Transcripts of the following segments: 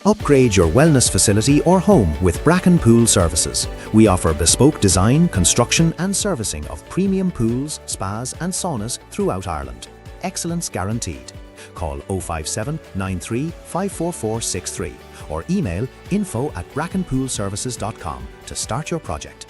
Upgrade your wellness facility or home with Bracken Pool Services. We offer bespoke design, construction and servicing of premium pools, spas and saunas throughout Ireland. Excellence guaranteed. Call 057 93 54463 or email info@brackenpoolservices.com to start your project.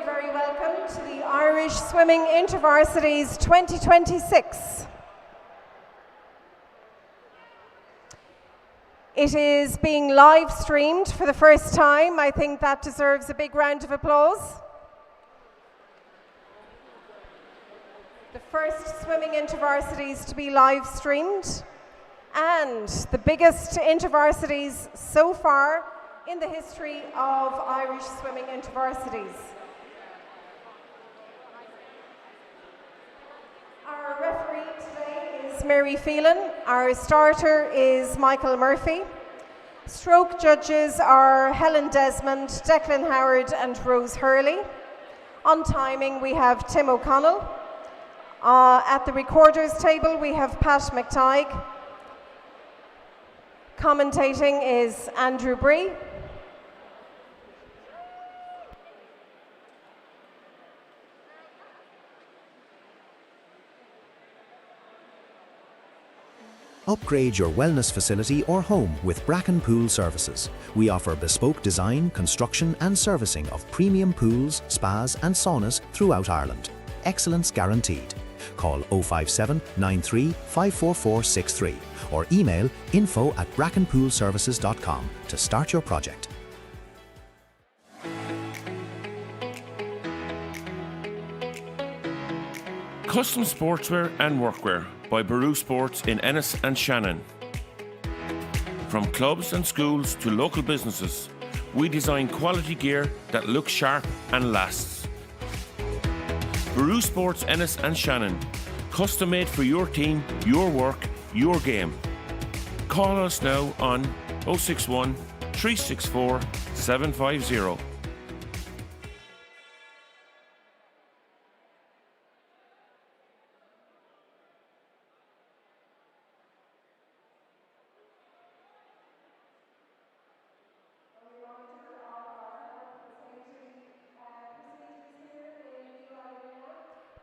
Very welcome to the Irish Swimming Intervarsities 2026. It is being live streamed for the first time. I think that deserves a big round of applause. The first Swimming Intervarsities to be live streamed and the biggest Intervarsities so far in the history of Irish Swimming Intervarsities. Our referee today is Mary Phelan. Our starter is Michael Murphy. Stroke judges are Helen Desmond, Declan Howard and Rose Hurley. On timing we have Tim O'Connell. At the recorders table we have Pat McTighe. Commentating is Andrew Bree. Upgrade your wellness facility or home with Bracken Pool Services. We offer bespoke design, construction and servicing of premium pools, spas and saunas throughout Ireland. Excellence guaranteed. Call 057 93 54463 or email info@brackenpoolservices.com to start your project. Custom sportswear and workwear by Baru Sports in Ennis and Shannon. From clubs and schools to local businesses, we design quality gear that looks sharp and lasts. Baru Sports Ennis and Shannon, custom made for your team, your work, your game. Call us now on 061 364 750.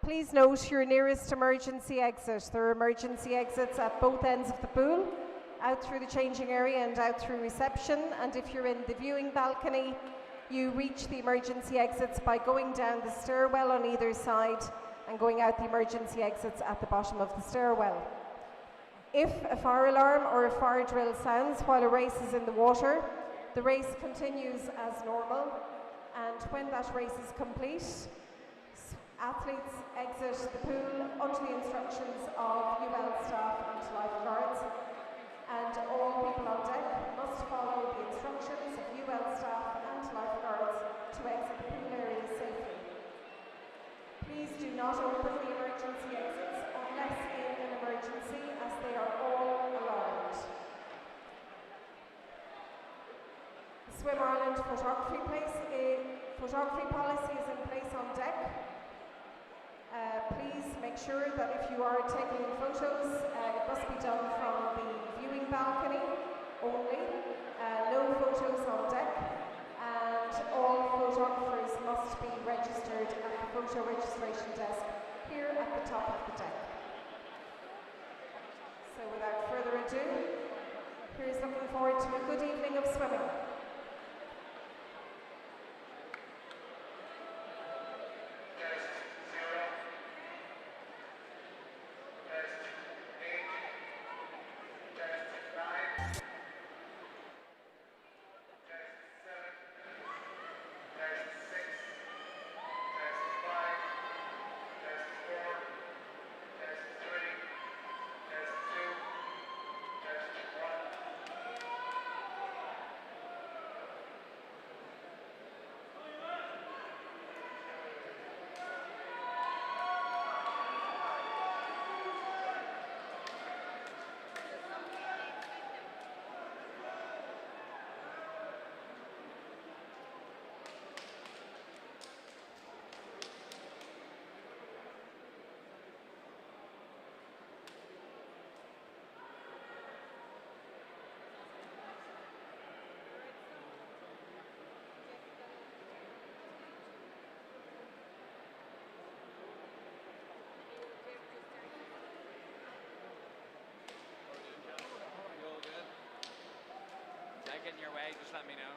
Please note your nearest emergency exit. There are emergency exits at both ends of the pool, out through the changing area and out through reception. And if you're in the viewing balcony, you reach the emergency exits by going down the stairwell on either side and going out the emergency exits at the bottom of the stairwell. If a fire alarm or a fire drill sounds while a race is in the water, the race continues as normal, and when that race is complete, athletes exit the pool under the instructions of UL staff and lifeguards, and all people on deck must follow the instructions of UL staff and lifeguards to exit the pool area safely. Please do not open the emergency exits unless in an emergency, as they are all alarmed. The Swim Ireland photography policy is in place on deck. Please make sure that if you are taking photos, it must be done from the viewing balcony only. No photos on deck, and all photographers must be registered at the photo registration desk here at the top of the deck. So without further ado, here's looking forward to a good evening of swimming. Get in your way, just let me know.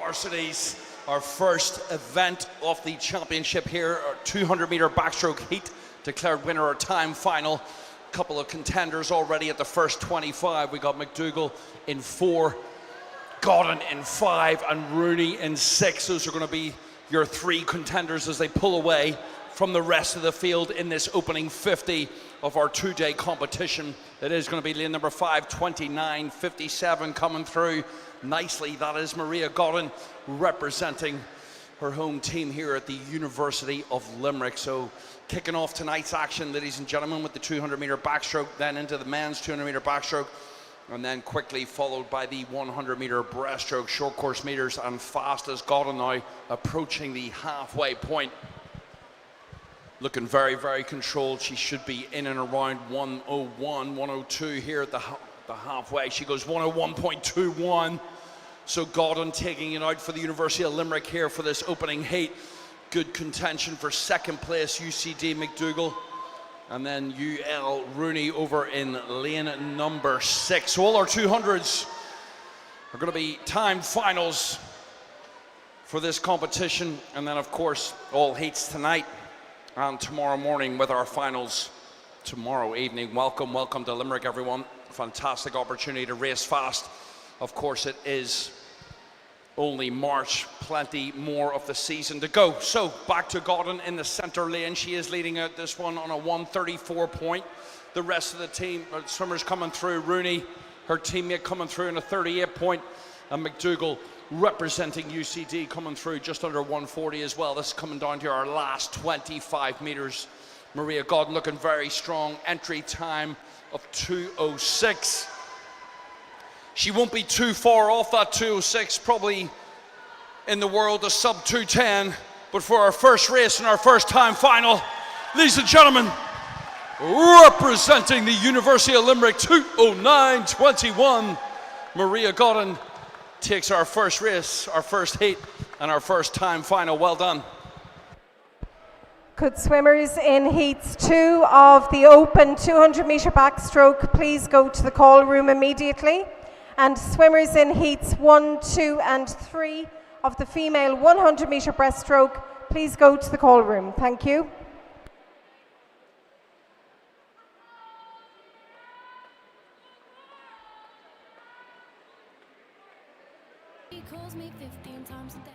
Intervarsities, our first event of the championship here, our 200-meter backstroke heat, declared winner or time final. Couple of contenders already at the first 25. We got McDougall in 4, Godden in 5, and Rooney in 6. Those are going to be your 3 contenders as they pull away from the rest of the field in this opening 50 of our 2-day competition. It is going to be lane number 5, 29.57 coming through nicely. That is Maria Godden representing her home team here at the University of Limerick. So kicking off tonight's action, ladies and gentlemen, with the 200-meter backstroke, then into the men's 200-meter backstroke, and then quickly followed by the 100-meter breaststroke, short course meters, and fast as Godden now approaching the halfway point. Looking very, very controlled. She should be in and around 101, 102 here at the halfway. She goes 101.21. So Godden taking it out for the University of Limerick here for this opening heat. Good contention for second place, UCD McDougall. And then UL Rooney over in lane number 6. So all our 200s are going to be timed finals for this competition. And then, of course, all heats tonight and tomorrow morning with our finals tomorrow evening. Welcome to Limerick, everyone. Fantastic opportunity to race fast. Of course, it is only March, plenty more of the season to go. So back to Godden in the center lane. She is leading out this one on a 134 point. The rest of the team, swimmers coming through. Rooney, her teammate, coming through in a 38 point, and McDougall representing UCD coming through just under 140 as well. This is coming down to our last 25 meters. Maria Godden looking very strong. Entry time of 2:06. She won't be too far off that 2:06, probably in the world of sub 2:10. But for our first race and our first time final, ladies and gentlemen, representing the University of Limerick, 2:09.21, Maria Godden takes our first race, our first heat, and our first time final. Well done. Could swimmers in heats 2 of the open 200-meter backstroke please go to the call room immediately? And swimmers in heats 1, 2, and 3 of the female 100-meter breaststroke, please go to the call room. Thank you. He calls me 15 times a day.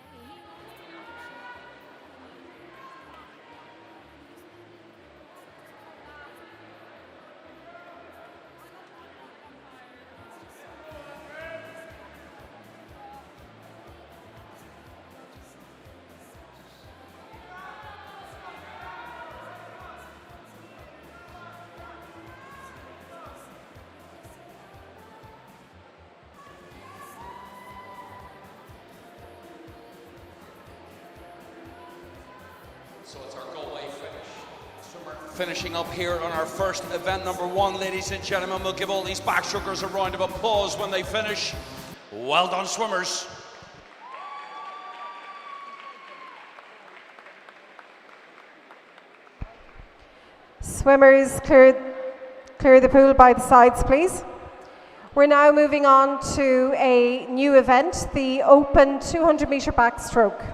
So it's our Galway finish. Swimmer finishing up here on our first event number 1, ladies and gentlemen. We'll give all these backstrokers a round of applause when they finish. Well done, swimmers. Swimmers, clear the pool by the sides, please. We're now moving on to a new event, the open 200-meter backstroke.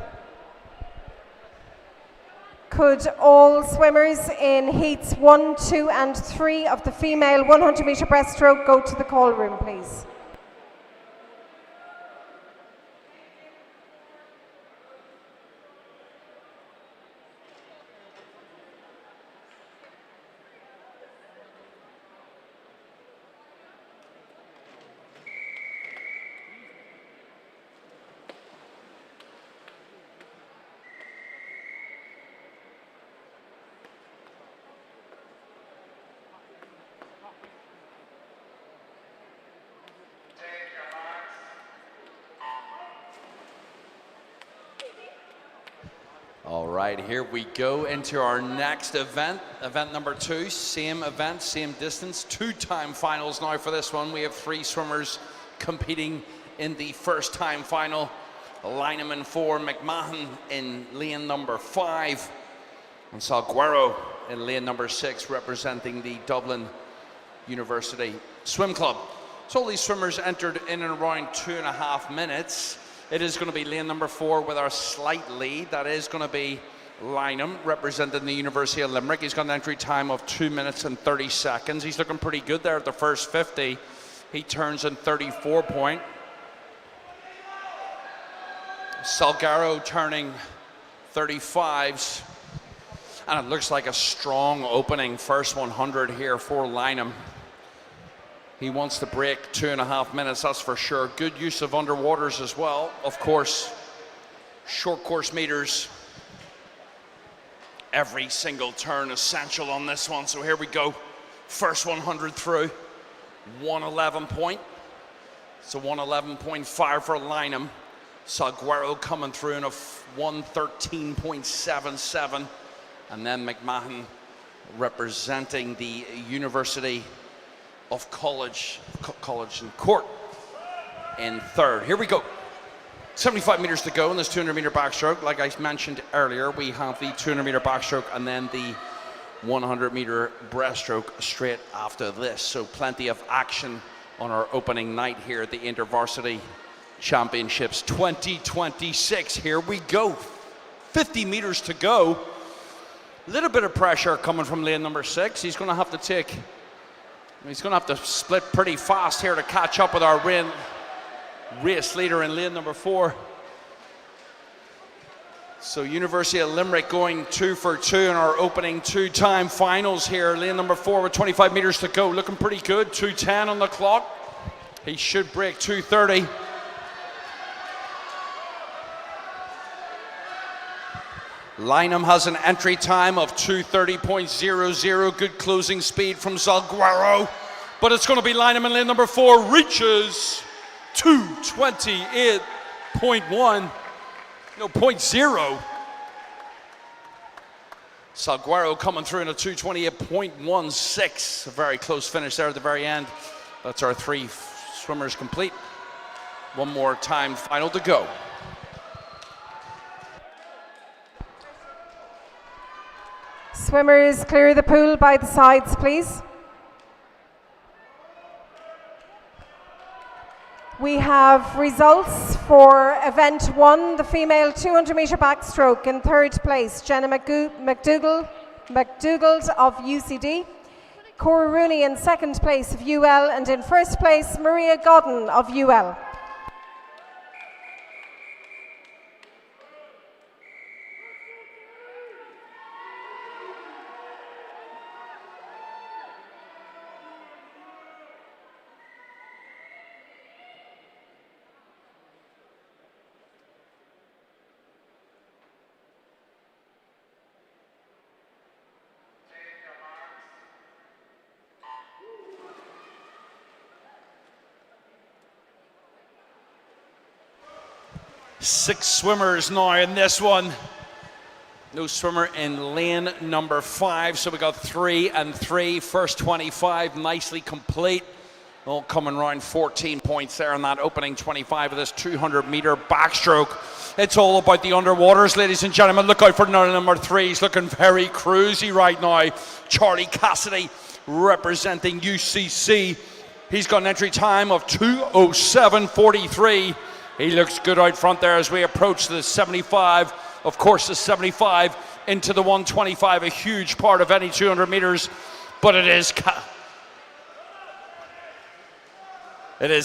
Could all swimmers in heats 1, 2, and 3 of the female 100-meter breaststroke go to the call room, please? All right, here we go into our next event, event number 2, same event, same distance, 2-time finals now for this one. We have 3 swimmers competing in the first time final. Lineman 4, McMahon in lane number 5, and Salguero in lane number 6, representing the Dublin University Swim Club. So all these swimmers entered in and around 2.5 minutes. It is going to be lane number 4 with our slight lead. That is going to be Lynham, representing the University of Limerick. He's got an entry time of 2 minutes and 30 seconds. He's looking pretty good there at the first 50. He turns in 34 point. Salguero turning 35s. And it looks like a strong opening first 100 here for Lynham. He wants to break 2.5 minutes, that's for sure. Good use of underwaters as well. Of course, short course meters. Every single turn essential on this one. So here we go. First 100 through. 111 point. So 111.5 for Lynham. Salguero coming through in a 113.77. And then McMahon representing the University of College and Court in third. Here we go. 75 meters to go in this 200 meter backstroke. Like I mentioned earlier, we have the 200 meter backstroke and then the 100 meter breaststroke straight after this. So plenty of action on our opening night here at the Intervarsity Championships 2026. Here we go. 50 meters to go. A little bit of pressure coming from lane number 6. He's going to have to split pretty fast here to catch up with our race leader in lane number 4. So University of Limerick going 2 for 2 in our opening 2-time finals here. Lane number 4 with 25 meters to go. Looking pretty good. 2:10 on the clock. He should break 2:30. Lynham has an entry time of 2:30.00. Good closing speed from Salguero. But it's going to be Lynham in lane number 4. Reaches 2:28.1. No, 0.0. Salguero coming through in a 2:28.16. A very close finish there at the very end. That's our 3 swimmers complete. One more time final to go. Swimmers, clear the pool by the sides, please. We have results for event 1, the female 200 meter backstroke. In third place, Jenna McDougall of UCD. Cora Rooney in second place of UL, and in first place, Maria Godden of UL. Six swimmers now in this one. No swimmer in lane number 5, so we got 3 and 3. First 25 nicely complete. All coming around 14 points there in that opening 25 of this 200 meter backstroke. It's all about the underwaters, ladies and gentlemen. Look out for number 3. He's looking very cruisy right now. Charlie Cassidy representing UCC. He's got an entry time of 2:07.43. He looks good out front there as we approach the 75. Of course, the 75 into the 125, a huge part of any 200 meters. But it is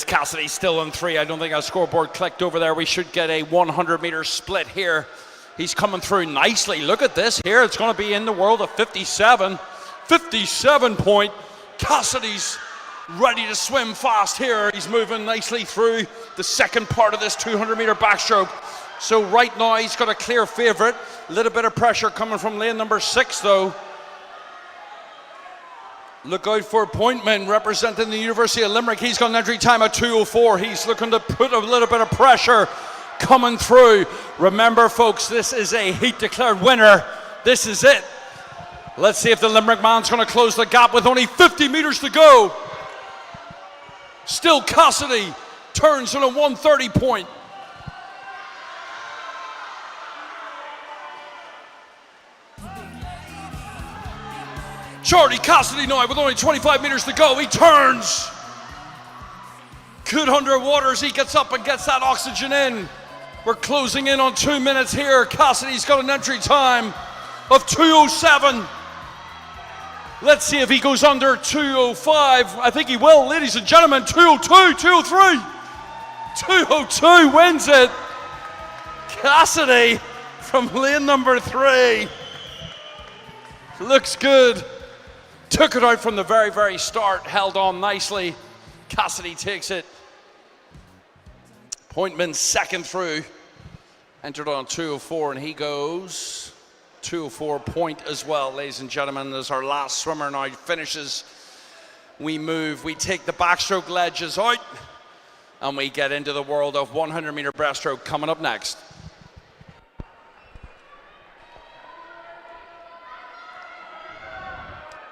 Cassidy still in 3. I don't think our scoreboard clicked over there. We should get a 100 meter split here. He's coming through nicely. Look at this here. It's going to be in the world of 57. 57 point. Cassidy's ready to swim fast here. He's moving nicely through the second part of this 200 meter backstroke. So right now he's got a clear favorite. A little bit of pressure coming from lane number 6 though. Look out for Pointman representing the University of Limerick. He's got an entry time of 2:04. He's looking to put a little bit of pressure coming through. Remember folks, this is a heat declared winner. This is it. Let's see if the Limerick man's going to close the gap with only 50 meters to go. Still Cassidy turns on a 1:30 point. Charlie Cassidy now with only 25 meters to go. He turns. Good underwaters. He gets up and gets that oxygen in. We're closing in on 2 minutes here. Cassidy's got an entry time of 2:07. Let's see if he goes under 2:05. I think he will, ladies and gentlemen. 2:02, 2:03. 2:02 wins it. Cassidy from lane number 3. Looks good. Took it out from the very, very start. Held on nicely. Cassidy takes it. Pointman second through. Entered on 2:04 and he goes 2:04 point as well, ladies and gentlemen. As our last swimmer now finishes, we move. We take the backstroke ledges out and we get into the world of 100-meter breaststroke coming up next.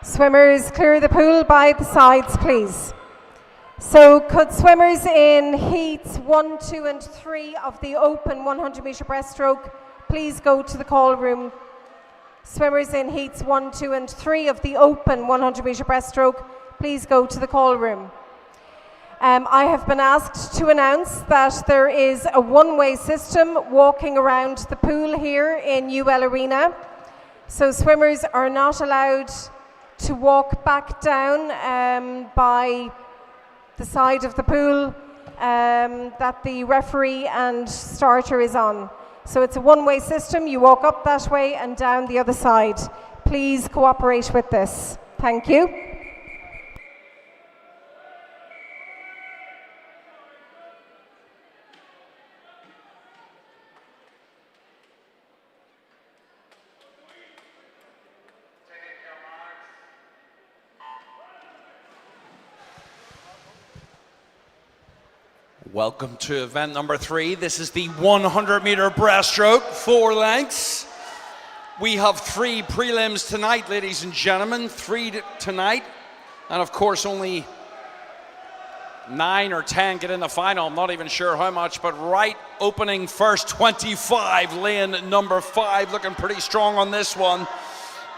Swimmers, clear the pool by the sides, please. So could swimmers in heats 1, 2 and 3 of the open 100-meter breaststroke please go to the call room? Swimmers in heats 1, 2 and 3 of the open 100-meter breaststroke, please go to the call room. I have been asked to announce that there is a one-way system walking around the pool here in UL Arena. So swimmers are not allowed to walk back down by the side of the pool that the referee and starter is on. So it's a one-way system. You walk up that way and down the other side. Please cooperate with this. Thank you. Welcome to event number 3. This is the 100-meter breaststroke, 4 lengths. We have 3 prelims tonight, ladies and gentlemen. 3 tonight, and of course only 9 or 10 get in the final. I'm not even sure how much, but right opening first 25, lane number 5, looking pretty strong on this one.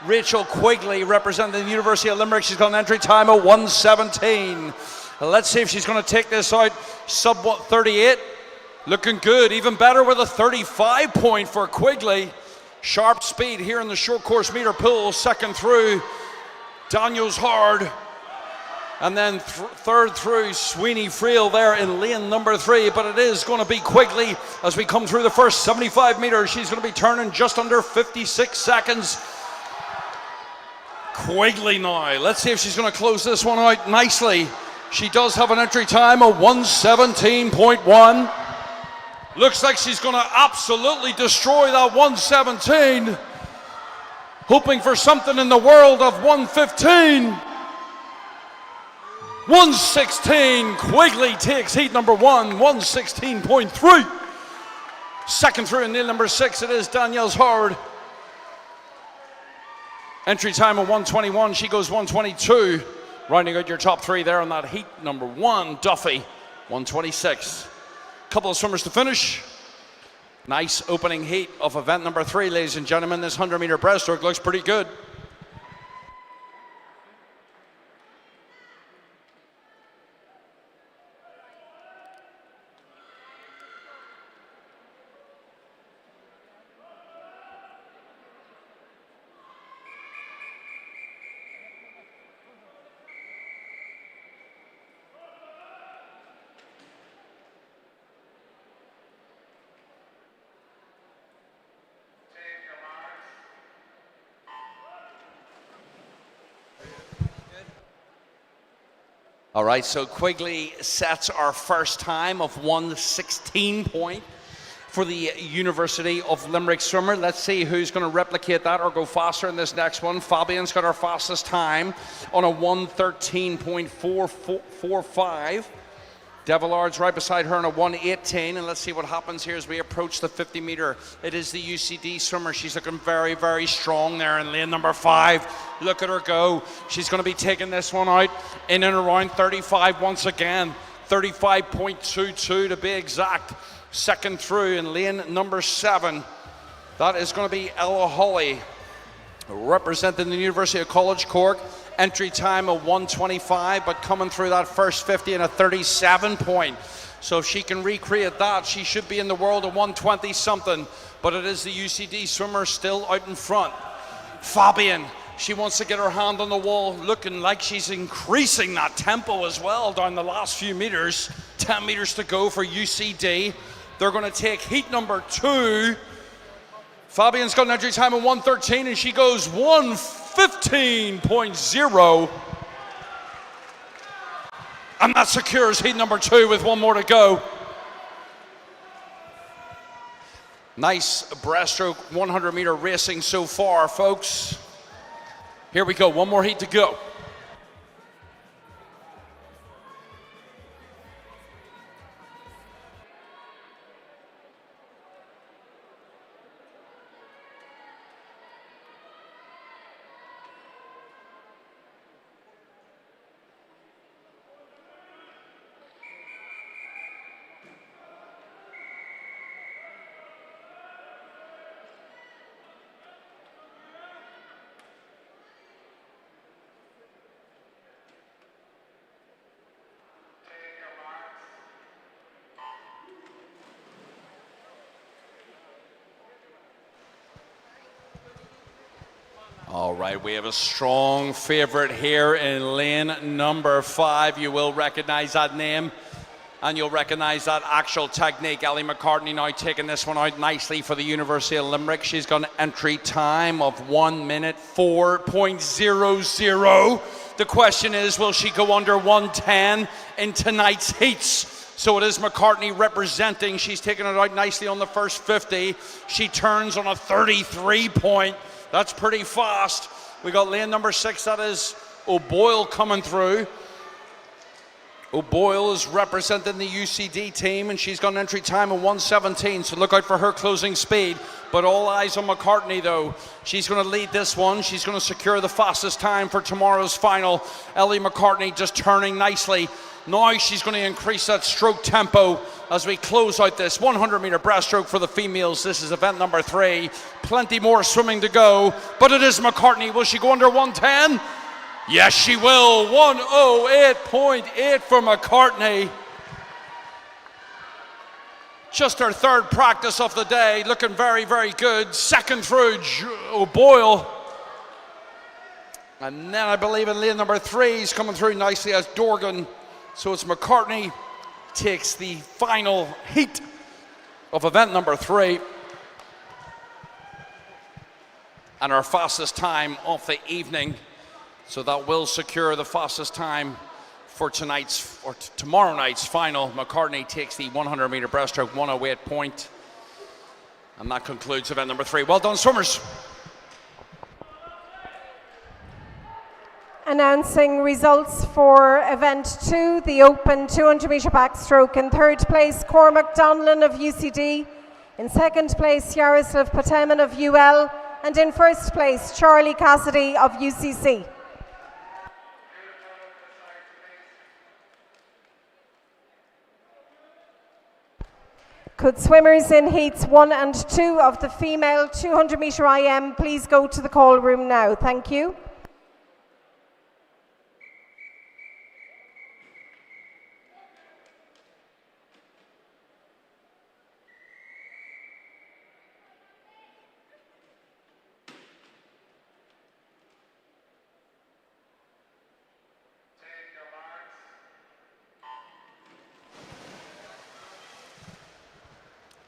Rachel Quigley, representing the University of Limerick. She's got an entry time of 1:17. Let's see if she's going to take this out. Sub 38, looking good. Even better with a 35 point for Quigley. Sharp speed here in the short course meter pool. Second through, Daniels Hard. And then third through, Sweeney Friel there in lane number 3. But it is going to be Quigley as we come through the first 75 meters. She's going to be turning just under 56 seconds. Quigley now. Let's see if she's going to close this one out nicely. She does have an entry time of 1:17.1. Looks like she's going to absolutely destroy that 1:17. Hoping for something in the world of 1:15. 1:16. Quigley takes heat number 1, 1:16.3. Second through in lane number 6, it is Danielle Howard. Entry time of 1:21. She goes 1:22. Rounding out your top 3 there on that heat number 1, Duffy, 1:26. Couple of swimmers to finish. Nice opening heat of event number 3, ladies and gentlemen. This 100-meter breaststroke looks pretty good. All right, so Quigley sets our first time of 1:16 point for the University of Limerick swimmer. Let's see who's going to replicate that or go faster in this next one. Fabian's got our fastest time on a 1:13.445. Devillard's right beside her on a 1:18, and let's see what happens here as we approach the 50 meter. It is the UCD swimmer. She's looking very, very strong there in lane number 5. Look at her go. She's going to be taking this one out in and around 35 once again. 35.22 to be exact. Second through in lane number 7. That is going to be Ella Hawley, representing the University of College Cork. entry time of 1:25, but coming through that first 50 in a 37 point. So if she can recreate that, she should be in the world of 120 something, but it is the UCD swimmer still out in front. Fabian, she wants to get her hand on the wall, looking like she's increasing that tempo as well down the last few meters. 10 meters to go for UCD. They're going to take heat number 2. Fabian's got an entry time of 1:13 and she goes 1:15.0. And that secures heat number 2 with 1 more to go. Nice breaststroke 100 meter racing so far, folks. Here we go, 1 more heat to go. All right, we have a strong favorite here in lane number 5. You will recognize that name and you'll recognize that actual technique. Ellie McCartney now taking this one out nicely for the University of Limerick. She's got an entry time of 1:04.00. The question is, will she go under 1:10 in tonight's heats? So it is McCartney representing. She's taking it out nicely on the first 50. She turns on a 33 point. That's pretty fast. We got lane number 6, that is O'Boyle coming through. O'Boyle is representing the UCD team and she's got an entry time of 1:17, so look out for her closing speed. But all eyes on McCartney though. She's going to lead this one. She's going to secure the fastest time for tomorrow's final. Ellie McCartney just turning nicely. Now she's going to increase that stroke tempo as we close out this 100 meter breaststroke for the females. This is event number 3. Plenty more swimming to go, but it is McCartney. Will she go under 1:10? Yes, she will. 1:08.8 for McCartney. Just her 3rd practice of the day, looking very, very good. Second through O'Boyle. And then I believe in lane number 3 is coming through nicely as Dorgan. So it's McCartney takes the final heat of event number 3. And our fastest time of the evening. So that will secure the fastest time for tonight's or tomorrow night's final. McCartney takes the 100 meter breaststroke 1:08 point. And that concludes event number 3. Well done, swimmers. Announcing results for event 2, the open 200 metre backstroke. In 3rd place, Cormac Donlan of UCD. In 2nd place, Yaroslav Potemin of UL. And in 1st place, Charlie Cassidy of UCC. Could swimmers in heats 1 and 2 of the female 200 metre IM please go to the call room now? Thank you.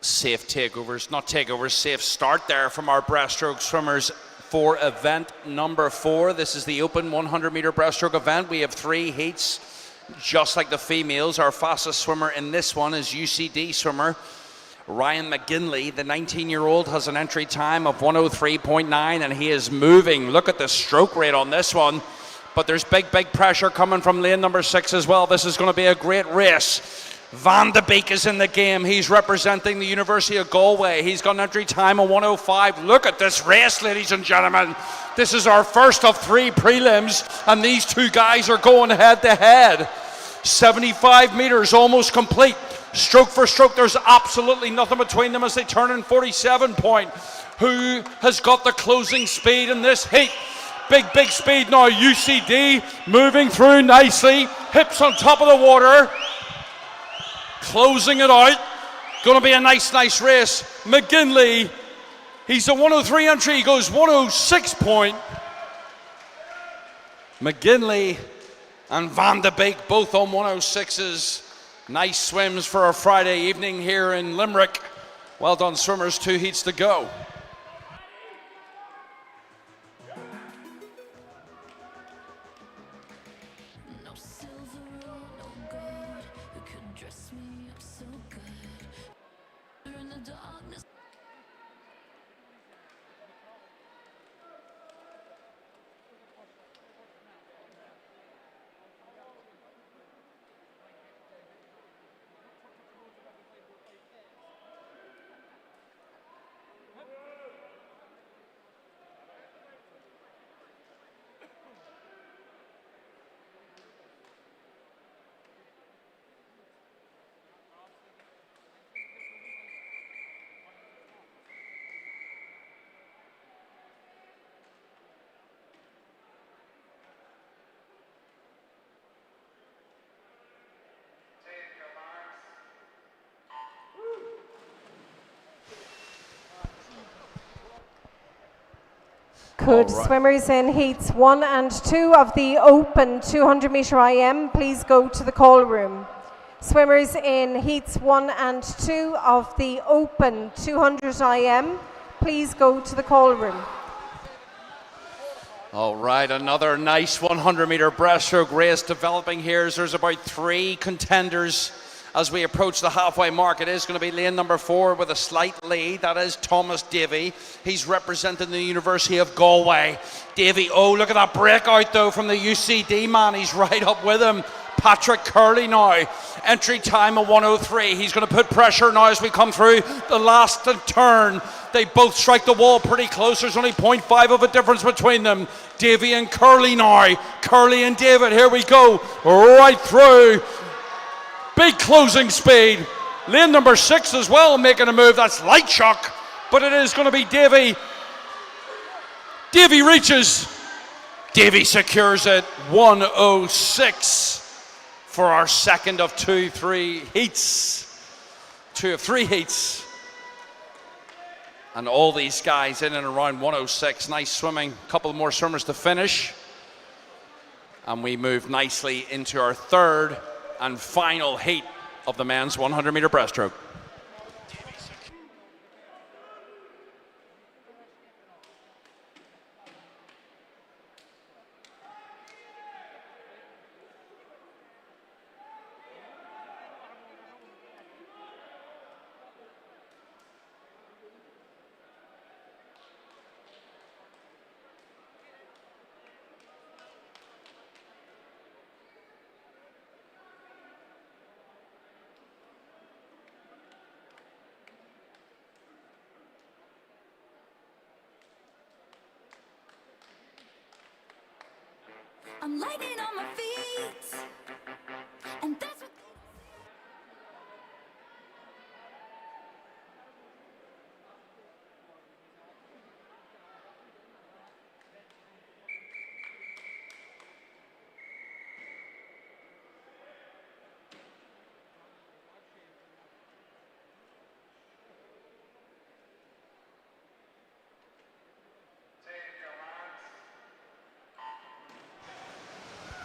Safe takeovers, not takeovers, safe start there from our breaststroke swimmers for event number 4. This is the open 100 meter breaststroke event. We have 3 heats, just like the females. Our fastest swimmer in this one is UCD swimmer Ryan McGinley. The 19-year-old has an entry time of 1:03.9 and he is moving. Look at the stroke rate on this one. But there's big pressure coming from lane number 6 as well. This is going to be a great race. Van de Beek is in the game. He's representing the University of Galway. He's got an entry time of 1:05. Look at this race, ladies and gentlemen. This is our first of 3 prelims, and these 2 guys are going head to head. 75 meters, almost complete. Stroke for stroke, there's absolutely nothing between them as they turn in 47 point. Who has got the closing speed in this heat? Big speed now. UCD moving through nicely. Hips on top of the water. Closing it out. Going to be a nice race. McGinley, he's a 103 entry. He goes 106 point. McGinley and Van de Beek both on 106s. Nice swims for a Friday evening here in Limerick. Well done, swimmers. 2 heats to go. No silver or no gold, who could dress me up so good. In the darkness. Could swimmers in heats 1 and 2 of the open 200 metre IM please go to the call room? Swimmers in heats 1 and 2 of the open 200 IM, please go to the call room. All right, another nice 100 metre breaststroke race developing here. There's about 3 contenders as we approach the halfway mark. It is going to be lane number 4 with a slight lead. That is Thomas Davy. He's representing the University of Galway. Davy, oh, look at that breakout though from the UCD man. He's right up with him. Patrick Curley now. Entry time of 103. He's going to put pressure now as we come through the last turn. They both strike the wall pretty close. There's only 0.5 of a difference between them. Davy and Curley now. Curley and David, here we go. Right through. Big closing speed. Lane number 6 as well making a move. That's Light Shock. But it is going to be Davy. Davy reaches. Davy secures it. 106 for our second of 2 of 3 heats. And all these guys in and around 106. Nice swimming. A couple more swimmers to finish. And we move nicely into our third and final heat of the men's 100 metre breaststroke. I'm lightning on my feet, and that's what.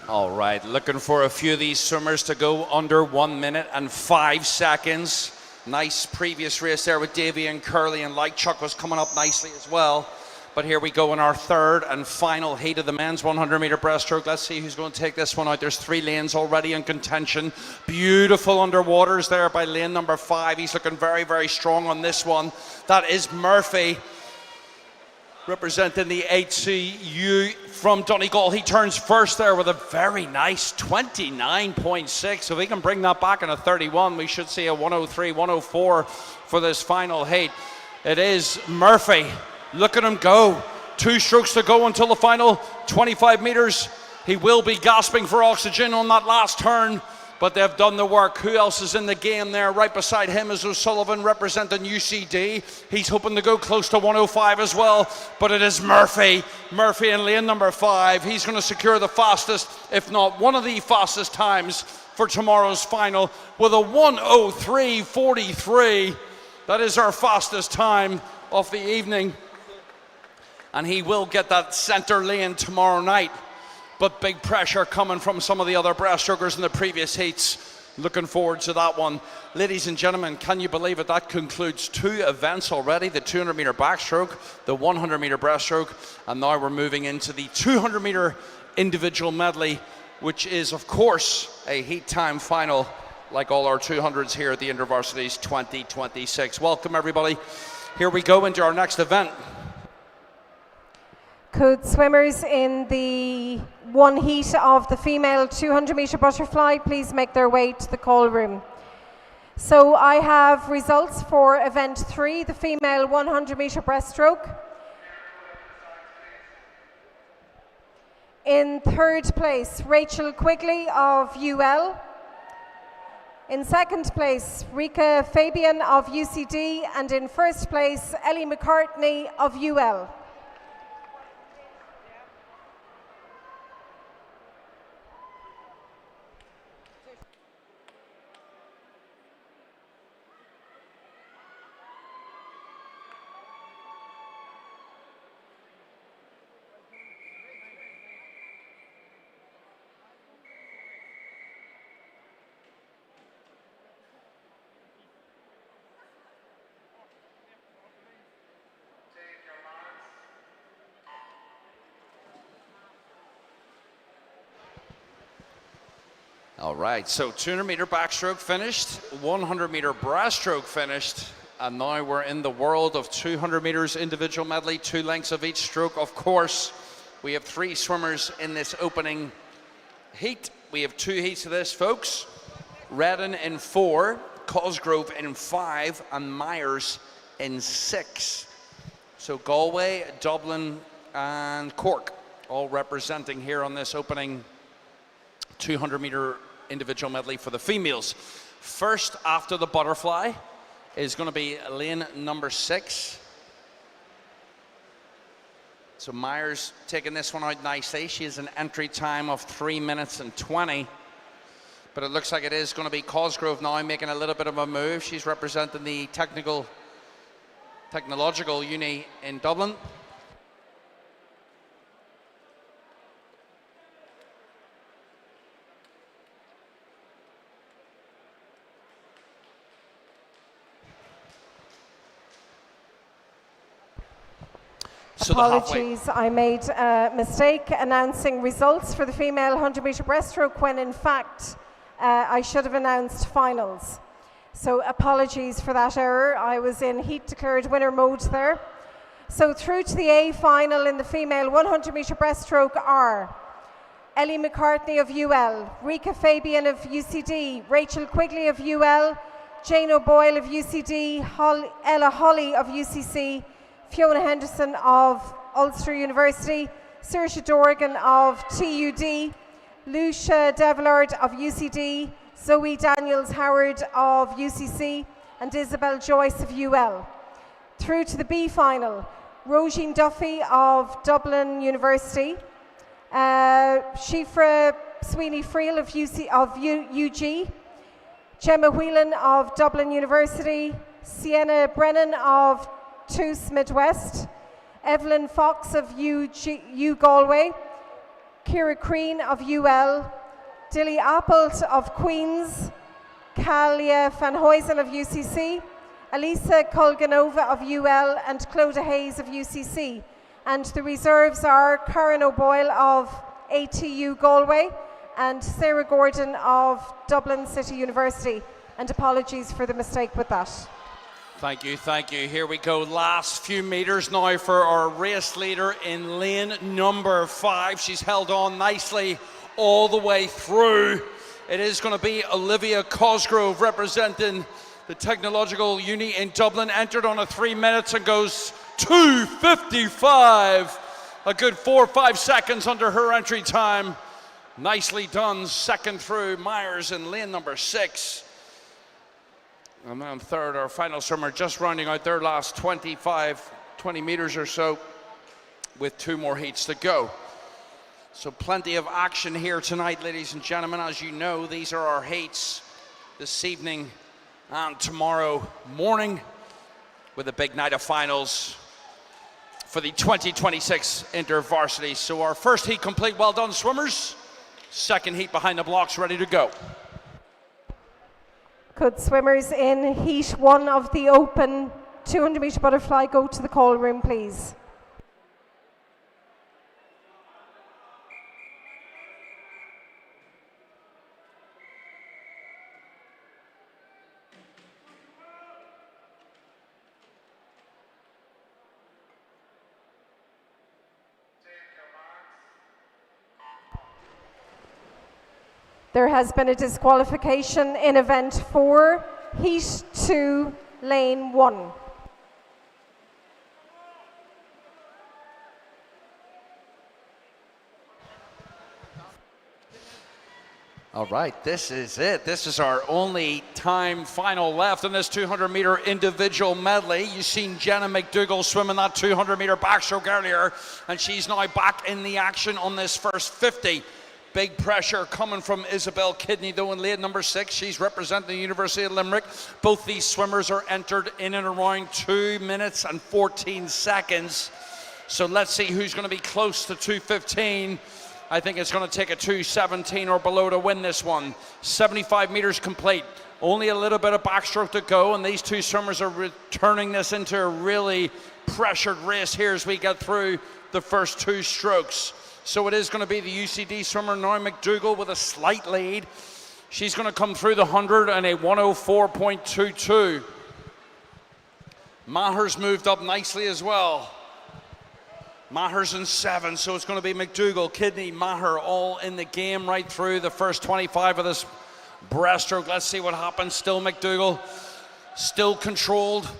All right, looking for a few of these swimmers to go under 1 minute and 5 seconds. Nice previous race there with Davy and Curley, and Light Chuck was coming up nicely as well. But here we go in our third and final heat of the men's 100 metre breaststroke. Let's see who's going to take this one out. There's 3 lanes already in contention. Beautiful underwaters there by lane number 5. He's looking very, very strong on this one. That is Murphy, representing the HCU from Donegal. He turns first there with a very nice 29.6. So if we can bring that back in a 31, we should see a 103, 104 for this final heat. It is Murphy. Look at him go. 2 strokes to go until the final 25 metres. He will be gasping for oxygen on that last turn. but they've done the work. Who else is in the game there? Right beside him is O'Sullivan representing UCD. He's hoping to go close to 105 as well, but it is Murphy. Murphy in lane number 5. He's going to secure the fastest, if not one of the fastest times for tomorrow's final with a 1:03.43. That is our fastest time of the evening. And he will get that center lane tomorrow night. But big pressure coming from some of the other breaststrokers in the previous heats. Looking forward to that one. Ladies and gentlemen, can you believe it? That concludes 2 events already. The 200-meter backstroke, the 100-meter breaststroke, and now we're moving into the 200-meter individual medley, which is, of course, a heat time final, like all our 200s here at the Intervarsities 2026. Welcome, everybody. Here we go into our next event. Could swimmers in the one heat of the female 200-meter butterfly please make their way to the call room? So I have results for event 3, the female 100-meter breaststroke. In 3rd place, Rachel Quigley of UL. In 2nd place, Rika Fabian of UCD. And in 1st place, Ellie McCartney of UL. All right, so 200-meter backstroke finished, 100-meter breaststroke finished, and now we're in the world of 200 meters individual medley, 2 lengths of each stroke. Of course, we have 3 swimmers in this opening heat. We have 2 heats of this, folks. Redden in 4, Cosgrove in 5, and Myers in 6. So Galway, Dublin, and Cork all representing here on this opening 200-meter individual medley for the females. First after the butterfly is going to be lane number 6. So Myers taking this one out nicely. She has an entry time of 3 minutes and 20. But it looks like it is going to be Cosgrove now making a little bit of a move. She's representing the technological uni in Dublin. So apologies, I made a mistake announcing results for the female 100-meter breaststroke when in fact I should have announced finals. So apologies for that error. I was in heat declared winner mode there. So through to the A final in the female 100-meter breaststroke are Ellie McCartney of UL, Rika Fabian of UCD, Rachel Quigley of UL, Jane O'Boyle of UCD, Ella Holly of UCC, Fiona Henderson of Ulster University, Saoirse Dorgan of TUD, Lucia Devillard of UCD, Zoe Daniels Howard of UCC, and Isabel Joyce of UL. Through to the B final, Roisin Duffy of Dublin University, Shifra Sweeney Friel of UG, Gemma Whelan of Dublin University, Sienna Brennan of TUS Midwest, Evelyn Fox of U Galway, Ciara Crean of UL, Dilly Appelt of Queen's, Kalia Van Huysen of UCC, Elisa Colganova of UL, and Clodagh Hayes of UCC. And the reserves are Karen O'Boyle of ATU Galway and Sarah Gordon of Dublin City University. And apologies for the mistake with that. Thank you, thank you. Here we go. Last few meters now for our race leader in lane number 5. She's held on nicely all the way through. It is going to be Olivia Cosgrove representing the Technological Uni in Dublin. Entered on a 3 minutes and goes 2:55. A good 4 or 5 seconds under her entry time. Nicely done, second through Myers in lane number 6. And then third, our final swimmer just rounding out their last 20 meters or so with 2 more heats to go. So plenty of action here tonight, ladies and gentlemen. As you know, these are our heats this evening and tomorrow morning, with a big night of finals for the 2026 Intervarsities. So our first heat complete. Well done, swimmers. Second heat behind the blocks, ready to go. Could swimmers in heat 1 of the open 200-meter butterfly go to the call room, please? There has been a disqualification in event 4, heat 2, lane 1. All right, this is it. This is our only time final left in this 200-meter individual medley. You've seen Jenna McDougall swimming that 200-meter backstroke earlier, and she's now back in the action on this first 50. Big pressure coming from Isabel Kidney, though, in lane number 6. She's representing the University of Limerick. Both these swimmers are entered in and around 2 minutes and 14 seconds. So let's see who's going to be close to 2:15. I think it's going to take a 2:17 or below to win this one. 75 meters complete. Only a little bit of backstroke to go, and these 2 swimmers are turning this into a really pressured race here as we get through the first 2 strokes. So it is going to be the UCD swimmer now, McDougall, with a slight lead. She's going to come through the 100 and a 104.22. Maher's moved up nicely as well. Maher's in 7, so it's going to be McDougall, Kidney, Maher all in the game right through the first 25 of this breaststroke. Let's see what happens. Still McDougall, still controlled,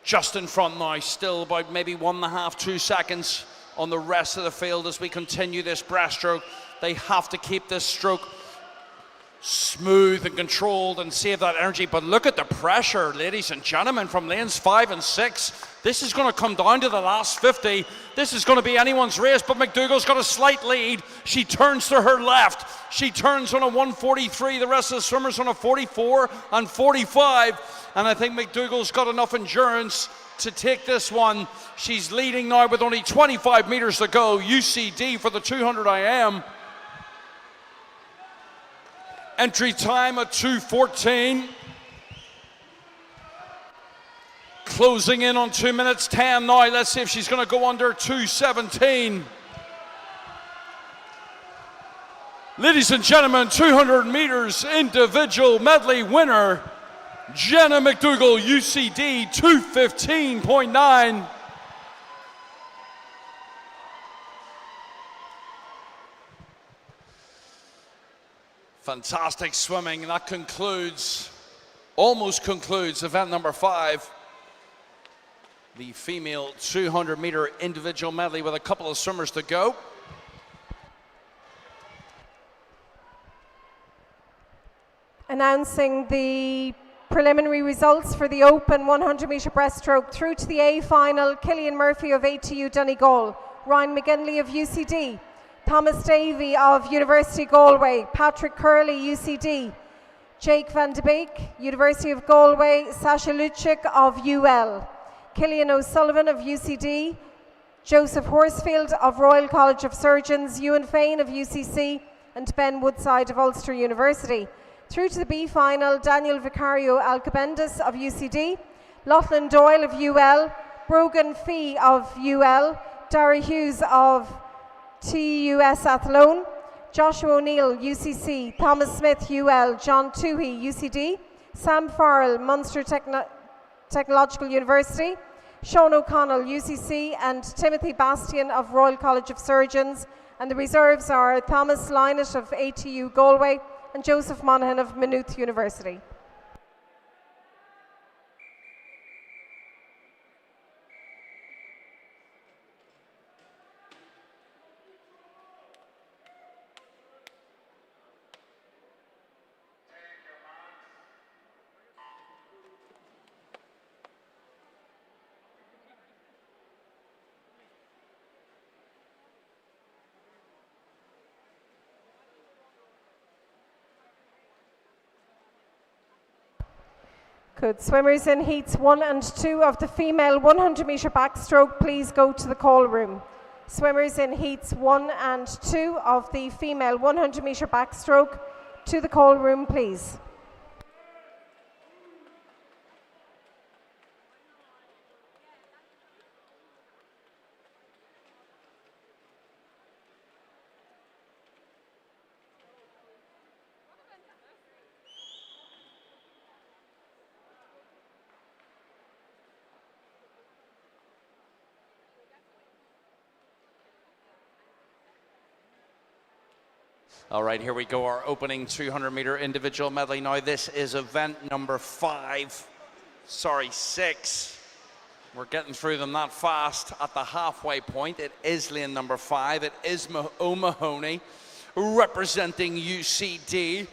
just in front now, still about maybe 1.5, 2 seconds on the rest of the field as we continue this breaststroke. They have to keep this stroke smooth and controlled and save that energy. But look at the pressure, ladies and gentlemen, from lanes 5 and 6. This is going to come down to the last 50. This is going to be anyone's race, but McDougall's got a slight lead. She turns to her left. She turns on a 143. The rest of the swimmers on a 44 and 45. And I think McDougall's got enough endurance to take this one. She's leading now with only 25 meters to go. UCD for the 200 IM. Entry time at 2:14. Closing in on 2 minutes 10 now. Let's see if she's going to go under 2:17. Ladies and gentlemen, 200 meters individual medley winner, Jenna McDougall, UCD, 2:15.9. Fantastic swimming. That concludes, almost concludes event number 5. The female 200-meter individual medley with a couple of swimmers to go. Announcing the preliminary results for the open 100-meter breaststroke. Through to the A final, Killian Murphy of ATU Donegal, Ryan McGinley of UCD, Thomas Davey of University of Galway, Patrick Curley, UCD, Jake Van de Beek, University of Galway, Sasha Luchik of UL, Killian O'Sullivan of UCD, Joseph Horsfield of Royal College of Surgeons, Ewan Fain of UCC, and Ben Woodside of Ulster University. Through to the B final, Daniel Vicario Alcabendis of UCD, Lachlan Doyle of UL, Brogan Fee of UL, Dara Hughes of TUS Athlone, Joshua O'Neill, UCC, Thomas Smith, UL, John Toohey, UCD, Sam Farrell, Munster Technological University, Sean O'Connell, UCC, and Timothy Bastian of Royal College of Surgeons. And the reserves are Thomas Lynott of ATU Galway and Joseph Monaghan of Maynooth University. Could swimmers in heats 1 and 2 of the female 100-metre backstroke please go to the call room? Swimmers in heats 1 and 2 of the female 100-metre backstroke to the call room, please. All right, here we go, our opening 200-metre individual medley. Now this is event number 6. We're getting through them that fast. At the halfway point, it is lane number 5. It is O'Mahony representing UCD.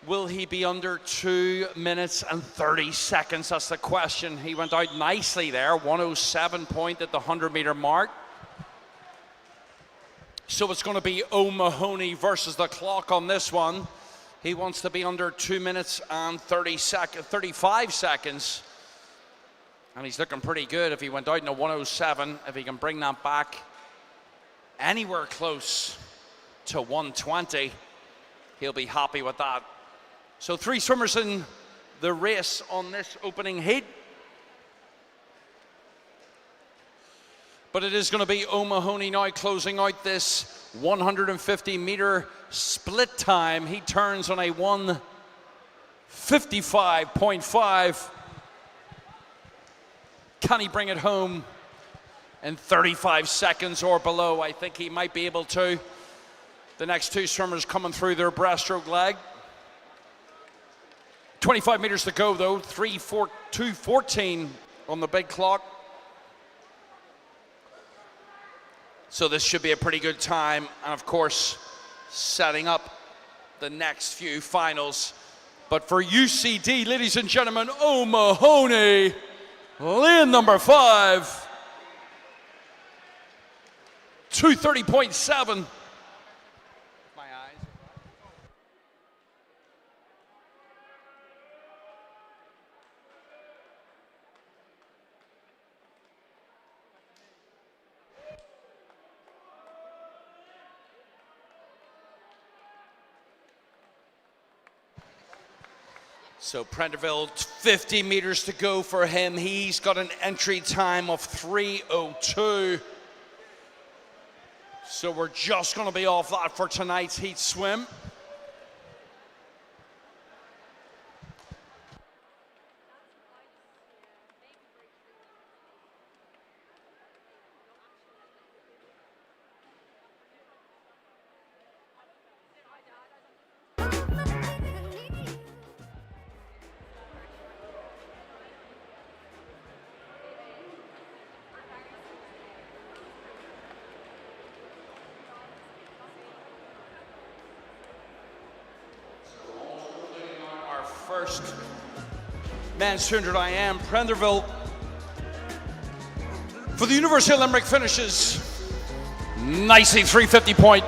Will he be under 2 minutes and 30 seconds? That's the question. He went out nicely there, 107 point at the 100-metre mark. So it's going to be O'Mahony versus the clock on this one. He wants to be under 2 minutes and 35 seconds. And he's looking pretty good if he went out in a 107. If he can bring that back anywhere close to 120, he'll be happy with that. So 3 swimmers in the race on this opening heat. But it is going to be O'Mahony now closing out this 150-metre split time. He turns on a 1:55.5. Can he bring it home in 35 seconds or below? I think he might be able to. The next 2 swimmers coming through their breaststroke leg. 25 meters to go though, 2:14 on the big clock. So this should be a pretty good time, and of course, setting up the next few finals. But for UCD, ladies and gentlemen, O'Mahony, lane number 5, 2:30.7. So Prenderville, 50 meters to go for him. He's got an entry time of 3:02. So we're just going to be off that for tonight's heat swim. First men's 200 IM, Prenderville for the University of Limerick finishes nicely 350 point.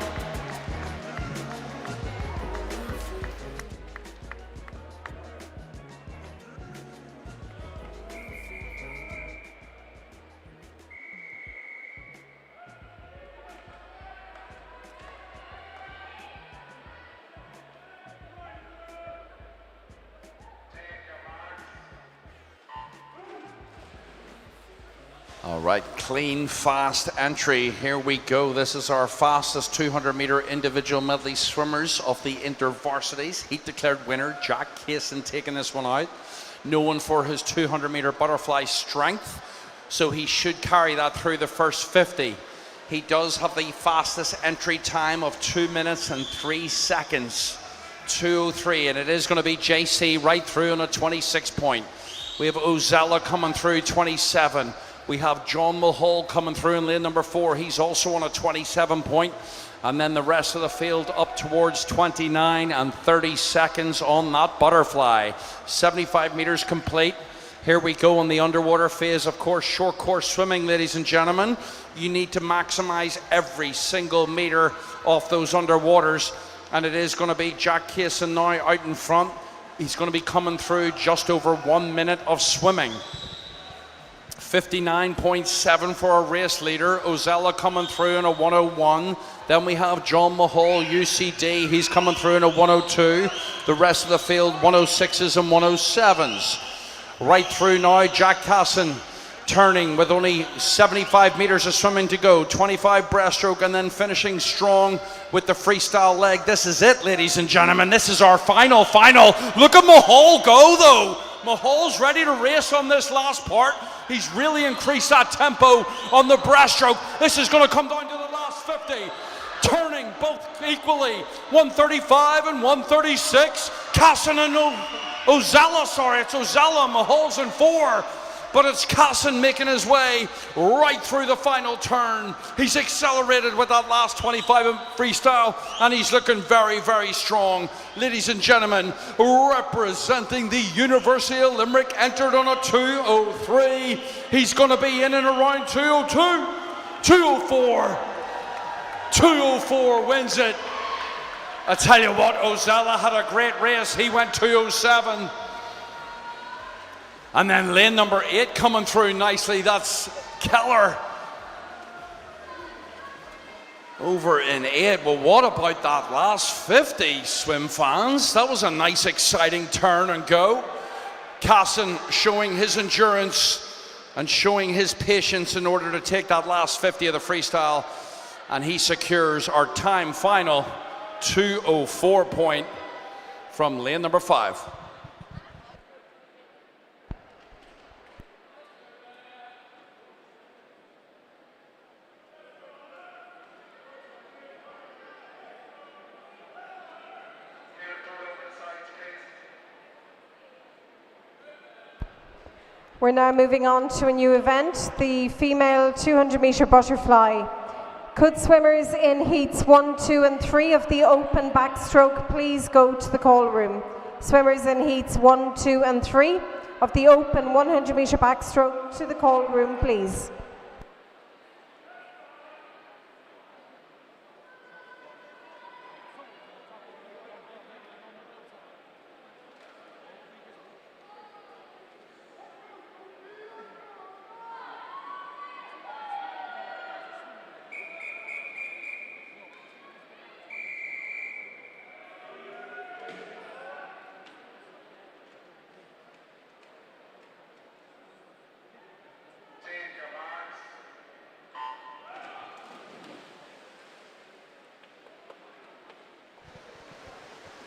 All right, clean, fast entry. Here we go. This is our fastest 200-meter individual medley swimmers of the Intervarsities. Heat declared winner, Jack Casson, taking this one out. Known for his 200-meter butterfly strength, so he should carry that through the first 50. He does have the fastest entry time of 2 minutes and 3 seconds, 2:03, and it is going to be JC right through on a 26 point. We have Ozella coming through 27. We have John Mulhall coming through in lane number 4. He's also on a 27 point. And then the rest of the field up towards 29 and 30 seconds on that butterfly. 75 meters complete. Here we go in the underwater phase. Of course, short course swimming, ladies and gentlemen. You need to maximize every single meter off those underwaters. And it is going to be Jack Casson now out in front. He's going to be coming through just over 1 minute of swimming. 59.7 for our race leader. Ozella coming through in a 101. Then we have John Mahal, UCD. He's coming through in a 102. The rest of the field, 106s and 107s. Right through now, Jack Casson turning with only 75 meters of swimming to go. 25 breaststroke, and then finishing strong with the freestyle leg. This is it, ladies and gentlemen. This is our final. Look at Mahal go, though. Mahal's ready to race on this last part. He's really increased that tempo on the breaststroke. This is going to come down to the last 50. Turning both equally, 135 and 136. Casson and Ozella, sorry, it's Ozella. Mahal's in 4. But it's Casson making his way right through the final turn. He's accelerated with that last 25 in freestyle, and he's looking very, very strong. Ladies and gentlemen, representing the University of Limerick, entered on a 2:03. He's going to be in and around 2:02, 2:04. 2:04 wins it. I tell you what, Ozella had a great race. He went 2:07. And then lane number 8 coming through nicely. That's Keller. Over in 8. Well, what about that last 50, swim fans? That was a nice, exciting turn and go. Casson showing his endurance and showing his patience in order to take that last 50 of the freestyle. And he secures our time final 2:04 point from lane number 5. We're now moving on to a new event, the female 200-metre butterfly. Could swimmers in heats 1, 2 and 3 of the open backstroke please go to the call room? Swimmers in heats 1, 2 and 3 of the open 100-metre backstroke to the call room, please.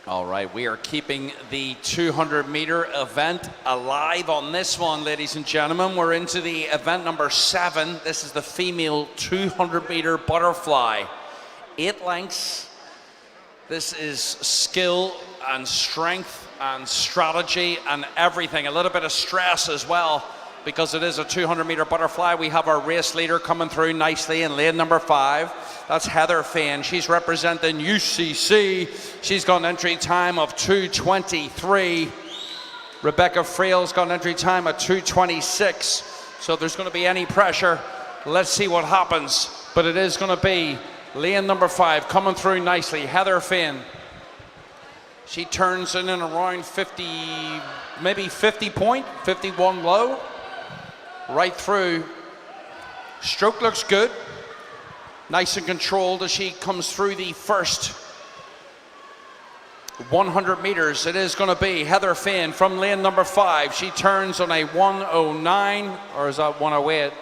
All right, we are keeping the 200-meter event alive on this one, ladies and gentlemen. We're into the event number 7. This is the female 200-meter butterfly. 8 lengths. This is skill and strength and strategy and everything. A little bit of stress as well, because it is a 200-meter butterfly. We have our race leader coming through nicely in lane number 5. That's Heather Fain. She's representing UCC. She's got an entry time of 2:23. Rebecca Frail's got an entry time of 2:26. So if there's going to be any pressure, let's see what happens. But it is going to be lane number 5 coming through nicely. Heather Fain. She turns in and around 50, maybe 50 point, 51 low. Right through. Stroke looks good. Nice and controlled as she comes through the first 100 meters. It is going to be Heather Fain from lane number 5. She turns on a 1:09, or is that 1:08?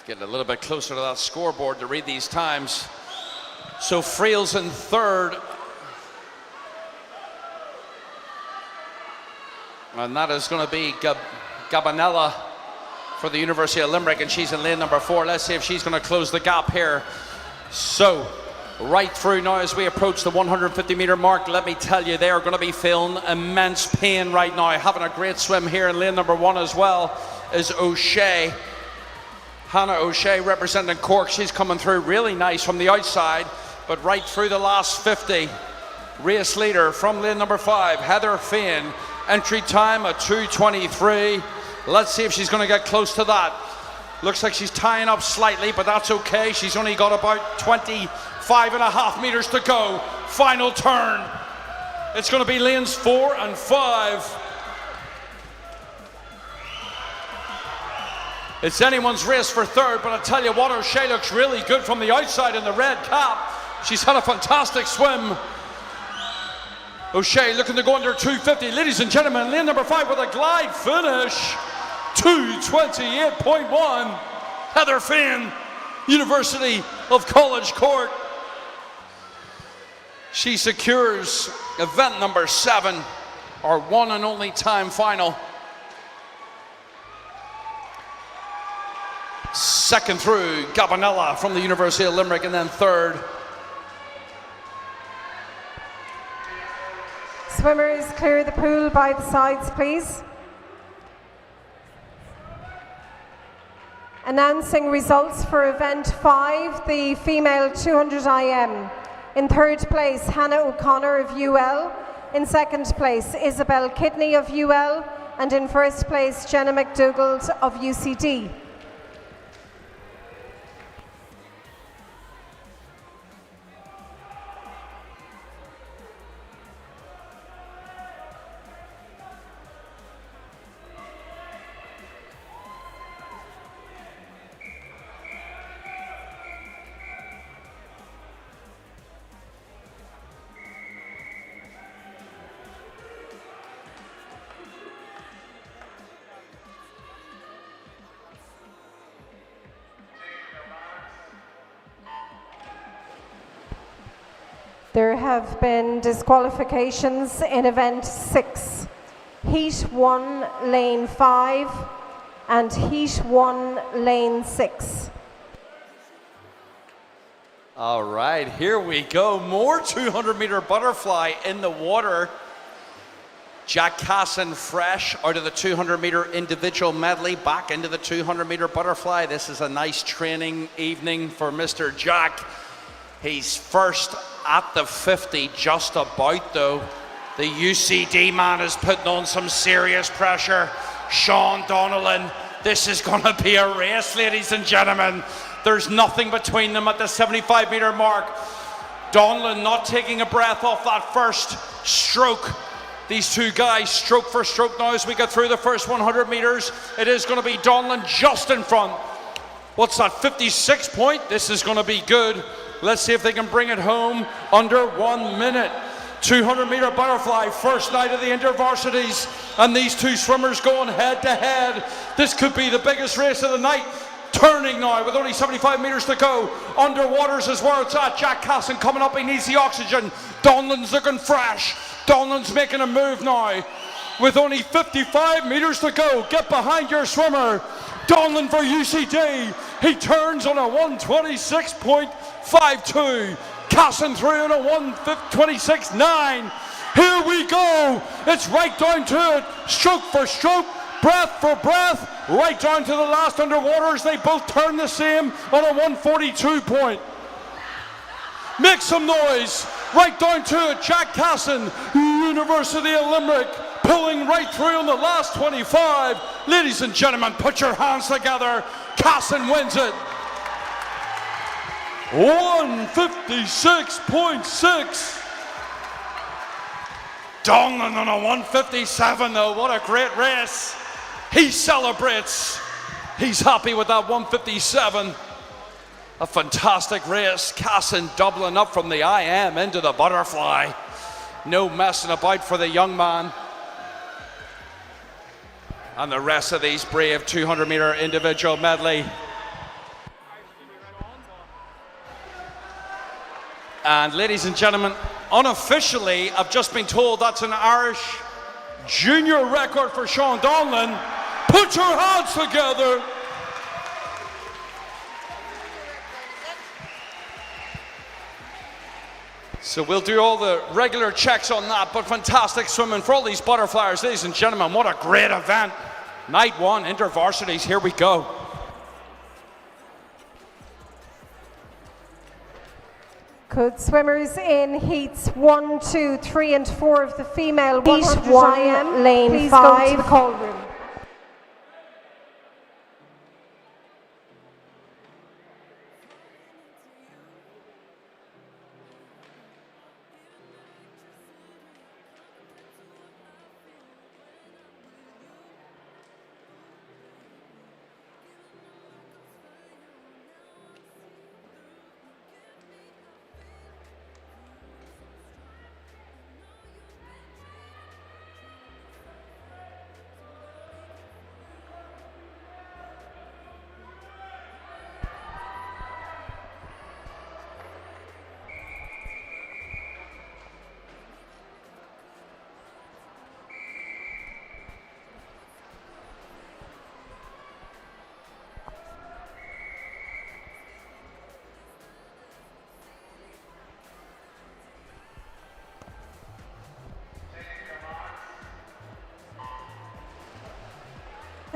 Getting a little bit closer to that scoreboard to read these times. So Frail's in 3rd. And that is going to be Gabanella for the University of Limerick, and she's in lane number 4. Let's see if she's going to close the gap here. So, right through now as we approach the 150-meter mark, let me tell you, they are going to be feeling immense pain right now. Having a great swim here in lane number 1 as well is O'Shea. Hannah O'Shea representing Cork. She's coming through really nice from the outside, but right through the last 50. Race leader from lane number 5, Heather Fain. Entry time at 2:23. Let's see if she's going to get close to that. Looks like she's tying up slightly, but that's okay. She's only got about 25.5 meters to go. final turn. It's going to be lanes 4 and 5. It's anyone's race for third, but I tell you what, O'Shea looks really good from the outside in the red cap. She's had a fantastic swim. O'Shea looking to go under 250. Ladies and gentlemen, lane number 5 with a glide finish. 2:28.1. Heather Finn, University of College Court. She secures event number 7, our one and only time final. Second through, Gabanella from the University of Limerick, and then third. Swimmers, clear the pool by the sides, please. Announcing results for event 5, the female 200 IM. In third place, Hannah O'Connor of UL. In second place, Isabel Kidney of UL. And in first place, Jenna McDougall of UCD. There have been disqualifications in event 6, heat 1, lane 5, and heat 1, lane 6. All right, here we go. More 200-meter butterfly in the water. Jack Casson fresh out of the 200-meter individual medley, back into the 200-meter butterfly. This is a nice training evening for Mr. Jack. He's first at the 50, just about though. The UCD man is putting on some serious pressure. Sean Donnellan, this is going to be a race, ladies and gentlemen. There's nothing between them at the 75-meter mark. Donnellan not taking a breath off that first stroke. These two guys stroke for stroke now as we get through the first 100 meters. It is going to be Donnellan just in front. What's that, 56 point? This is going to be good. Let's see if they can bring it home under 1 minute. 200-meter butterfly, first night of the Intervarsities, and these two swimmers going head to head. This could be the biggest race of the night. Turning now with only 75 meters to go. Underwaters is where it's at. Jack Casson coming up, he needs the oxygen. Donlan's looking fresh. Donlan's making a move now. With only 55 meters to go, get behind your swimmer. Donlan for UCD. He turns on a 126.52. Casson through on a 126.9. Here we go. It's right down to it. Stroke for stroke, breath for breath. Right down to the last underwaters. They both turn the same on a 142 point. Make some noise. Right down to it. Jack Casson, University of Limerick, pulling right through on the last 25. Ladies and gentlemen, put your hands together. Casson wins it. 156.6. Donlan on a 157 though. What a great race. He celebrates. He's happy with that 157. A fantastic race. Casson doubling up from the IM into the butterfly. No messing about for the young man. And the rest of these brave 200-meter individual medley. And ladies and gentlemen, unofficially, I've just been told that's an Irish junior record for Sean Donlan. Put your hands together. So we'll do all the regular checks on that, but fantastic swimming for all these butterflies. Ladies and gentlemen, what a great event. Night 1, Intervarsities, here we go. Could swimmers in heats 1, 2, 3 and 4 of the female 100 IM lane please 5 go to the call room.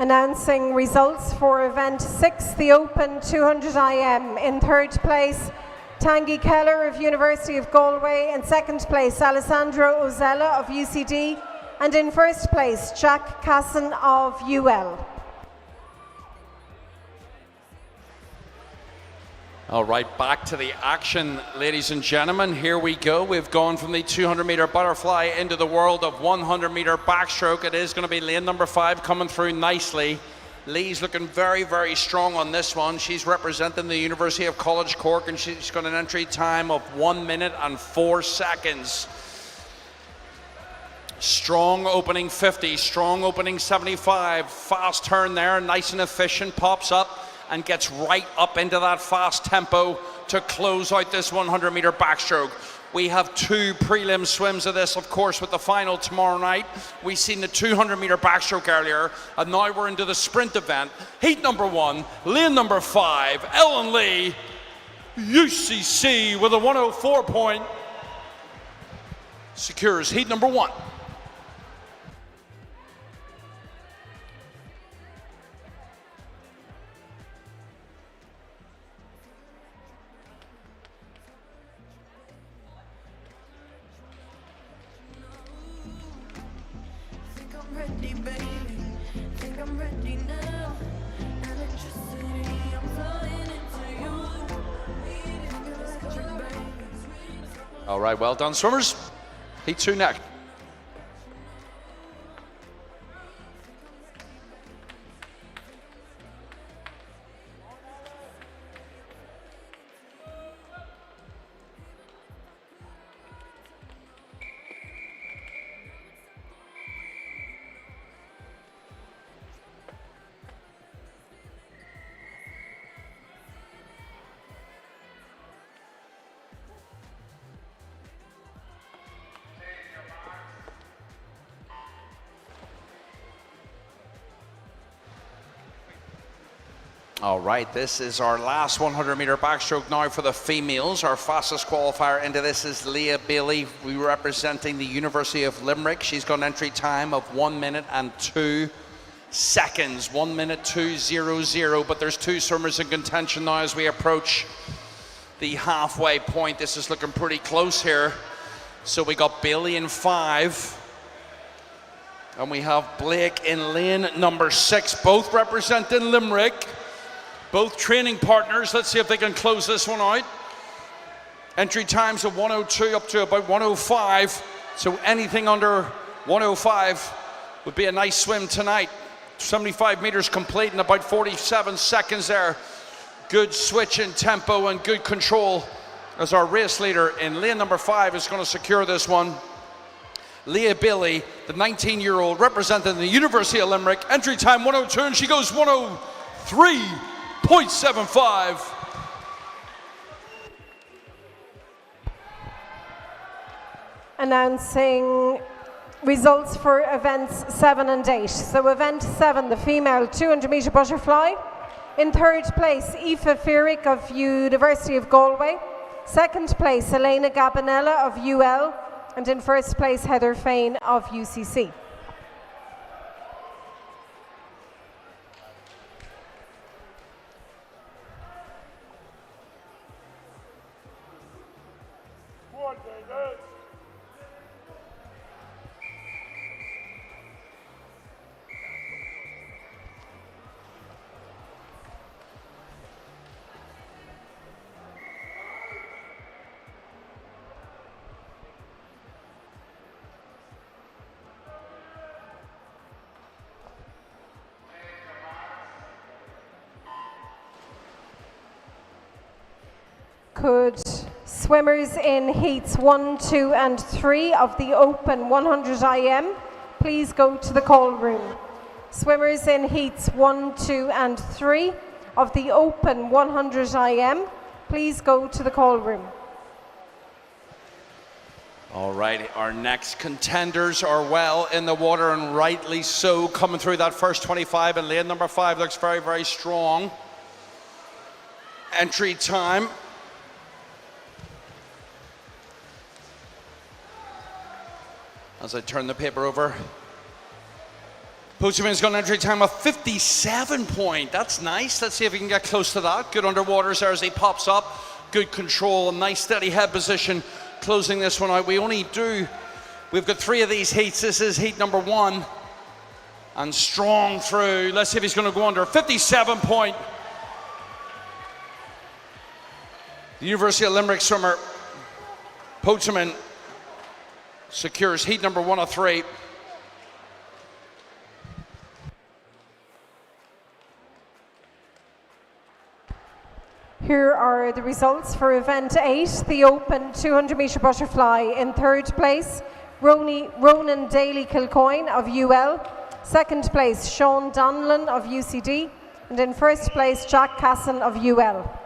Announcing results for event 6, the Open 200 IM. In third place, Tanguy Keller of University of Galway. In second place, Alessandro Ozella of UCD. And in first place, Jack Casson of UL. All right, back to the action, ladies and gentlemen. Here we go. We've gone from the 200-meter butterfly into the world of 100-meter backstroke. It is going to be lane number 5 coming through nicely. Lee's looking very, very strong on this one. She's representing the University of College Cork, and she's got an entry time of 1 minute and 4 seconds. Strong opening 50, strong opening 75. Fast turn there, nice and efficient, pops up and gets right up into that fast tempo to close out this 100-meter backstroke. We have 2 prelim swims of this, of course, with the final tomorrow night. We've seen the 200-meter backstroke earlier, and now we're into the sprint event. Heat number 1, lane number 5, Ellen Lee, UCC with a 104 point, secures heat number 1. Ready, baby. Think I'm ready now. Electricity, I'm flying into you. All right, well done, swimmers. Heat 2 next. All right, this is our last 100-meter backstroke now for the females. Our fastest qualifier into this is Leah Bailey, representing the University of Limerick. She's got an entry time of 1 minute and 2 seconds, 1 minute 2:00. But there's 2 swimmers in contention now as we approach the halfway point. This is looking pretty close here. So we got Bailey in 5. And we have Blake in lane number 6, both representing Limerick. Both training partners. Let's see if they can close this one out. Entry times of 102 up to about 105. So anything under 105 would be a nice swim tonight. 75 meters complete in about 47 seconds there. Good switch in tempo and good control as our race leader in lane number 5 is going to secure this one. Leah Bailey, the 19-year-old representing the University of Limerick. Entry time 102 and she goes 103.75. Announcing results for events 7 and 8. So event 7, the female 200-meter butterfly. In third place, Aoife Fearick of University of Galway. Second place, Elena Gabinella of UL. And in first place, Heather Fain of UCC. Could swimmers in heats 1, 2 and 3 of the Open 100 IM please go to the call room? Swimmers in heats 1, 2 and 3 of the Open 100 IM, please go to the call room. All right, our next contenders are well in the water, and rightly so, coming through that first 25, and lane number 5 looks very, very strong. Entry time. As I turn the paper over, Poachman's got an entry time of 57 point. That's nice. Let's see if he can get close to that. Good underwaters there as he pops up. Good control, a nice steady head position. Closing this one out. We've got 3 of these heats. This is heat number 1. And strong through. Let's see if he's going to go under. 57 point. The University of Limerick swimmer, Poachman, secures heat number 1 of 3. Here are the results for event 8, the open 200 metre butterfly. In 3rd place, Ronan Daly Kilcoyne of UL. 2nd place, Sean Donlan of UCD. And in 1st place, Jack Casson of UL.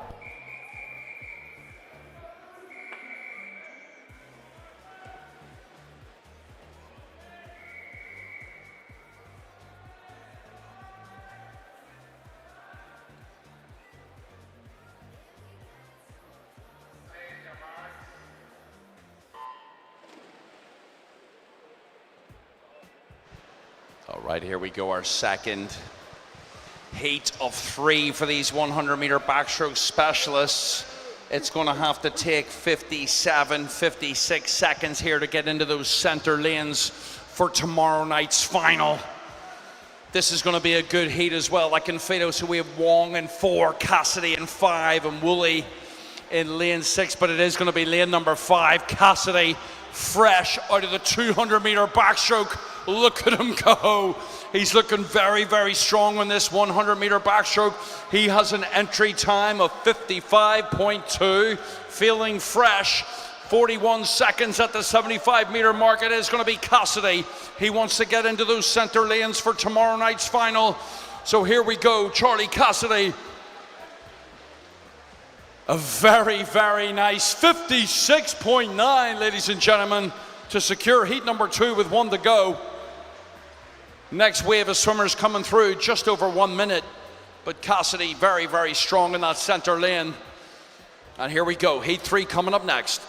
All right, here we go, our second heat of 3 for these 100 metre backstroke specialists. It's going to have to take 57, 56 seconds here to get into those center lanes for tomorrow night's final. This is going to be a good heat as well, like in Fido. So we have Wong in 4, Cassidy in 5, and Woolley in lane 6, but it is going to be lane number 5. Cassidy, fresh out of the 200 metre backstroke. Look at him go. He's looking very, very strong on this 100 metre backstroke. He has an entry time of 55.2, feeling fresh. 41 seconds at the 75 metre mark. It is going to be Cassidy. He wants to get into those center lanes for tomorrow night's final. So here we go, Charlie Cassidy. A very, very nice 56.9, ladies and gentlemen, to secure heat number 2 with 1 to go. Next wave of swimmers coming through, just over 1 minute. But Cassidy very, very strong in that center lane. And here we go, heat 3 coming up next.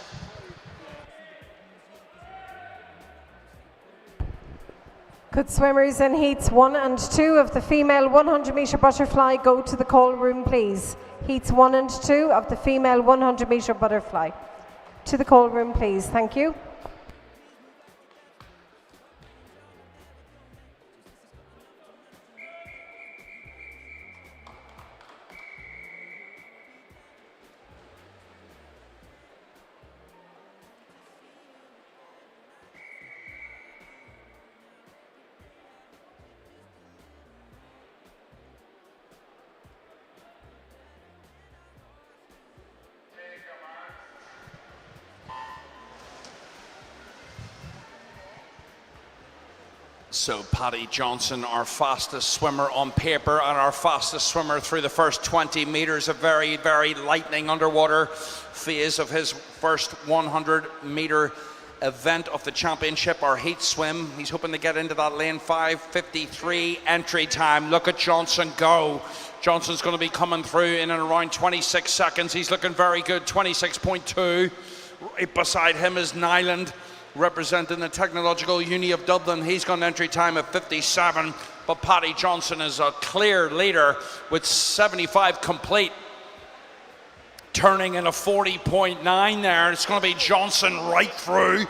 Could swimmers in heats 1 and 2 of the female 100 metre butterfly go to the call room, please? Heats 1 and 2 of the female 100 metre butterfly. To the call room, please. Thank you. So Paddy Johnson, our fastest swimmer on paper and our fastest swimmer through the first 20 metres, a very, very lightning underwater phase of his first 100 metre event of the championship, our heat swim. He's hoping to get into that lane 5:53 entry time. Look at Johnson go. Johnson's going to be coming through in and around 26 seconds. He's looking very good, 26.2. Right beside him is Nyland, representing the Technological Uni of Dublin. He's got an entry time of 57, but Paddy Johnson is a clear leader with 75 complete, turning in a 40.9 there. It's going to be Johnson right through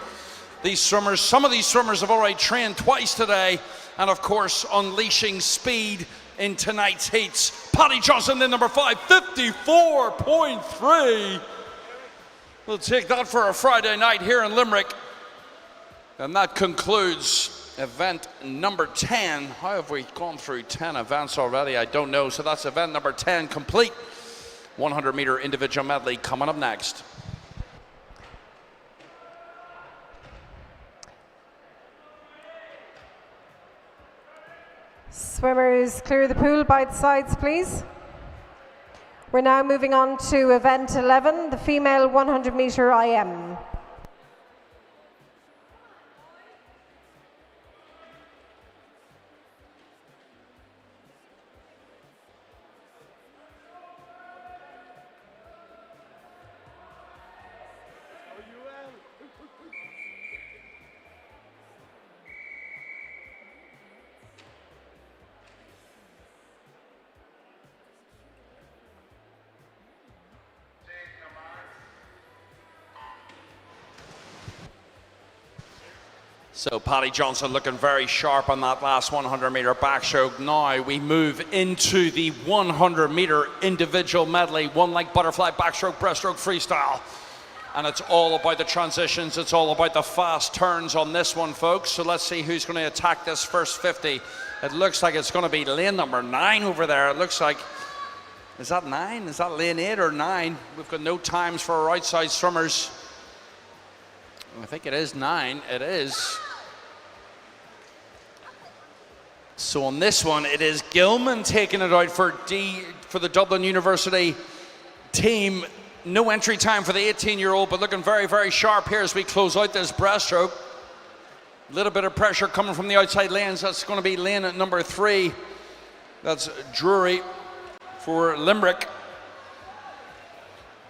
these swimmers. Some of these swimmers have already trained twice today, and of course unleashing speed in tonight's heats. Paddy Johnson in number 5, 54.3. We'll take that for a Friday night here in Limerick. And that concludes event number 10. How have we gone through 10 events already? I don't know. So that's event number 10 complete. 100 metre individual medley coming up next. Swimmers, clear the pool by the sides, please. We're now moving on to event 11, the female 100 metre IM. So Paddy Johnson looking very sharp on that last 100-meter backstroke. Now we move into the 100-meter individual medley, one leg butterfly, backstroke, breaststroke, freestyle. And it's all about the transitions. It's all about the fast turns on this one, folks. So let's see who's going to attack this first 50. It looks like it's going to be lane number 9 over there. It looks like, is that 9? Is that lane 8 or 9? We've got no times for our outside swimmers. I think it is 9. It is. So on this one, it is Gilman taking it out for the Dublin University team. No entry time for the 18-year-old, but looking very, very sharp here as we close out this breaststroke. A little bit of pressure coming from the outside lanes. That's going to be lane at number 3. That's Drury for Limerick.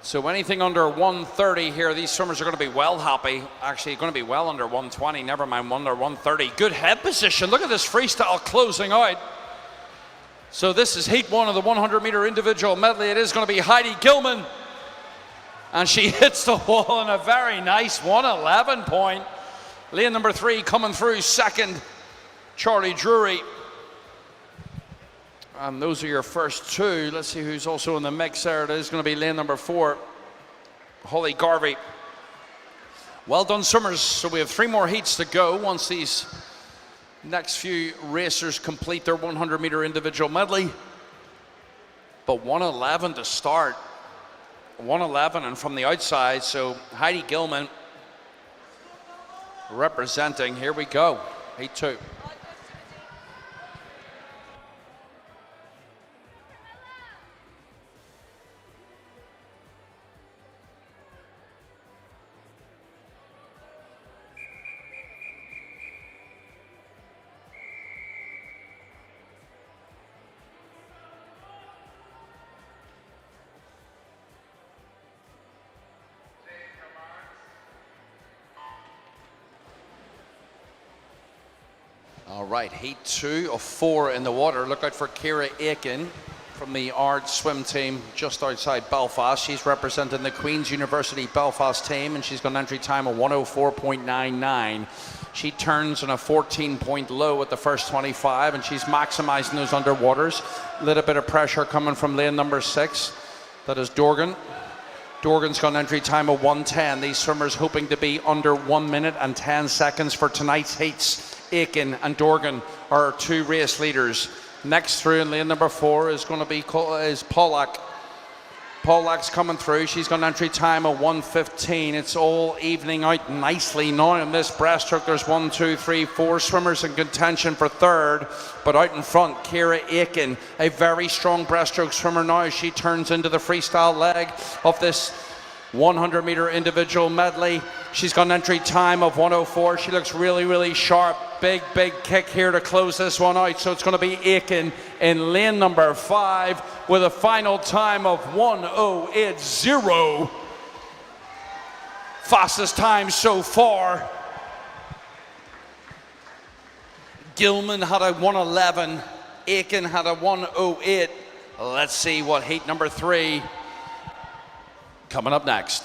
So anything under 130 here, these swimmers are going to be well happy. Actually, going to be well under 120, never mind under 130. Good head position. Look at this freestyle closing out. So this is heat 1 of the 100-meter individual medley. It is going to be Heidi Gilman. And she hits the wall in a very nice 111 point. Lane number 3 coming through second, Charlie Drury. And those are your first 2. Let's see who's also in the mix there. It is going to be lane number 4, Holly Garvey. Well done, swimmers. So we have 3 more heats to go once these next few racers complete their 100-meter individual medley. But 111 to start. 111 and from the outside, so Heidi Gilman representing. Here we go, heat 2. All right, heat 2 of 4 in the water. Look out for Ciara Aiken from the Ard swim team just outside Belfast. She's representing the Queen's University Belfast team, and she's got an entry time of 104.99. She turns on a 14-point low at the first 25, and she's maximizing those underwaters. A little bit of pressure coming from lane number 6. That is Dorgan. Dorgan's got an entry time of 110. These swimmers hoping to be under 1 minute and 10 seconds for tonight's heats. Aiken and Dorgan are our 2 race leaders. Next through in lane number 4 is going to be Pollack. Pollack's coming through. She's got an entry time of 1:15. It's all evening out nicely now in this breaststroke. There's 1, 2, 3, 4 swimmers in contention for third, but out in front, Ciara Aiken, a very strong breaststroke swimmer now as she turns into the freestyle leg of this 100-meter individual medley. She's got an entry time of 1:04. She looks really, really sharp. Big kick here to close this one out. So it's going to be Aiken in lane number 5 with a final time of 1:08.0. Fastest time so far. Gilman had a 1:11. Aiken had a 1:08. Let's see what heat number 3 coming up next.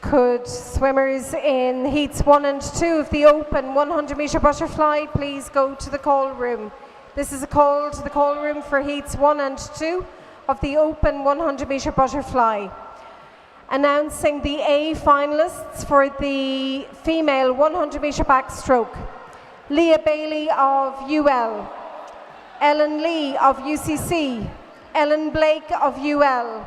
Could swimmers in heats 1 and 2 of the open 100-meter butterfly please go to the call room? This is a call to the call room for heats 1 and 2 of the open 100-meter butterfly. Announcing the A finalists for the female 100-meter backstroke. Leah Bailey of UL, Ellen Lee of UCC, Ellen Blake of UL,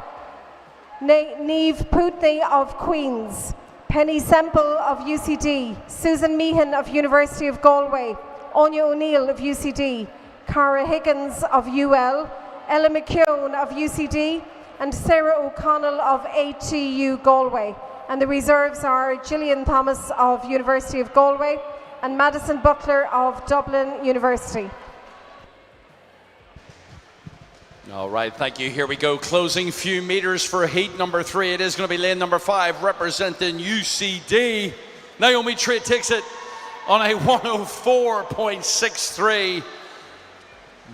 Niamh Putney of Queen's, Penny Semple of UCD, Susan Meehan of University of Galway, Anya O'Neill of UCD, Cara Higgins of UL, Ella McKeown of UCD, and Sarah O'Connell of ATU Galway. And the reserves are Gillian Thomas of University of Galway, and Madison Butler of Dublin University. All right, thank you. Here we go. Closing few meters for heat number 3. It is going to be lane number 5 representing UCD. Naomi Trade takes it on a 104.63.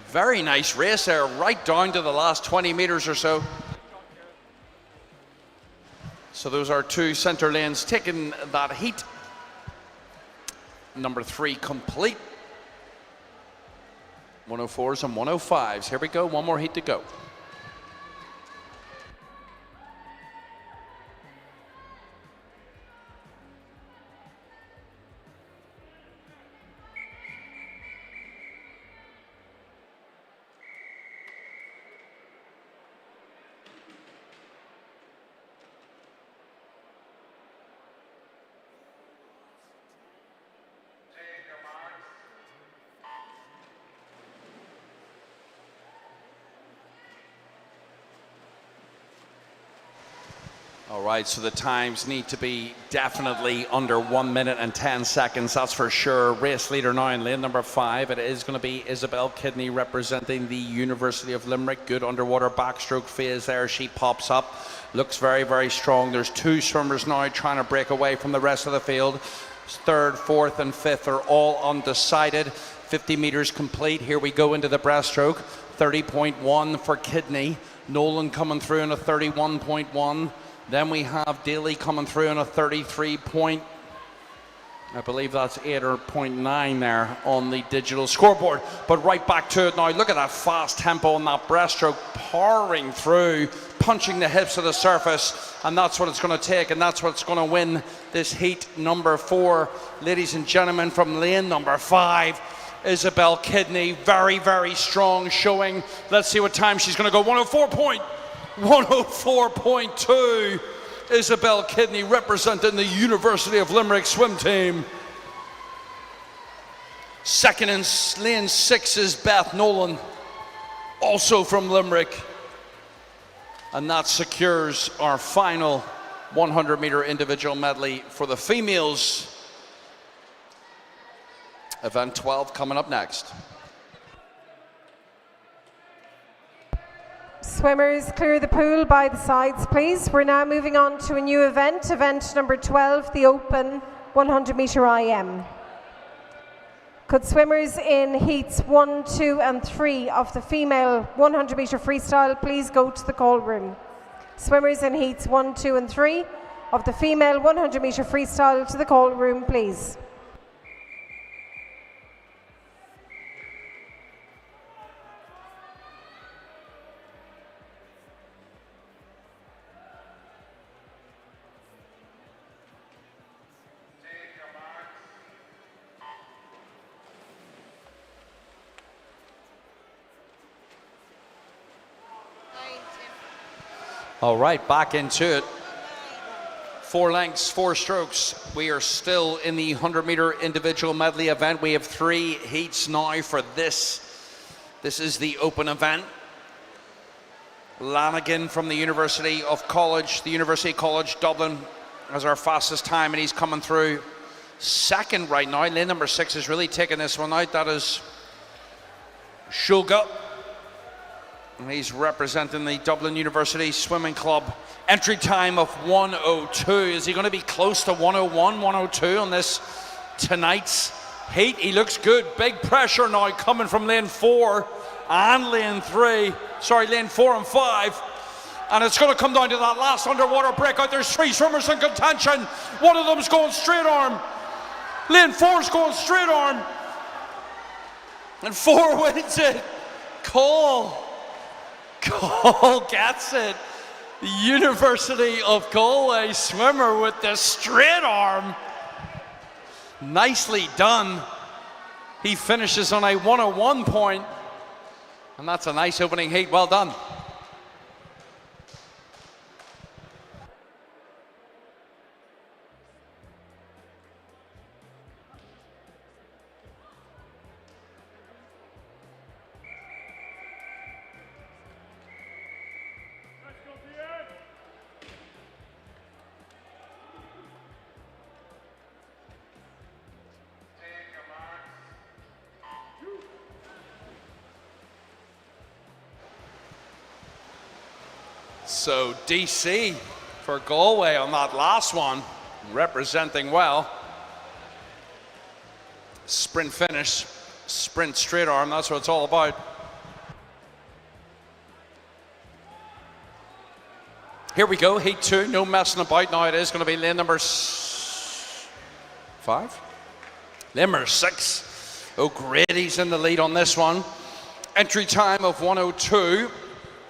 Very nice race there, right down to the last 20 meters or so. So those are 2 center lanes taking that heat. Number 3 complete. 104s and 105s. Here we go, one more heat to go. All right, so the times need to be definitely under 1 minute and 10 seconds, that's for sure. Race leader now in lane number 5. It is going to be Isabel Kidney representing the University of Limerick. Good underwater backstroke phase there. She pops up, looks very, very strong. There's 2 swimmers now trying to break away from the rest of the field. 3rd, 4th, and 5th are all undecided. 50 meters complete. Here we go into the breaststroke. 30.1 for Kidney. Nolan coming through in a 31.1. Then we have Daly coming through on a 33 point, I believe that's 8 or 0.9 there on the digital scoreboard. But right back to it now. Look at that fast tempo on that breaststroke, powering through, punching the hips to the surface, and that's what it's going to take, and that's what's going to win this heat number 4. Ladies and gentlemen, from lane number 5, Isabel Kidney, very, very strong showing. Let's see what time she's going to go. 104.2. Isabel Kidney representing the University of Limerick swim team. Second in lane 6 is Beth Nolan, also from Limerick. And that secures our final 100-meter individual medley for the females. Event 12 coming up next. Swimmers, clear the pool by the sides, please. We're now moving on to a new event, event number 12, the Open 100-meter IM. Could swimmers in heats 1, 2 and 3 of the female 100-meter freestyle please go to the call room? Swimmers in heats 1, 2 and 3 of the female 100-meter freestyle to the call room, please. All right, back into it. 4 lengths, 4 strokes. We are still in the 100-meter individual medley event. We have 3 heats now for this. This is the open event. Lanigan from the University College Dublin as our fastest time, and he's coming through second right now. Lane number 6 is really taking this one out. That is Shulga. And he's representing the Dublin University Swimming Club. Entry time of 1:02. Is he going to be close to 1:01, 1:02 on this tonight's heat? He looks good. Big pressure now coming from lane 4 and lane 3. Sorry, lane 4 and 5. And it's going to come down to that last underwater breakout. There's 3 swimmers in contention. One of them's going straight arm. Lane 4's going straight arm. And 4 wins it. Cole gets it. The University of Galway swimmer with the straight arm. Nicely done. He finishes on a 1:01 point. And that's a nice opening heat. Well done. So DC for Galway on that last one, representing well. Sprint finish, sprint straight arm, that's what it's all about. Here we go, heat 2, no messing about now. It is going to be lane number 5? Lane number 6. O'Grady's in the lead on this one. Entry time of 1:02.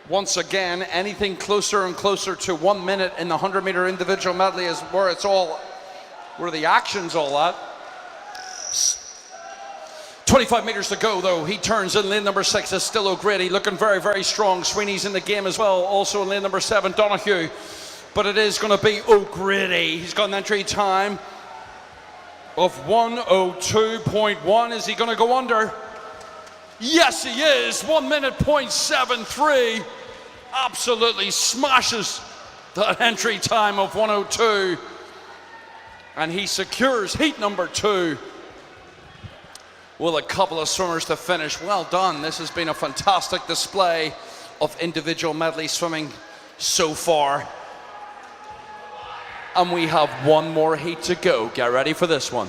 Once again, anything closer and closer to 1 minute in the 100-meter individual medley is where it's all, where the action's all at. 25 meters to go though. He turns in lane number 6 is still O'Grady, looking very, very strong. Sweeney's in the game as well, also in lane number 7, Donoghue. But it is going to be O'Grady. He's got an entry time of 1:02.1. Is he going to go under? Yes, he is. 1 minute .73. Absolutely smashes that entry time of 1:02. And he secures heat number 2. With a couple of swimmers to finish. Well done. This has been a fantastic display of individual medley swimming so far. And we have one more heat to go. Get ready for this one.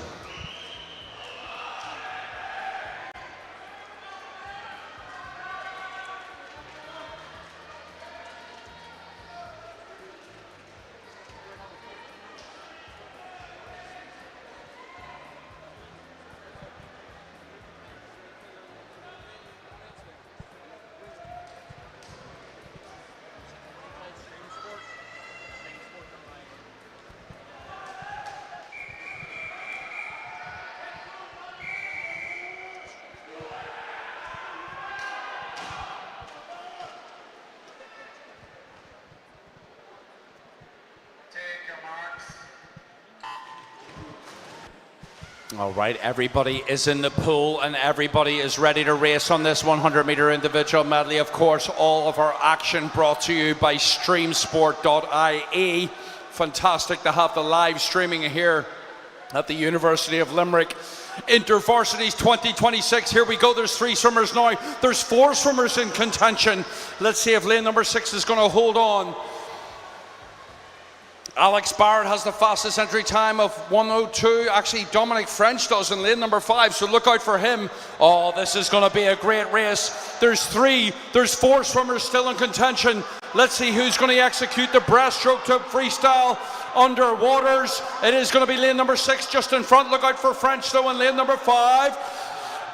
All right, everybody is in the pool and everybody is ready to race on this 100-meter individual medley. Of course, all of our action brought to you by streamsport.ie. Fantastic to have the live streaming here at the University of Limerick. Intervarsities 2026, here we go. There's 3 swimmers now. There's 4 swimmers in contention. Let's see if lane number 6 is going to hold on. Alex Barrett has the fastest entry time of 1:02. Actually, Dominic French does in lane number 5, so look out for him. Oh, this is going to be a great race. There's 4 swimmers still in contention. Let's see who's going to execute the breaststroke to freestyle under waters. It is going to be lane number 6 just in front. Look out for French though in lane number 5.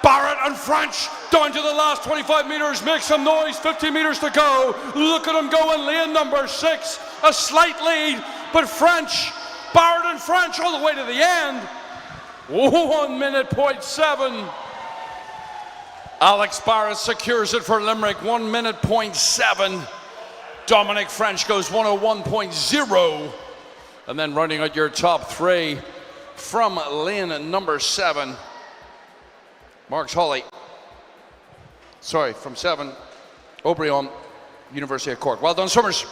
Barrett and French down to the last 25 meters. Make some noise. 15 meters to go. Look at them go in lane number 6. A slight lead, but Barrett and French all the way to the end. 1 minute .7. Alex Barrett secures it for Limerick. 1 minute .7. Dominic French goes 1:01.0. And then running out your top 3 from lane number 7. Marks Hawley. Sorry, from 7. O'Brien, University of Cork. Well done, swimmers.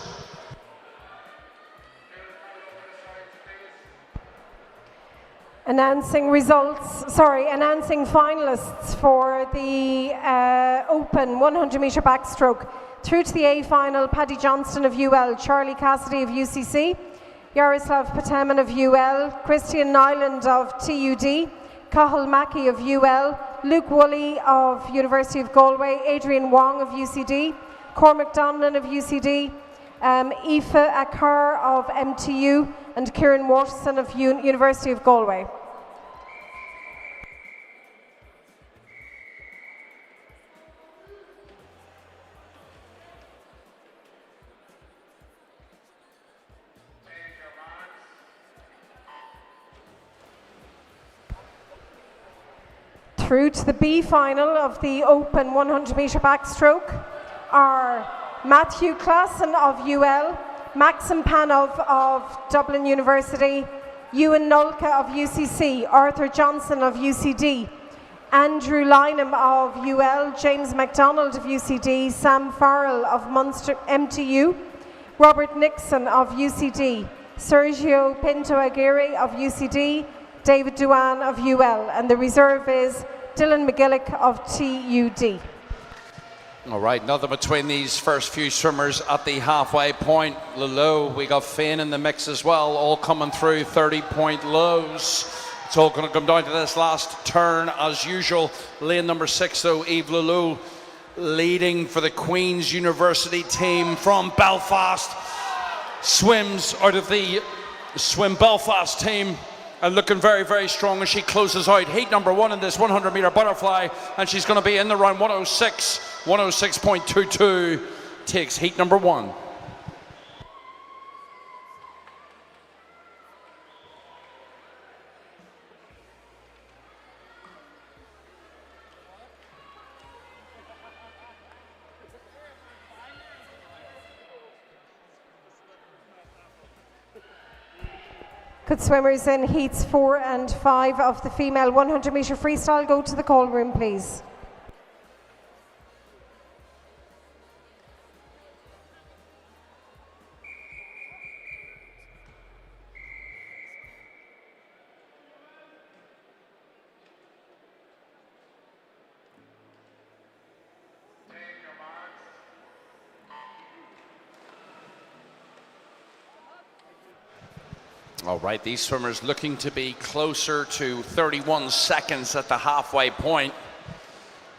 Announcing finalists for the Open 100-meter backstroke. Through to the A final, Paddy Johnston of UL, Charlie Cassidy of UCC, Yaroslav Potemin of UL, Christian Nyland of TUD, Cathal Mackey of UL, Luke Woolley of University of Galway, Adrian Wong of UCD, Cormac Donlan of UCD, Aoife Akar of MTU, and Kieran Waterson of University of Galway. Through to the B final of the Open 100-meter backstroke are Matthew Klassen of UL, Maxim Panov of Dublin University, Ewan Nolka of UCC, Arthur Johnson of UCD, Andrew Lynham of UL, James MacDonald of UCD, Sam Farrell of Munster MTU, Robert Nixon of UCD, Sergio Pinto Aguirre of UCD, David Duan of UL, and the reserve is Dylan McGillick of TUD. All right, nothing between these first few swimmers at the halfway point. Low, we got Fane in the mix as well, all coming through 30-point lows. It's all going to come down to this last turn as usual. Lane number 6 though, Eve Lulu, leading for the Queen's University team from Belfast. Swims out of the Swim Belfast team and looking very, very strong as she closes out heat number 1 in this 100-meter butterfly, and she's going to be in the round 106, 106.22, takes heat number 1. Could swimmers in heats 4 and 5 of the female 100-meter freestyle go to the call room, please? All right, these swimmers looking to be closer to 31 seconds at the halfway point.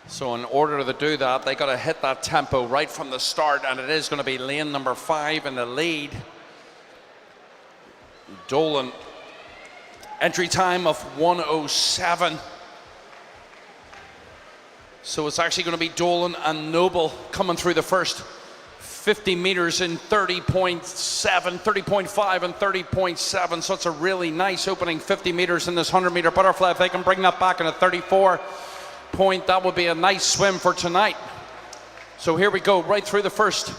So in order to do that, they got to hit that tempo right from the start, and it is going to be lane number 5 in the lead. Dolan, entry time of 1:07. So it's actually going to be Dolan and Noble coming through the first 50 meters in 30.7, 30.5 and 30.7. So it's a really nice opening 50 meters in this 100-meter butterfly. If they can bring that back in a 34 point, that would be a nice swim for tonight. So here we go, right through the first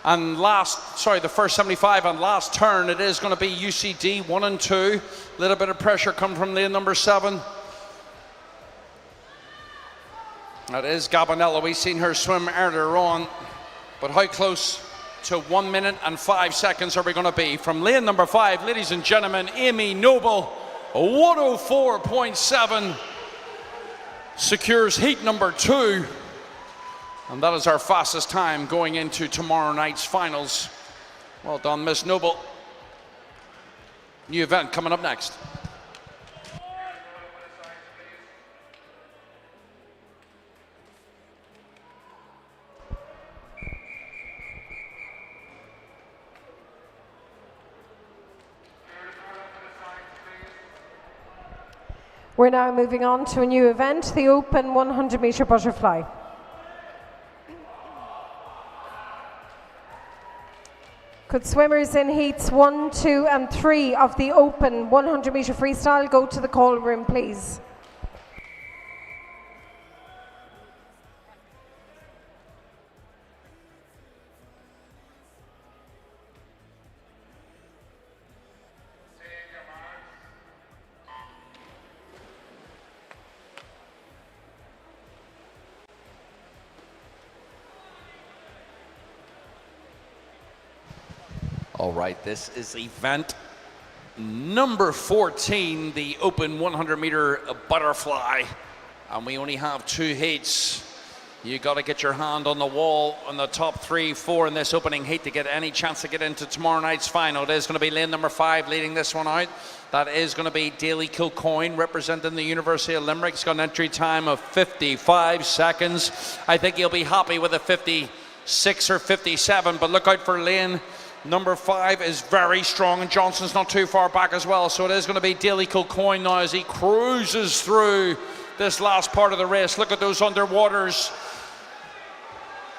75 and last turn. It is going to be UCD 1 and 2. A little bit of pressure coming from lane number 7. That is Gabonella. We've seen her swim earlier on. But how close to 1 minute and 5 seconds are we going to be? From lane number 5, ladies and gentlemen, Amy Noble, 104.7, secures heat number 2. And that is our fastest time going into tomorrow night's finals. Well done, Miss Noble. New event coming up next. We're now moving on to a new event, the Open 100-meter butterfly. Could swimmers in heats 1, 2 and 3 of the Open 100-meter freestyle go to the call room, please? All right, this is event number 14, the Open 100-meter butterfly, and we only have 2 heats. You got to get your hand on the wall on the top 3, 4 in this opening heat to get any chance to get into tomorrow night's final. It is going to be lane number 5 leading this one out. That is going to be Daly Kilcoyne representing the University of Limerick. He's got an entry time of 55 seconds. I think he'll be happy with a 56 or 57, but look out for lane number 5 is very strong, and Johnson's not too far back as well. So it is going to be Daly Kilcoyne now as he cruises through this last part of the race. Look at those underwaters.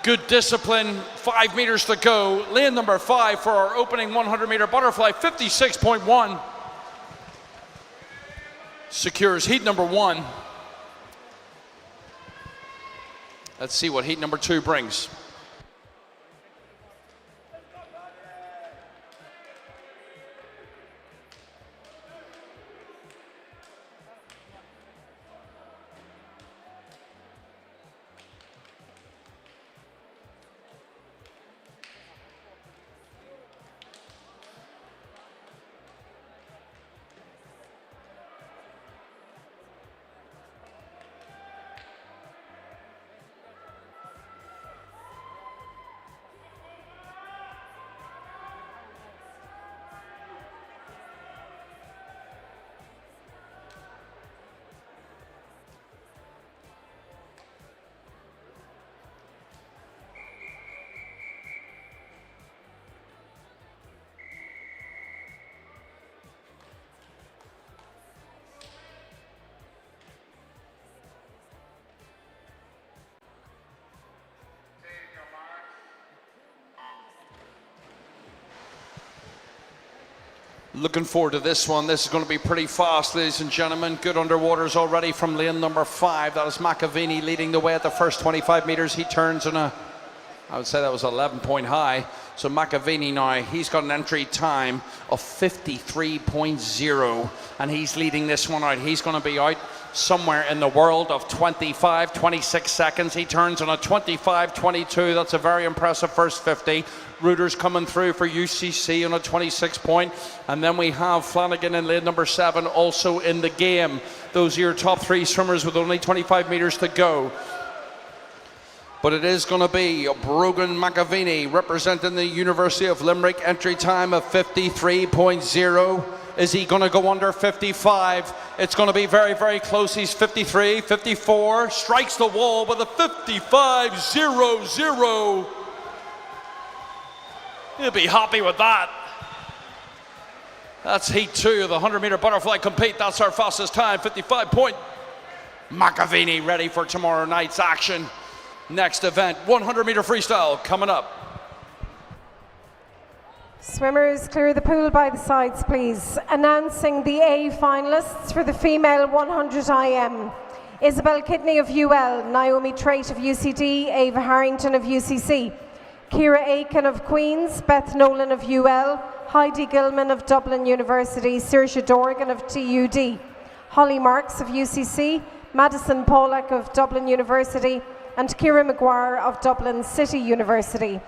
Good discipline. 5 meters to go. Lane number 5 for our opening 100-meter butterfly, 56.1. Secures heat number 1. Let's see what heat number 2 brings. Looking forward to this one. This is going to be pretty fast, ladies and gentlemen. Good underwaters already from lane number 5. That is McAvini leading the way at the first 25 meters. He turns on a, I would say that was 11-point high. So McAvini now, he's got an entry time of 53.0, and he's leading this one out. He's going to be out somewhere in the world of 26 seconds. He turns on a 25.22. That's a very impressive first 50. Rooters coming through for UCC on a 26-point. And then we have Flanagan in lane number 7 also in the game. Those are your top 3 swimmers with only 25 meters to go. But it is going to be Brogan McAvini representing the University of Limerick, entry time of 53.0. Is he going to go under 55? It's going to be very, very close. He's 53, 54, strikes the wall with a 55.00. He'll be happy with that. That's heat 2 of the 100-meter butterfly compete. That's our fastest time, 55 McAvini ready for tomorrow night's action. Next event, 100-meter freestyle coming up. Swimmers, clear the pool by the sides, please. Announcing the A finalists for the female 100 IM. Isabel Kidney of UL, Naomi Trait of UCD, Ava Harrington of UCC, Ciara Aiken of Queen's, Beth Nolan of UL, Heidi Gilman of Dublin University, Saoirse Dorgan of TUD, Holly Marks of UCC, Madison Pollack of Dublin University, and Ciara Maguire of Dublin City University.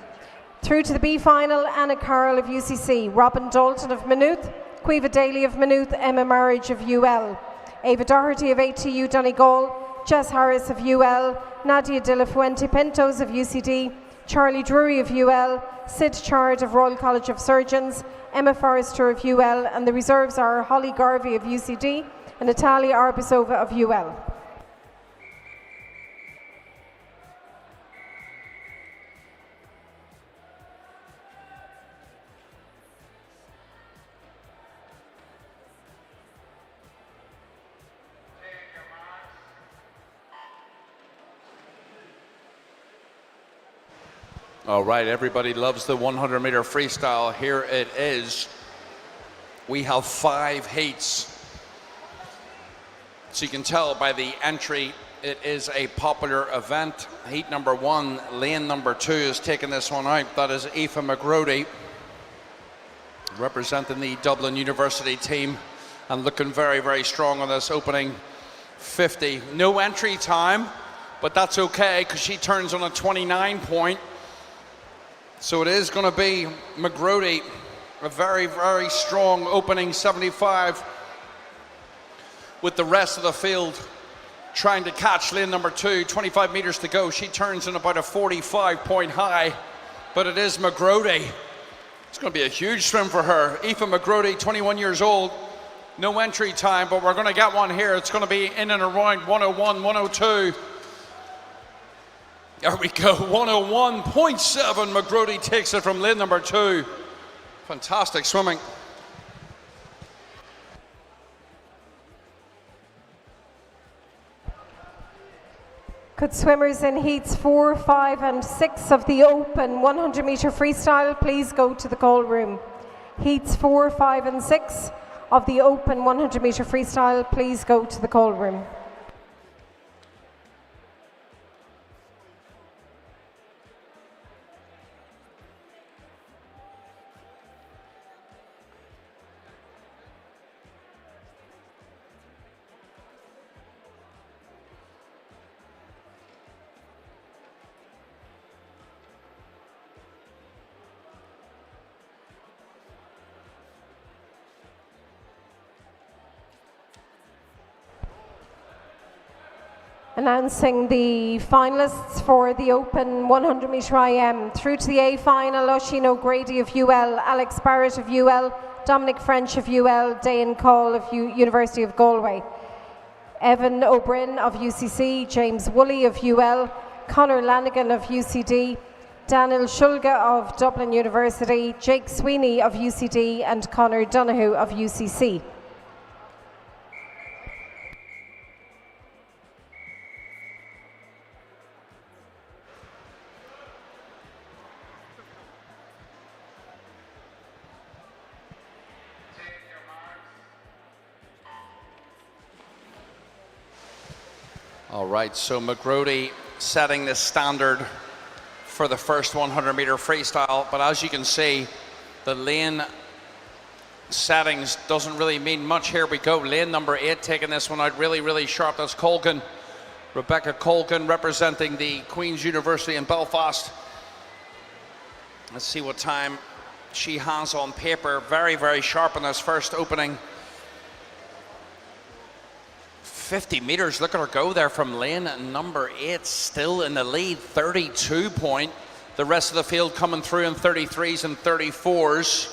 Through to the B final, Anna Carroll of UCC, Robin Dalton of Maynooth, Caoimhe Daly of Maynooth, Emma Marriage of UL, Ava Doherty of ATU Donegal, Jess Harris of UL, Nadia de la Fuente Pintos of UCD, Charlie Drury of UL, Sid Chard of Royal College of Surgeons, Emma Forrester of UL, and the reserves are Holly Garvey of UCD and Natalia Arbisova of UL. All right, everybody loves the 100-meter freestyle. Here it is. We have 5 heats. So you can tell by the entry, it is a popular event. Heat number 1, lane number 2 is taking this one out. That is Aoife McGrody, representing the Dublin University team and looking very, very strong on this opening 50. No entry time, but that's okay because she turns on a 29-point. So it is going to be McGrody, a very, very strong opening 75, with the rest of the field trying to catch lane number 2, 25 meters to go. She turns in about a 45-point high, but it is McGrody. It's going to be a huge swim for her. Aoife McGrody, 21 years old, no entry time, but we're going to get one here. It's going to be in and around 101, 102. There we go, 101.7. McGrody takes it from lane number 2. Fantastic swimming. Could swimmers in heats 4, 5 and 6 of the open 100-meter freestyle please go to the call room? Heats 4, 5 and 6 of the open 100-meter freestyle please go to the call room. Announcing the finalists for the Open 100-meter IM. Through to the A final, Oisin O'Grady of UL, Alex Barrett of UL, Dominic French of UL, Dane Call of University of Galway, Evan O'Brien of UCC, James Woolley of UL, Conor Lanigan of UCD, Daniel Shulga of Dublin University, Jake Sweeney of UCD and Conor Donoghue of UCC. All right, so McGrody setting the standard for the first 100-meter freestyle, but as you can see, the lane settings doesn't really mean much. Here we go, lane number 8 taking this one out really sharp. That's Colgan, Rebecca Colgan, representing the Queen's University in Belfast. Let's see what time she has on paper. Very sharp in this first opening 50 meters. Look at her go there from lane number 8, still in the lead, 32 point. The rest of the field coming through in 33s and 34s.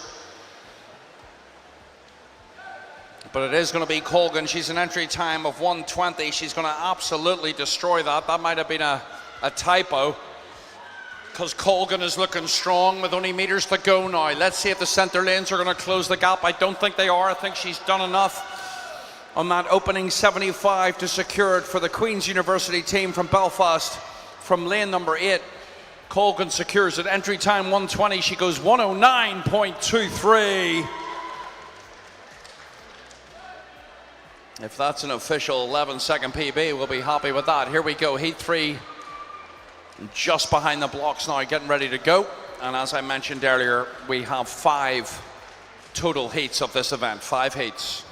But it is going to be Colgan. She's an entry time of 1:20. She's going to absolutely destroy that. That might have been a typo, because Colgan is looking strong with only meters to go now. Let's see if the center lanes are going to close the gap. I don't think they are. I think she's done enough on that opening 75 to secure it for the Queen's University team from Belfast. From lane number 8, Colgan secures it. Entry time 1:20. She goes 1:09.23. If that's an official 11-second PB, we'll be happy with that. Here we go, heat 3, just behind the blocks now, getting ready to go. And as I mentioned earlier, we have 5 total heats of this event, 5 heats.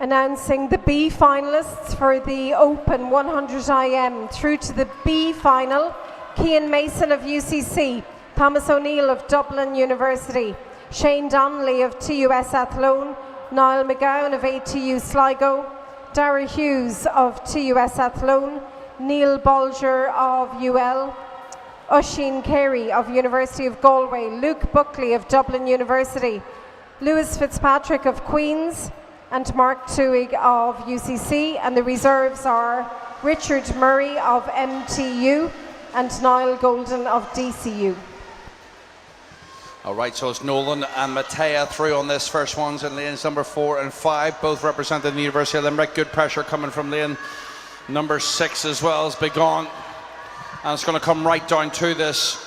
Announcing the B finalists for the Open 100 IM. Through to the B final, Cian Mason of UCC, Thomas O'Neill of Dublin University, Shane Donnelly of TUS Athlone, Niall McGowan of ATU Sligo, Dara Hughes of TUS Athlone, Neil Bolger of UL, Oisin Carey of University of Galway, Luke Buckley of Dublin University, Lewis Fitzpatrick of Queen's, and Mark Tuig of UCC, and the reserves are Richard Murray of MTU and Niall Golden of DCU. All right, so it's Nolan and Matea through on this first ones in lanes number 4 and 5, both representing the University of Limerick. Good pressure coming from lane number 6 as well as Begon, and it's going to come right down to this.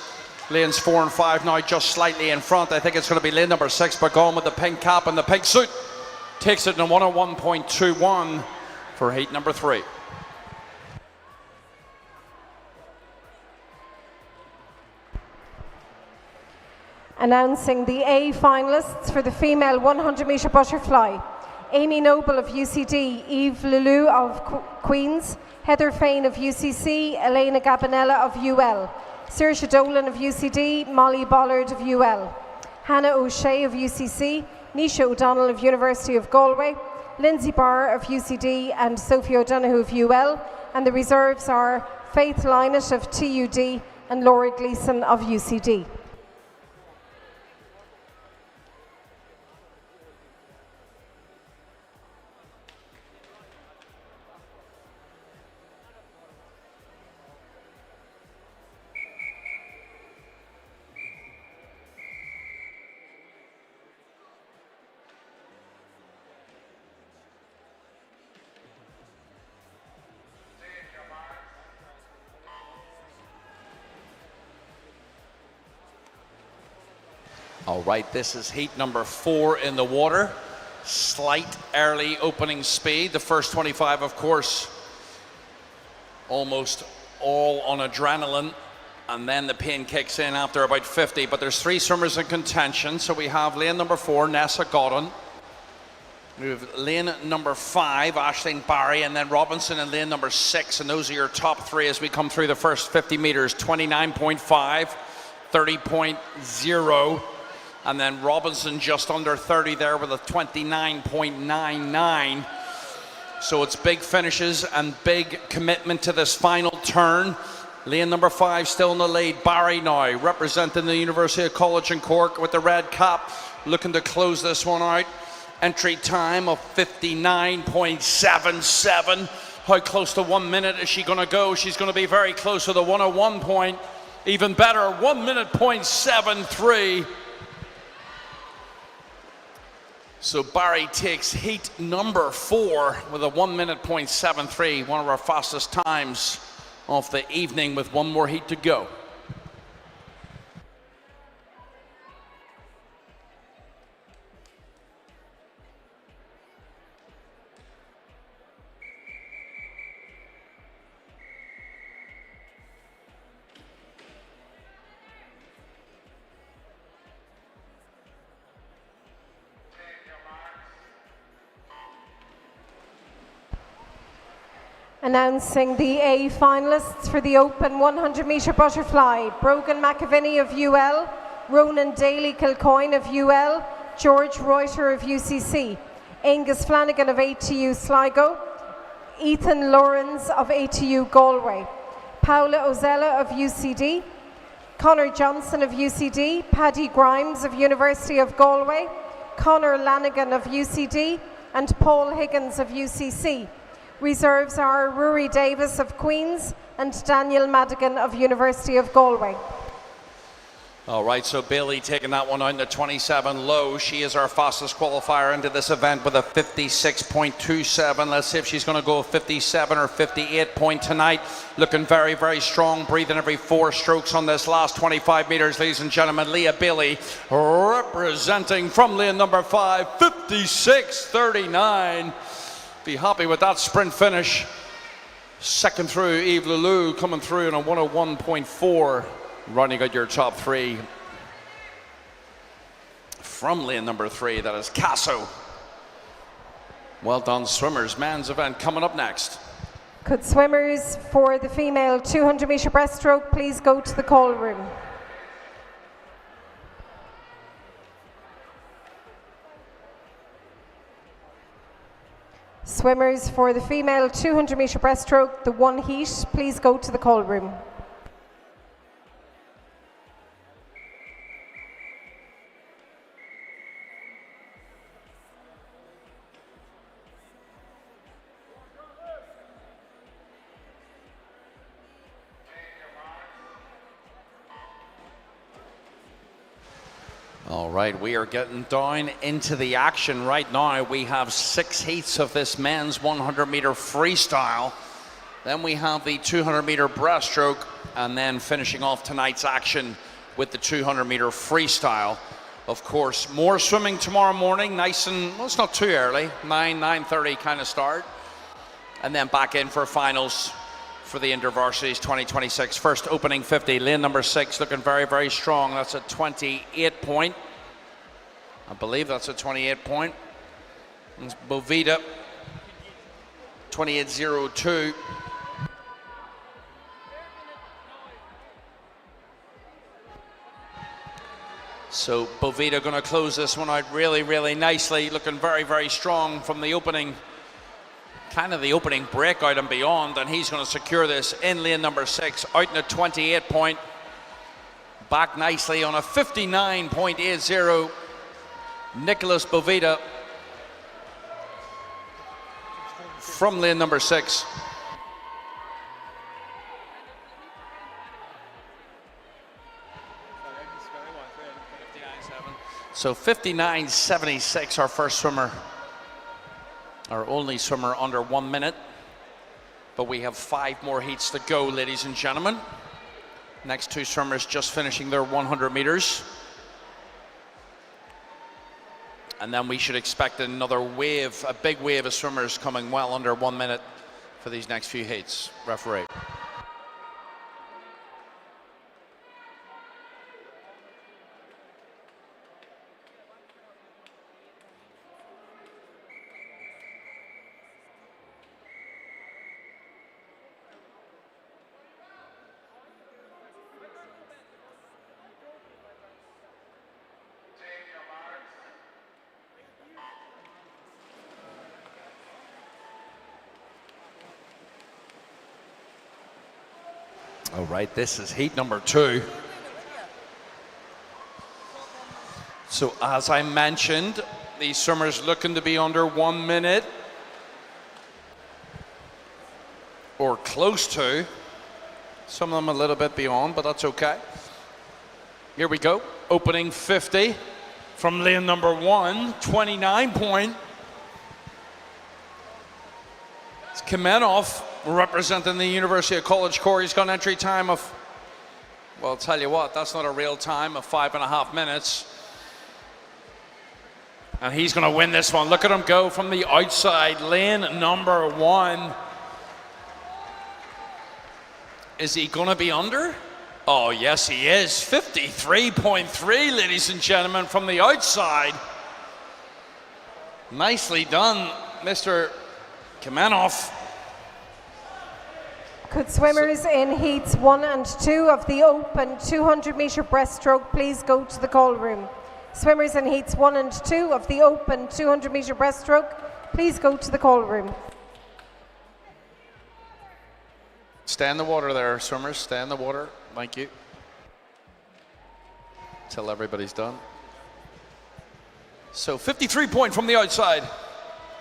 Lanes 4 and 5 now just slightly in front. I think it's going to be lane number 6, Begon with the pink cap and the pink suit. Takes it in 1:01.21 for heat number 3. Announcing the A finalists for the female 100-metre butterfly. Amy Noble of UCD, Eve Lulu of Queen's, Heather Fain of UCC, Elena Gabinella of UL, Saoirse Dolan of UCD, Molly Bollard of UL, Hannah O'Shea of UCC, Nisha O'Donnell of University of Galway, Lindsay Barr of UCD and Sophie O'Donoghue of UL, and the reserves are Faith Lynott of TUD and Laura Gleeson of UCD. All right, this is heat number 4 in the water. Slight early opening speed. The first 25, of course, almost all on adrenaline, and then the pain kicks in after about 50. But there's 3 swimmers in contention. So we have lane number 4, Nessa Godden. We have lane number 5, Aisling Barry, and then Robinson in lane number 6. And those are your top 3 as we come through the first 50 meters. 29.5, 30.0. And then Robinson just under 30 there with a 29.99. So it's big finishes and big commitment to this final turn. Lane number 5 still in the lead. Barry now representing the University of College in Cork with the red cap, looking to close this one out. Entry time of 59.77. How close to 1 minute is she going to go? She's going to be very close to the 101 point. Even better, 1 minute point 73. So Barry takes heat number 4 with a 1 minute point 73, one of our fastest times of the evening with one more heat to go. Announcing the A finalists for the Open 100 metre butterfly. Brogan McAvinney of UL, Ronan Daly Kilcoyne of UL, George Reuter of UCC, Angus Flanagan of ATU Sligo, Ethan Lawrence of ATU Galway, Paula Ozella of UCD, Connor Johnson of UCD, Paddy Grimes of University of Galway, Connor Lanigan of UCD, and Paul Higgins of UCC. Reserves are Rory Davis of Queen's and Daniel Madigan of University of Galway. All right, so Bailey taking that one out in the 27 low. She is our fastest qualifier into this event with a 56.27. Let's see if she's going to go 57 or 58 point tonight. Looking very, very strong, breathing every 4 strokes on this last 25 meters, ladies and gentlemen. Leah Bailey representing from lane number 5, 56.39. Be happy with that sprint finish. Second through, Eve Lelou coming through in a 101.4. Running out your top 3. From lane number 3, that is Casso. Well done, swimmers. Men's event coming up next. Could swimmers for the female 200 metre breaststroke please go to the call room? Swimmers for the female 200 metre breaststroke, the 1 heat, please go to the call room. All right, we are getting down into the action right now. We have 6 heats of this men's 100 meter freestyle. Then we have the 200 meter breaststroke, and then finishing off tonight's action with the 200 meter freestyle. Of course, more swimming tomorrow morning, nice and, well, it's not too early, 9:30 kind of start. And then back in for finals for the Intervarsities 2026. First opening 50, lane number 6 looking very, very strong. That's a 28 point. I believe that's a 28 point. It's Bovita, 28.02. So Bovita going to close this one out really, really nicely. Looking very, very strong from the opening, kind of the opening breakout and beyond, and he's going to secure this in lane number 6, out in a 28 point. Back nicely on a 59.80. Nicholas Bovita from lane number 6. So 59.76, our first swimmer. Our only swimmer under 1 minute, but we have 5 more heats to go, ladies and gentlemen. Next 2 swimmers just finishing their 100 meters. And then we should expect another wave, a big wave of swimmers coming well under 1 minute for these next few heats. Referee. All right, this is heat number 2. So as I mentioned, these swimmers looking to be under 1 minute or close to. Some of them a little bit beyond, but that's okay. Here we go. Opening 50 from lane number 1, 29 point. It's Kamenov representing the University of College Cork. He's got an entry time of, well, I'll tell you what, that's not a real time, of 5.5 minutes. And he's going to win this one. Look at him go from the outside, lane number 1. Is he going to be under? Oh, yes, he is. 53.3, ladies and gentlemen, from the outside. Nicely done, Mr. Kamenov. Could swimmers in heats 1 and 2 of the open 200-metre breaststroke please go to the call room? Swimmers in heats 1 and 2 of the open 200-metre breaststroke, please go to the call room. Stay in the water there, swimmers. Stay in the water. Thank you. Till everybody's done. So 53 point from the outside.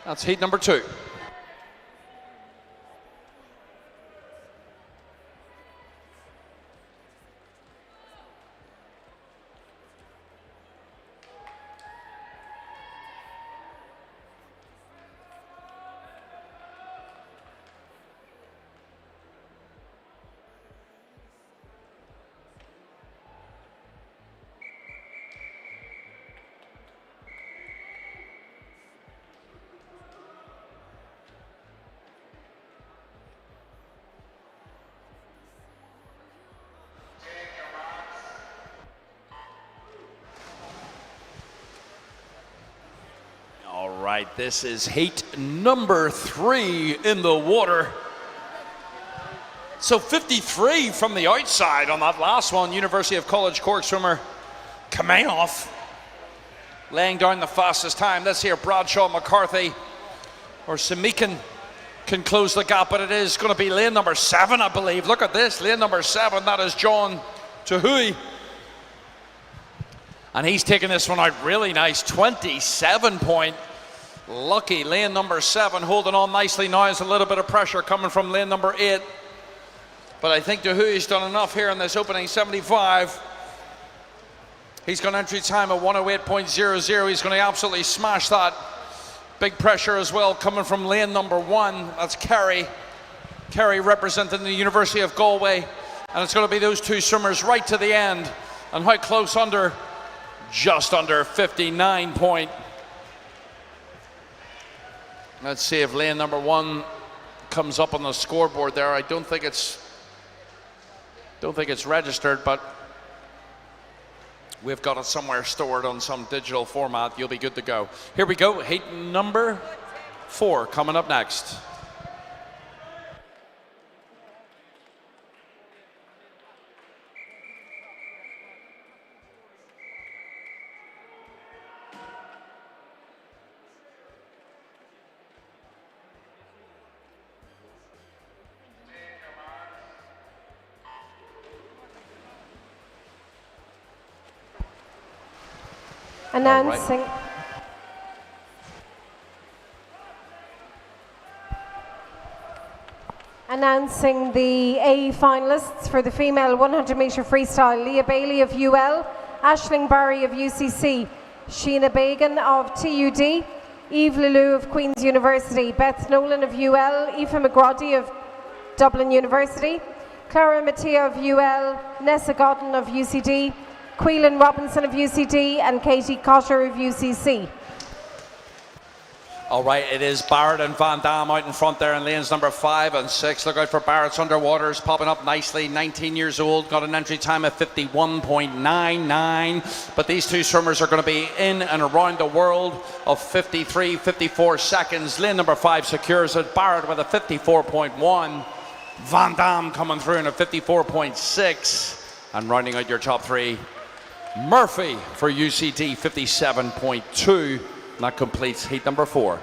That's heat number 2. All right, this is heat number 3 in the water. So 53 from the outside on that last one. University of College Cork swimmer Kamenov laying down the fastest time. Let's hear Bradshaw, McCarthy, or Semikin can close the gap, but it is going to be lane number 7, I believe. Look at this, lane number 7. That is John Tahui. And he's taking this one out really nice, 27 point. Lucky lane number 7 holding on nicely now. There's a little bit of pressure coming from lane number 8. But I think Tahui's done enough here in this opening 75. He's got an entry time of 108.00. He's going to absolutely smash that. Big pressure as well coming from lane number 1. That's Kerry. Kerry representing the University of Galway. And it's going to be those two swimmers right to the end. And how close under? Just under 59 point. Let's see if lane number 1 comes up on the scoreboard there. I don't think it's registered, but we've got it somewhere stored on some digital format. You'll be good to go. Here we go, heat number 4 coming up next. Announcing. Announcing the A finalists for the female 100-metre freestyle: Leah Bailey of UL, Aisling Barry of UCC, Sheena Bagan of TUD, Eve Lelou of Queen's University, Beth Nolan of UL, Aoife McGroddy of Dublin University, Clara Mattia of UL, Nessa Godden of UCD, Quillan Robinson of UCD, and Katie Cotter of UCC. All right, it is Barrett and Van Dam out in front there in lanes number 5 and 6. Look out for Barrett's underwaters, popping up nicely. 19 years old, got an entry time of 51.99. But these two swimmers are going to be in and around the world of 53, 54 seconds. Lane number 5 secures it. Barrett with a 54.1. Van Dam coming through in a 54.6. And rounding out your top 3, Murphy for UCD, 57.2. That completes heat number 4.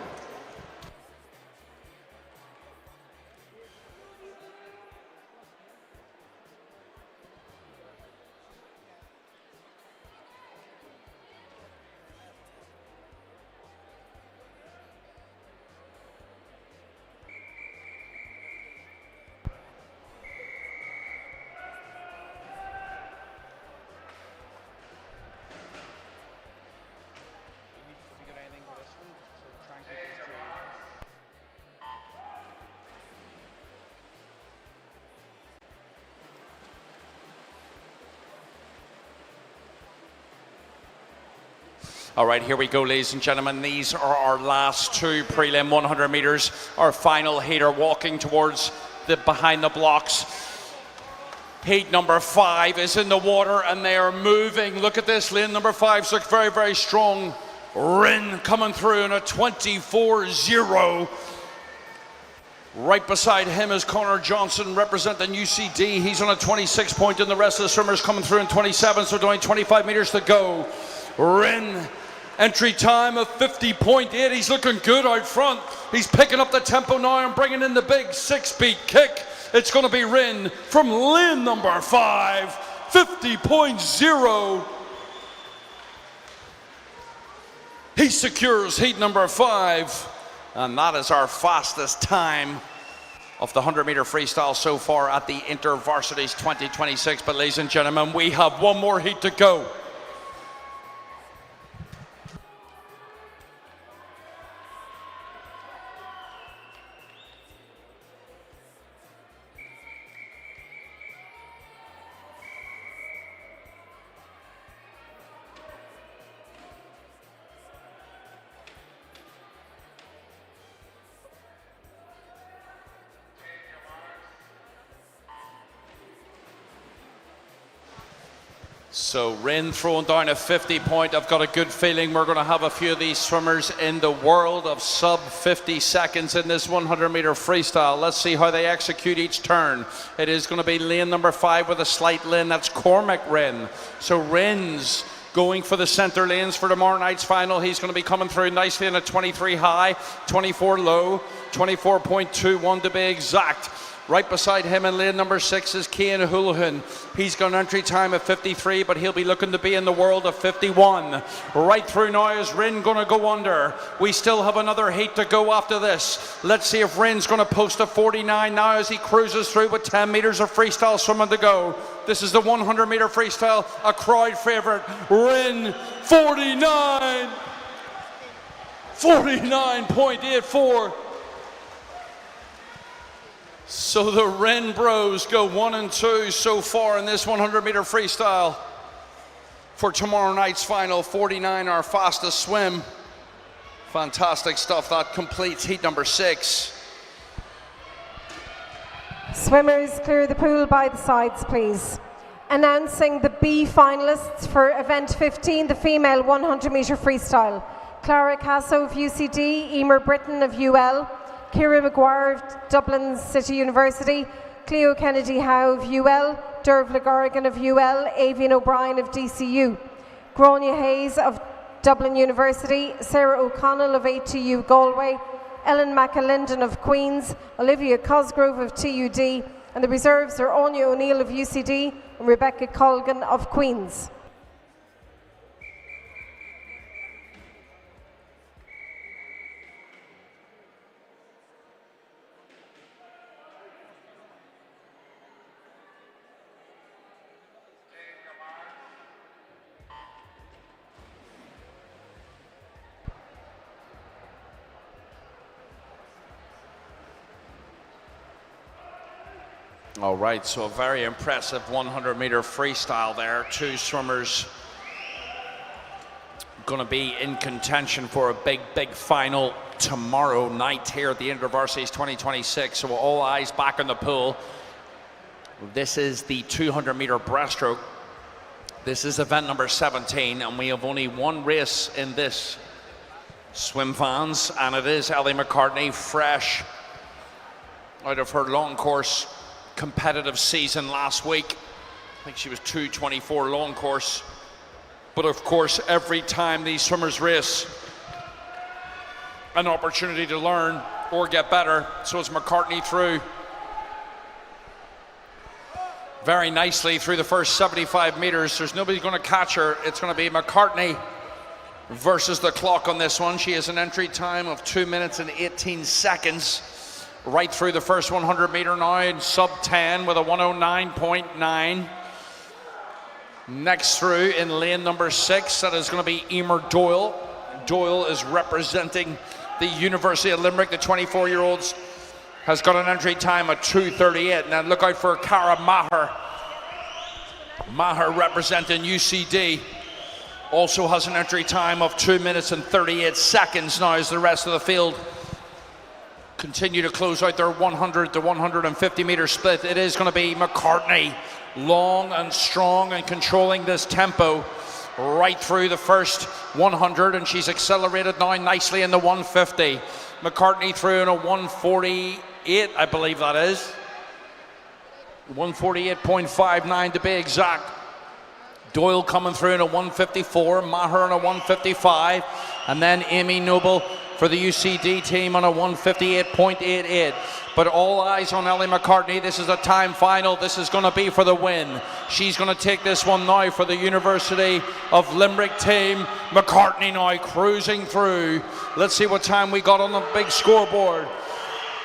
All right, here we go, ladies and gentlemen. These are our last two prelim 100 meters. Our final heater walking towards the behind the blocks. Heat number 5 is in the water and they are moving. Look at this, lane number 5 looks very, very strong. Rin coming through in a 24.0. Right beside him is Connor Johnson representing UCD. He's on a 26 point and the rest of the swimmers coming through in 27, so doing 25 meters to go. Rin, entry time of 50.8. He's looking good out front. He's picking up the tempo now and bringing in the big 6-beat kick. It's going to be Rin from lane number 5, 50.0. He secures heat number 5. And that is our fastest time of the 100-meter freestyle so far at the Intervarsities 2026. But ladies and gentlemen, we have one more heat to go. So Rin throwing down a 50 point. I've got a good feeling we're going to have a few of these swimmers in the world of sub 50 seconds in this 100-meter freestyle. Let's see how they execute each turn. It is going to be lane number 5 with a slight lane. That's Cormac Rin. So Rin's going for the center lanes for tomorrow night's final. He's going to be coming through nicely in a 23 high, 24 low, 24.21 to be exact. Right beside him in lane number 6 is Cian Houlihan. He's got an entry time of 53, but he'll be looking to be in the world of 51. Right through now is Rin going to go under. We still have another heat to go after this. Let's see if Rin's going to post a 49 now as he cruises through with 10 meters of freestyle swimming to go. This is the 100-meter freestyle, a crowd favorite. Rin, 49. 49.84. So the Rin Bros go 1 and 2 so far in this 100-meter freestyle. For tomorrow night's final, 49, our fastest swim. Fantastic stuff. That completes heat number 6. Swimmers, clear the pool by the sides, please. Announcing the B finalists for event 15, the female 100-meter freestyle. Clara Casso of UCD, Emer Britton of UL, Ciara Maguire of Dublin City University, Cleo Kennedy Howe of UL, Dervla Garrigan of UL, Avian O'Brien of DCU, Grania Hayes of Dublin University, Sarah O'Connell of ATU Galway, Ellen McAlinden of Queen's, Olivia Cosgrove of TUD, and the reserves are Anya O'Neill of UCD and Rebecca Colgan of Queen's. All right, so a very impressive 100-meter freestyle there. 2 swimmers going to be in contention for a big, big final tomorrow night here at the Intervarsities 2026. So all eyes back in the pool. This is the 200-meter breaststroke. This is event number 17, and we have only one race in this, swim fans, and it is Ellie McCartney, fresh out of her long course competitive season last week. I think she was 2:24 long course. But of course, every time these swimmers race, an opportunity to learn or get better. So it's McCartney through very nicely through the first 75 meters. There's nobody going to catch her. It's going to be McCartney versus the clock on this one. She has an entry time of 2 minutes and 18 seconds. Right through the first 100 meter now in sub 10 with a 109.9. Next through in lane number 6, that is going to be Emer Doyle. Doyle is representing the University of Limerick. The 24-year-olds has got an entry time of 2:38. Now look out for Cara Maher. Maher representing UCD. also has an entry time of 2 minutes and 38 seconds now as the rest of the field continue to close out their 100 to 150 meter split. It is going to be McCartney, long and strong and controlling this tempo right through the first 100, and she's accelerated now nicely in the 150. McCartney through in a 148, I believe that is. 148.59 to be exact. Doyle coming through in a 154, Maher in a 155, and then Amy Noble for the UCD team on a 158.88. But all eyes on Ellie McCartney. This is a time final. This is going to be for the win. She's going to take this one now for the University of Limerick team. McCartney now cruising through. Let's see what time we got on the big scoreboard.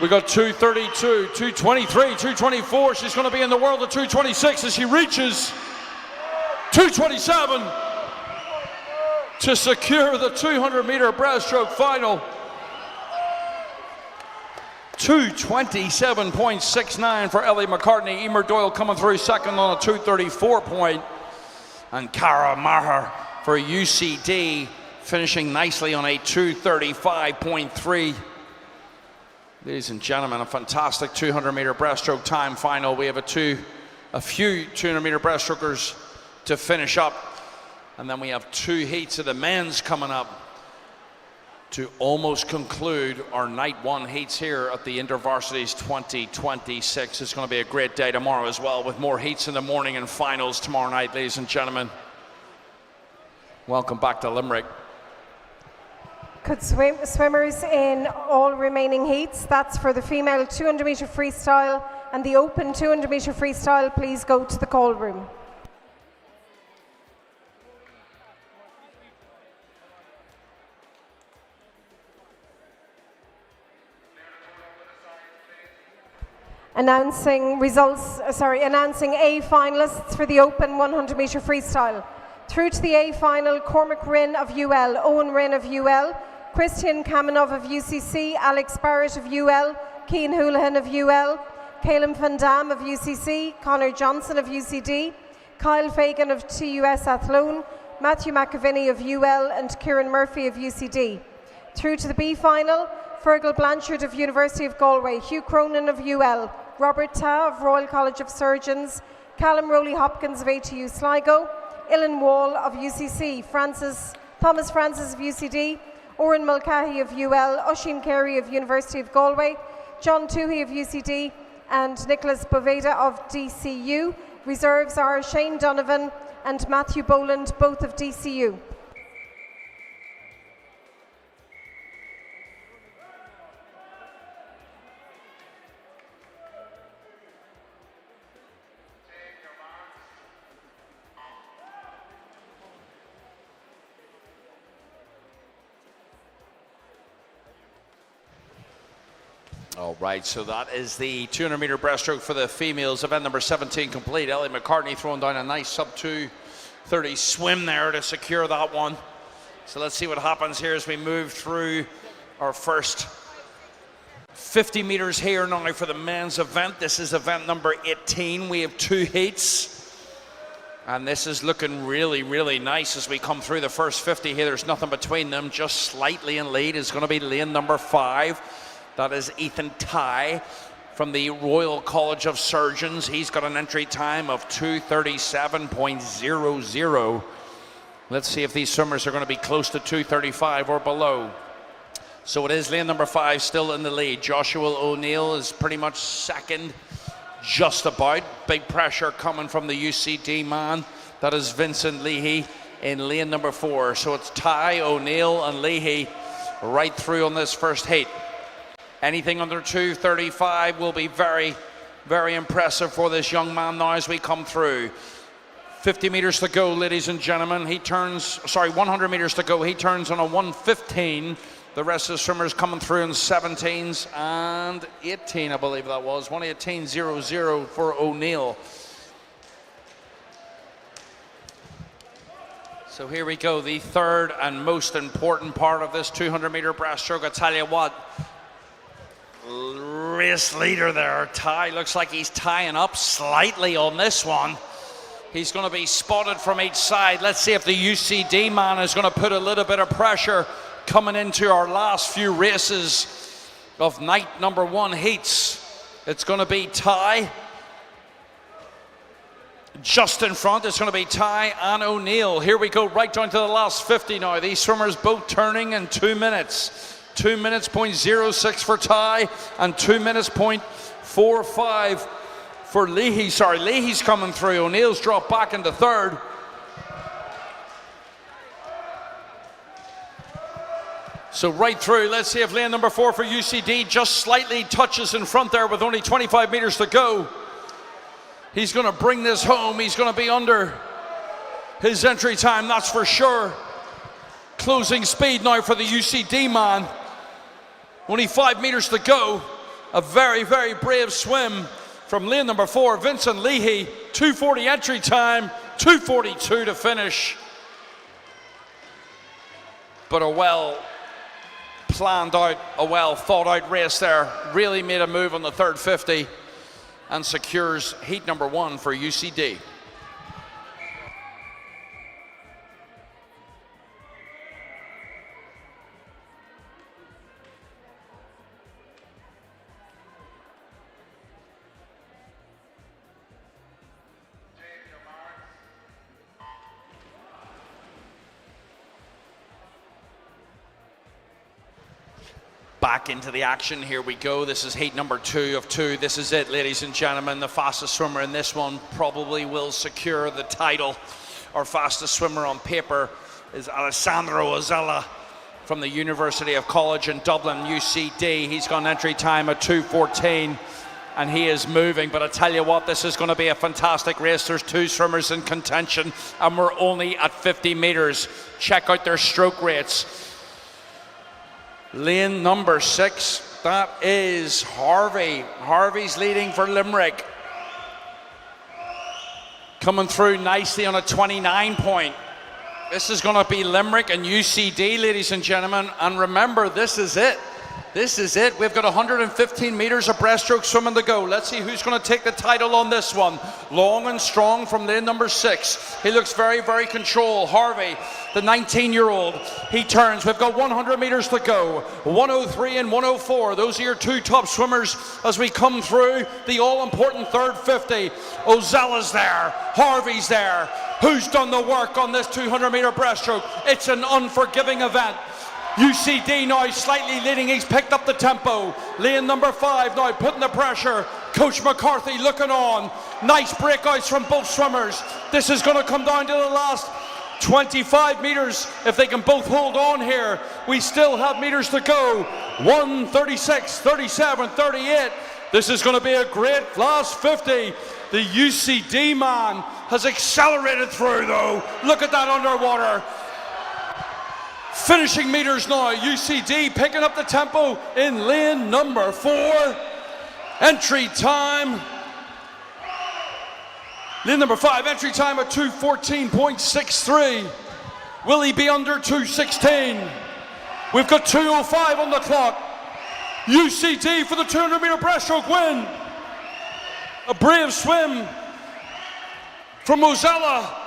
We got 2:32, 2:23, 2:24. She's going to be in the world of 2:26 as she reaches 2:27 to secure the 200-meter breaststroke final. 2:27.69 for Ellie McCartney. Emer Doyle coming through second on a 2:34 point. And Cara Maher for UCD finishing nicely on a 2:35.3. Ladies and gentlemen, a fantastic 200-meter breaststroke time final. We have a few 200-meter breaststrokers to finish up. And then we have 2 heats of the men's coming up to almost conclude our night 1 heats here at the Intervarsities 2026. It's going to be a great day tomorrow as well, with more heats in the morning and finals tomorrow night, ladies and gentlemen. Welcome back to Limerick. Could swimmers in all remaining heats, that's for the female 200-meter freestyle and the open 200-meter freestyle, please go to the call room. Announcing A finalists for the open 100-meter freestyle. Through to the A final, Cormac Rinn of UL, Owen Rinn of UL, Christian Kamenov of UCC, Alex Barrett of UL, Cian Houlihan of UL, Caleb Van Dam of UCC, Connor Johnson of UCD, Kyle Fagan of TUS Athlone, Matthew McAvinney of UL, and Kieran Murphy of UCD. Through to the B final, Fergal Blanchard of University of Galway, Hugh Cronin of UL, Robert Ta of Royal College of Surgeons, Callum Rowley-Hopkins of ATU Sligo, Ilan Wall of UCC, Thomas Francis of UCD, Oren Mulcahy of UL, Oisin Carey of University of Galway, John Toohey of UCD, and Nicholas Boveda of DCU. Reserves are Shane Donovan and Matthew Boland, both of DCU. All right, so that is the 200-meter breaststroke for the females. Event number 17 complete. Ellie McCartney throwing down a nice sub-2:30 swim there to secure that one. So let's see what happens here as we move through our first 50 meters here now for the men's event. This is event number 18. We have 2 heats. And this is looking really, really nice as we come through the first 50 here. There's nothing between them. Just slightly in lead is going to be lane number 5. That is Ethan Tye from the Royal College of Surgeons. He's got an entry time of 2:37.00. Let's see if these swimmers are going to be close to 2:35 or below. So it is lane number 5 still in the lead. Joshua O'Neill is pretty much second, just about. Big pressure coming from the UCD man. That is Vincent Leahy in lane number 4. So it's Tye, O'Neill and Leahy right through on this first heat. Anything under 2:35 will be very, very impressive for this young man now as we come through. 50 meters to go, ladies and gentlemen. 100 meters to go. He turns on a 1:15. The rest of the swimmers coming through in 17s and 18, I believe that was. 1:18.00 for O'Neill. So here we go, the third and most important part of this 200-meter breaststroke. I tell you what, race leader there, Tye, looks like he's tying up slightly on this one. He's going to be spotted from each side. Let's see if the UCD man is going to put a little bit of pressure coming into our last few races of night number 1 heats. It's going to be Ty. Just in front, it's going to be Ty and O'Neill. Here we go, right down to the last 50 now. These swimmers both turning in 2 minutes. 2 minutes, 0.06 for Ty, and 2 minutes, 0.45 for Leahy. Sorry, Leahy's coming through. O'Neill's dropped back into third. So right through, let's see if lane number 4 for UCD just slightly touches in front there with only 25 meters to go. He's going to bring this home. He's going to be under his entry time, that's for sure. Closing speed now for the UCD man. Only 5 meters to go. A very, very brave swim from lane number 4, Vincent Leahy. 2:40 entry time, 2:42 to finish. But a well planned out, a well thought out race there. Really made a move on the third 50 and secures heat number 1 for UCD. Back into the action, here we go. This is heat number 2 of 2. This is it, ladies and gentlemen. The fastest swimmer in this one probably will secure the title. Our fastest swimmer on paper is Alessandro Ozella from the University of College in Dublin, UCD. He's got an entry time at 2:14 and he is moving. But I tell you what, this is going to be a fantastic race. There's 2 swimmers in contention and we're only at 50 meters. Check out their stroke rates. Lane number 6, that is Harvey. Harvey's leading for Limerick. Coming through nicely on a 29 point. This is going to be Limerick and UCD, ladies and gentlemen. And remember, this is it. This is it. We've got 115 meters of breaststroke swimming to go. Let's see who's going to take the title on this one. Long and strong from lane number 6. He looks very, very controlled. Harvey, the 19-year-old, he turns. We've got 100 meters to go. 103 and 104. Those are your 2 top swimmers as we come through the all-important third 50. Ozella's there. Harvey's there. Who's done the work on this 200-meter breaststroke? It's an unforgiving event. UCD now slightly leading. He's picked up the tempo. Lane number 5 now putting the pressure. Coach McCarthy looking on. Nice breakouts from both swimmers. This is going to come down to the last 25 meters. If they can both hold on here, we still have meters to go. 1:36, 37, 38. This is going to be a great last 50. The UCD man has accelerated through though. Look at that underwater. Finishing meters now, UCD picking up the tempo in lane number 4. Entry time, lane number 5, entry time at 2:14.63. Will he be under 2:16? We've got 2:05 on the clock. UCD for the 200-meter breaststroke win. A brave swim from Ozella.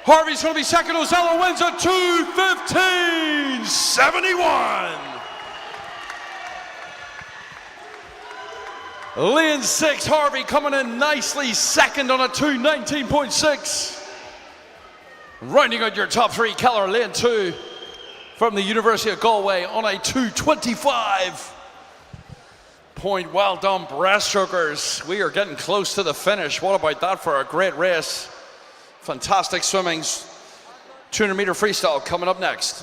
Harvey's going to be second. Ozella wins at 2:15.71. Lane 6, Harvey coming in nicely second on a 2:19.6. Rounding out your top 3, Keller, lane 2 from the University of Galway on a 2:25. Point. Well done, breaststrokers. We are getting close to the finish. What about that for a great race? Fantastic swimming. 200-meter freestyle coming up next.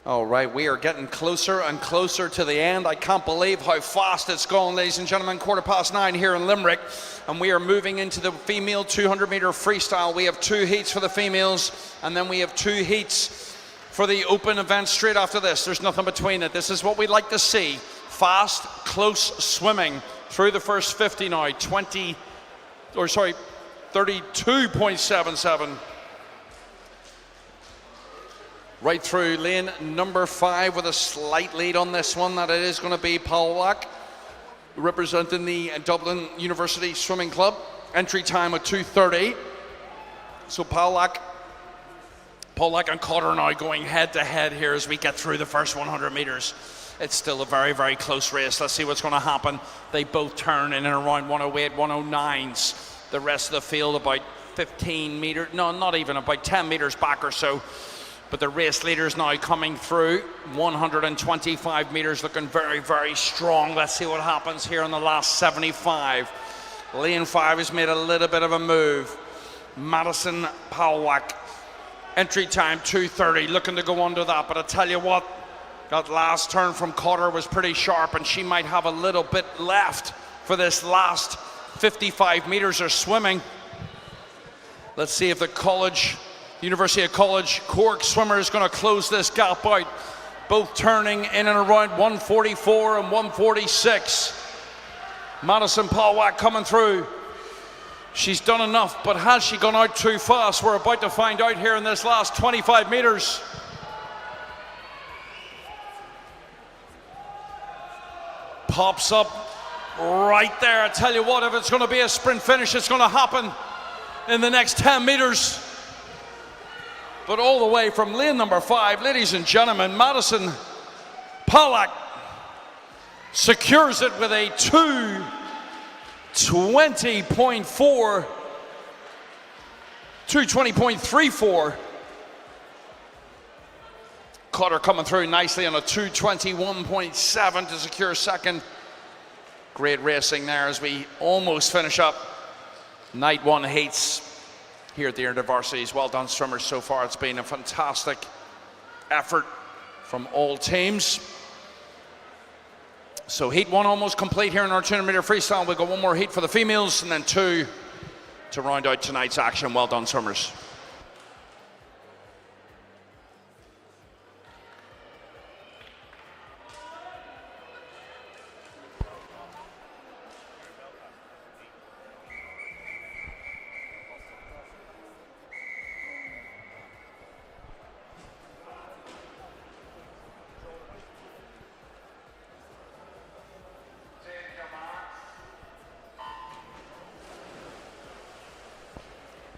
All right, we are getting closer and closer to the end. I can't believe how fast it's gone, ladies and gentlemen. 9:15 here in Limerick, and we are moving into the female 200-meter freestyle. We have 2 heats for the females, and then we have 2 heats for the open event straight after this. There's nothing between it. This is what we like to see. Fast, close swimming through the first 50 now. 32.77. Right through lane number 5 with a slight lead on this one. That it is going to be Paulak, representing the Dublin University Swimming Club. Entry time of 2:30. So Paulak and Cotter now going head to head here as we get through the first 100 meters. It's still a very, very close race. Let's see what's going to happen. They both turn in and around 108, 109s. The rest of the field about 15 meters, no, not even, about 10 meters back or so. But the race leaders now coming through. 125 meters looking very, very strong. Let's see what happens here in the last 75. Lane 5 has made a little bit of a move. Madison Paulak. Entry time 2:30, looking to go under that. But I tell you what, that last turn from Cotter was pretty sharp, and she might have a little bit left for this last 55 meters of swimming. Let's see if the University of College Cork swimmer is going to close this gap out. Both turning in and around 144 and 146. Madison Paulak coming through. She's done enough, but has she gone out too fast? We're about to find out here in this last 25 meters. Pops up right there. I tell you what, if it's going to be a sprint finish, it's going to happen in the next 10 meters. But all the way from lane number 5, ladies and gentlemen, Madison Paulak secures it with a 2:20.34. Cotter coming through nicely on a 2:21.7 to secure second. Great racing there as we almost finish up night 1 heats here at the Intervarsities. Well done, swimmers, so far. It's been a fantastic effort from all teams. So heat 1 almost complete here in our 200-meter freestyle. We've got 1 more heat for the females and then 2 to round out tonight's action. Well done, swimmers.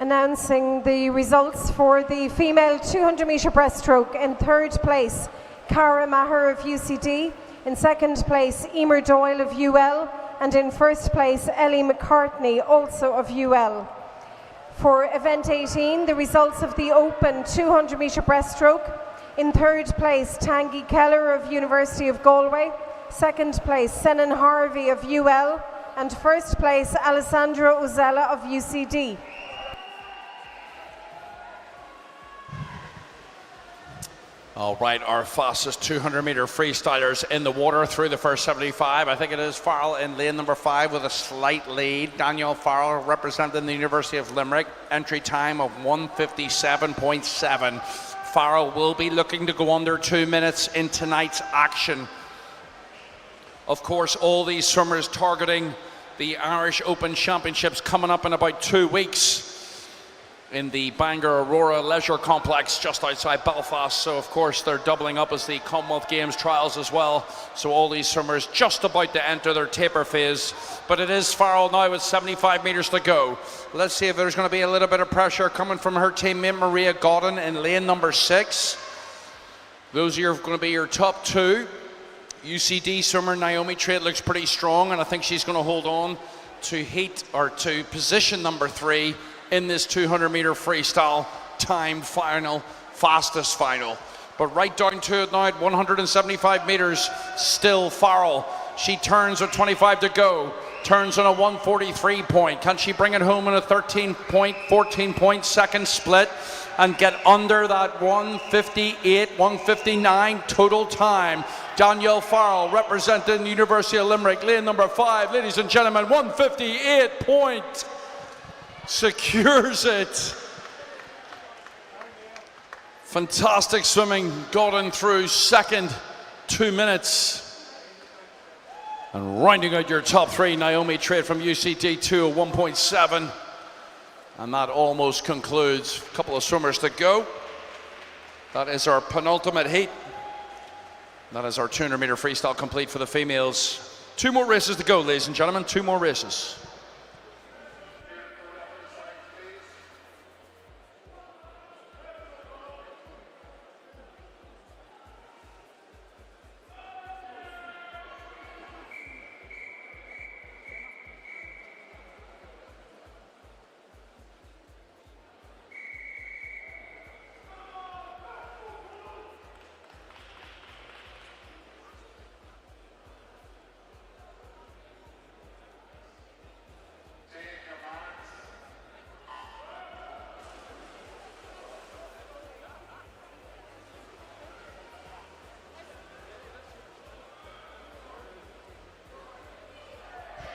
Announcing the results for the female 200-meter breaststroke. In 3rd place, Cara Maher of UCD. In 2nd place, Emer Doyle of UL. And in 1st place, Ellie McCartney, also of UL. For event 18, the results of the open 200-meter breaststroke. In 3rd place, Tangi Keller of University of Galway. 2nd place, Senan Harvey of UL. And 1st place, Alessandra Ozella of UCD. All right, our fastest 200-meter freestylers in the water through the first 75. I think it is Farrell in lane number 5 with a slight lead. Daniel Farrell representing the University of Limerick. Entry time of 1:57.7. Farrell will be looking to go under 2 minutes in tonight's action. Of course, all these swimmers targeting the Irish Open Championships coming up in about 2 weeks in the Bangor Aurora Leisure Complex just outside Belfast. So of course they're doubling up as the Commonwealth Games trials as well. So all these swimmers just about to enter their taper phase. But it is Farrell now with 75 meters to go. Let's see if there's going to be a little bit of pressure coming from her teammate Maria Godden in lane number 6. Those are going to be your top 2. UCD swimmer Naomi Trade looks pretty strong, and I think she's going to hold on to to position number 3 in this 200-meter freestyle timed final, fastest final. But right down to it now at 175 meters, still Farrell. She turns with 25 to go. turns on a 143 point. Can she bring it home in a 13 point, 14 point second split and get under that 158, 159 total time? Danielle Farrell representing the University of Limerick, lane number 5, ladies and gentlemen, 158 point. Secures it. Fantastic swimming, got in through second, 2 minutes. And rounding out your top 3, Naomi Trade from UCD 201.7. And that almost concludes. A couple of swimmers to go. That is our penultimate heat. That is our 200 meter freestyle complete for the females. 2 more races to go, ladies and gentlemen, 2 more races.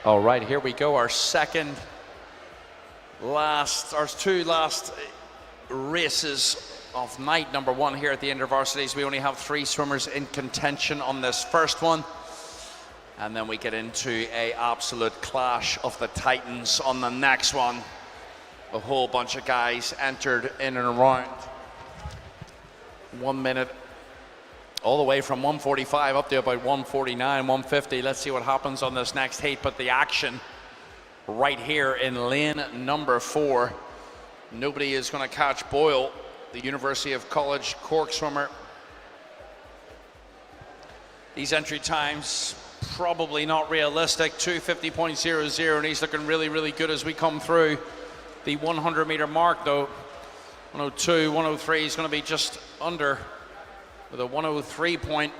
All right, here we go. Our two last races of night number 1 here at the Intervarsities. We only have 3 swimmers in contention on this first one. And then we get into a absolute clash of the titans on the next one. A whole bunch of guys entered in and around 1 minute, all the way from 145 up to about 149, 150. Let's see what happens on this next heat. But the action right here in lane number 4. Nobody is going to catch Boyle, the University of College Cork swimmer. These entry times probably not realistic. 250.00, and he's looking really, really good as we come through the 100 meter mark though. 102, 103 is going to be just under with a 103 point.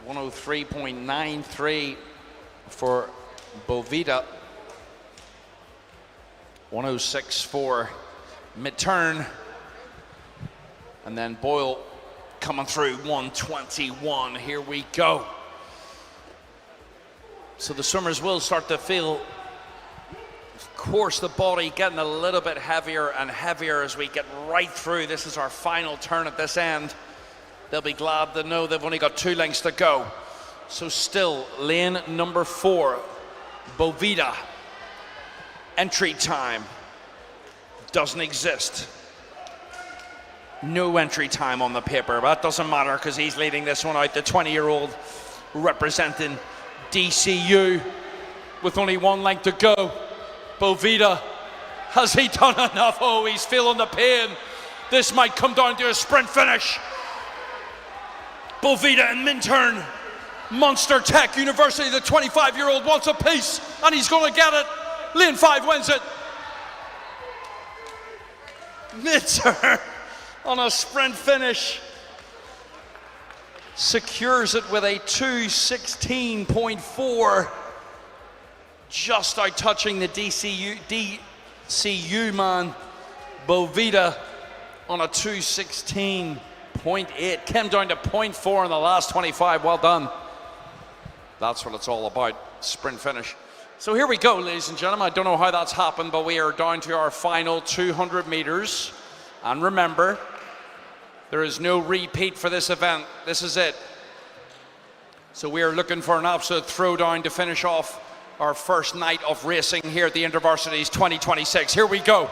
103.93 for Bovita. 106 for mid-turn. And then Boyle coming through 121. Here we go. So the swimmers will start to feel, of course, the body getting a little bit heavier and heavier as we get right through. This is our final turn at this end. They'll be glad to know they've only got 2 lengths to go. So still, lane number 4, Bovita. Entry time doesn't exist. No entry time on the paper, but that doesn't matter because he's leading this one out. The 20-year-old representing DCU with only 1 length to go. Bovita, has he done enough? Oh, he's feeling the pain. This might come down to a sprint finish. Bovita and Minturn, Munster Tech University, the 25-year-old wants a piece, and he's going to get it. Lane 5 wins it. Minturn on a sprint finish secures it with a 2:16.4, just out touching the DCU man. Bovita on a 2:16.8, came down to 0.4 in the last 25. Well done. That's what it's all about, sprint finish. So here we go, ladies and gentlemen. I don't know how that's happened, but we are down to our final 200 meters. And remember, there is no repeat for this event. This is it. So we are looking for an absolute throwdown to finish off our first night of racing here at the Intervarsities 2026. Here we go.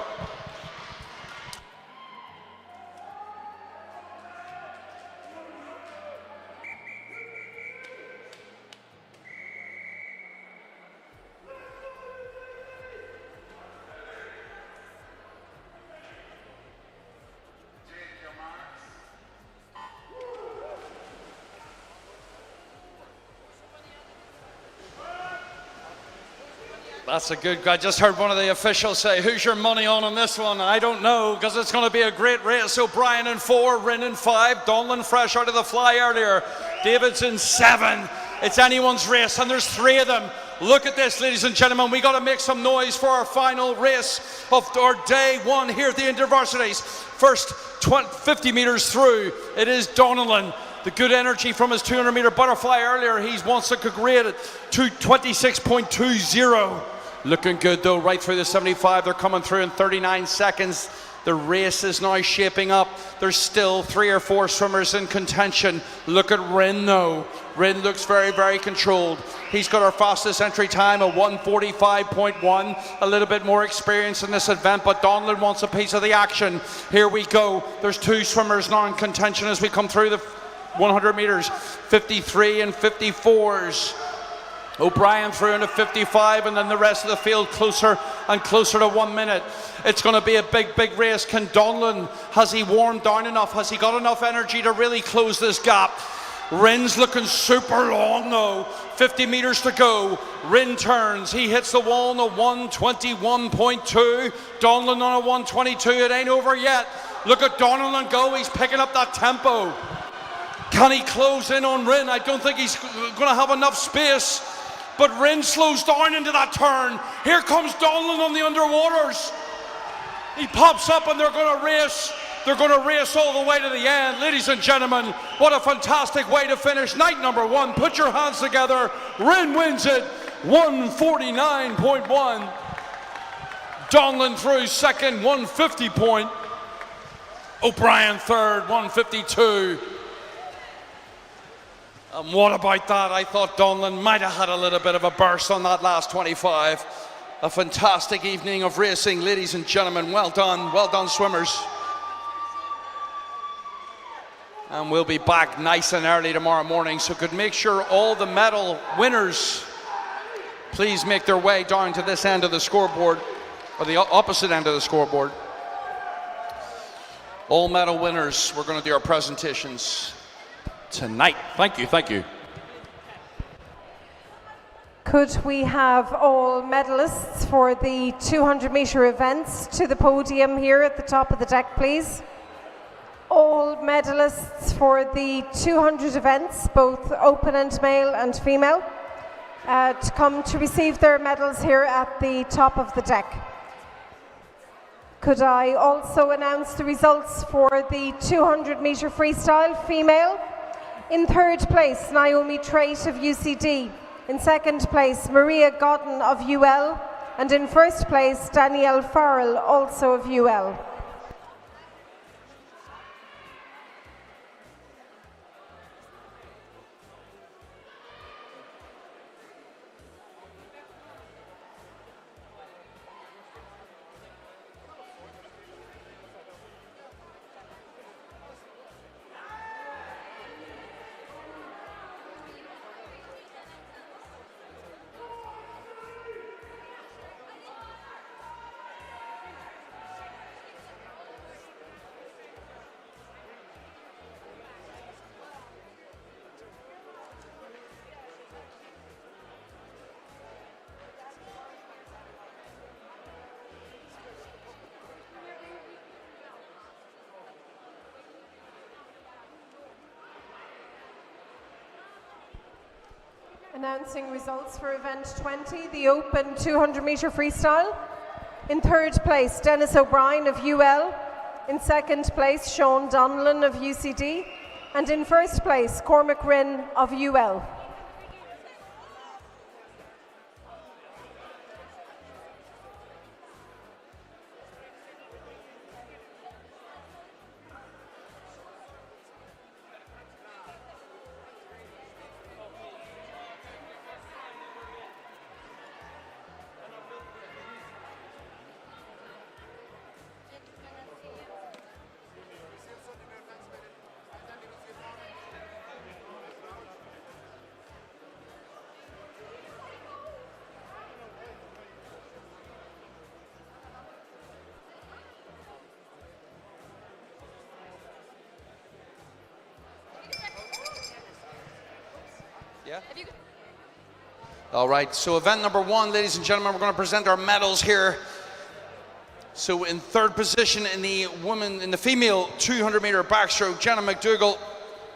That's a good, I just heard one of the officials say, who's your money on this one? I don't know, because it's going to be a great race. So Brian in 4, Rin in 5, Donlan fresh out of the fly earlier. Davidson 7. It's anyone's race, and there's 3 of them. Look at this, ladies and gentlemen. We got to make some noise for our final race of our day 1 here at the Intervarsities. First 50 meters through, it is Donnellan. The good energy from his 200-meter butterfly earlier. He's wants to grade it to 26.20. Looking good though, right through the 75. They're coming through in 39 seconds. The race is now shaping up. There's still 3 or 4 swimmers in contention. Look at Rin though. Rin looks very, very controlled. He's got our fastest entry time, a 1:45.1. A little bit more experience in this event, but Donlan wants a piece of the action. Here we go. There's 2 swimmers now in contention as we come through the 100 meters, 53 and 54s. O'Brien through into 55, and then the rest of the field closer and closer to 1 minute. It's going to be a big, big race. Can Donlan, has he warmed down enough? Has he got enough energy to really close this gap? Rin's looking super long though. 50 meters to go. Rin turns. He hits the wall on a 1:21.2. Donlan on a 1:22. It ain't over yet. Look at Donlan go. He's picking up that tempo. Can he close in on Rin? I don't think he's going to have enough space. But Rin slows down into that turn. Here comes Donlan on the underwaters. He pops up and they're going to race. They're going to race all the way to the end. Ladies and gentlemen, what a fantastic way to finish night number 1. Put your hands together. Rin wins it, 1:49.1. Donlan through second, 1:50 point. O'Brien third, 1:52. And what about that? I thought Donlan might have had a little bit of a burst on that last 25. A fantastic evening of racing, ladies and gentlemen. Well done swimmers. And we'll be back nice and early tomorrow morning, so could make sure all the medal winners please make their way down to this end of the scoreboard, or the opposite end of the scoreboard. All medal winners, we're going to do our presentations tonight. Thank you, thank you. Could we have all medalists for the 200-meter events to the podium here at the top of the deck, please? All medalists for the 200 events, both open and male and female, to come to receive their medals here at the top of the deck. Could I also announce the results for the 200-meter freestyle female? In 3rd place, Naomi Trait of UCD. In 2nd place, Maria Godden of UL. And in 1st place, Danielle Farrell, also of UL. Announcing results for event 20, the open 200-meter freestyle. In 3rd place, Dennis O'Brien of UL. In 2nd place, Sean Donlan of UCD. And in 1st place, Cormac Rin of UL. Yeah? All right, so event number 1, ladies and gentlemen, we're going to present our medals here. So in 3rd position in the female 200-meter backstroke, Jenna McDougall,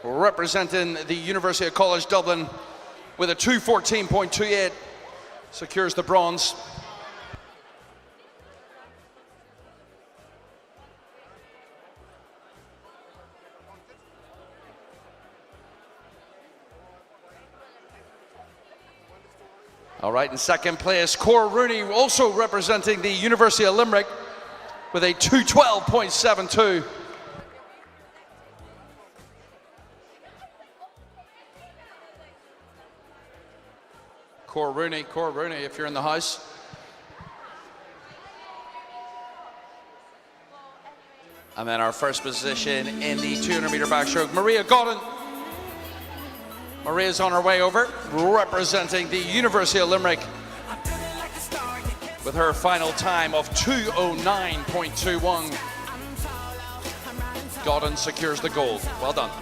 representing the University of College Dublin with a 2:14.28, secures the bronze. All right, in second place, Cor Rooney, also representing the University of Limerick with a 2:12.72. Cor Rooney, if you're in the house. And then our first position in the 200-meter backstroke, Maria Godden. Maria's on her way over, representing the University of Limerick with her final time of 2:09.21. Godden secures the gold. Well done.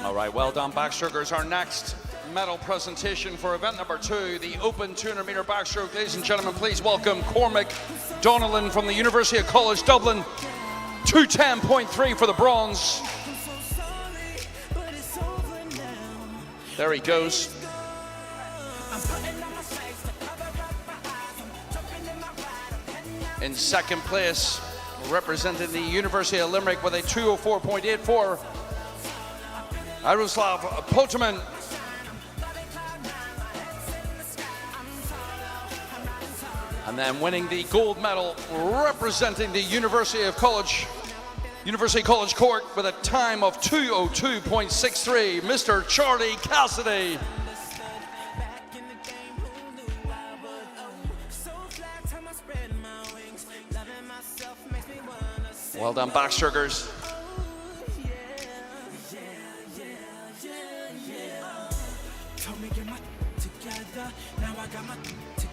All right, well done, backstrokers. Our next medal presentation for event number 2, the open 200-meter backstroke. Ladies and gentlemen, please welcome Cormac Donnellan from the University of College Dublin. 2:10.3 for the bronze. There he goes. In second place, representing the University of Limerick with a 2:04.84, Jaroslav Potaman. And then winning the gold medal, representing the University College Cork with a time of 2:02.63, Mr. Charlie Cassidy. Well done, backstrokers.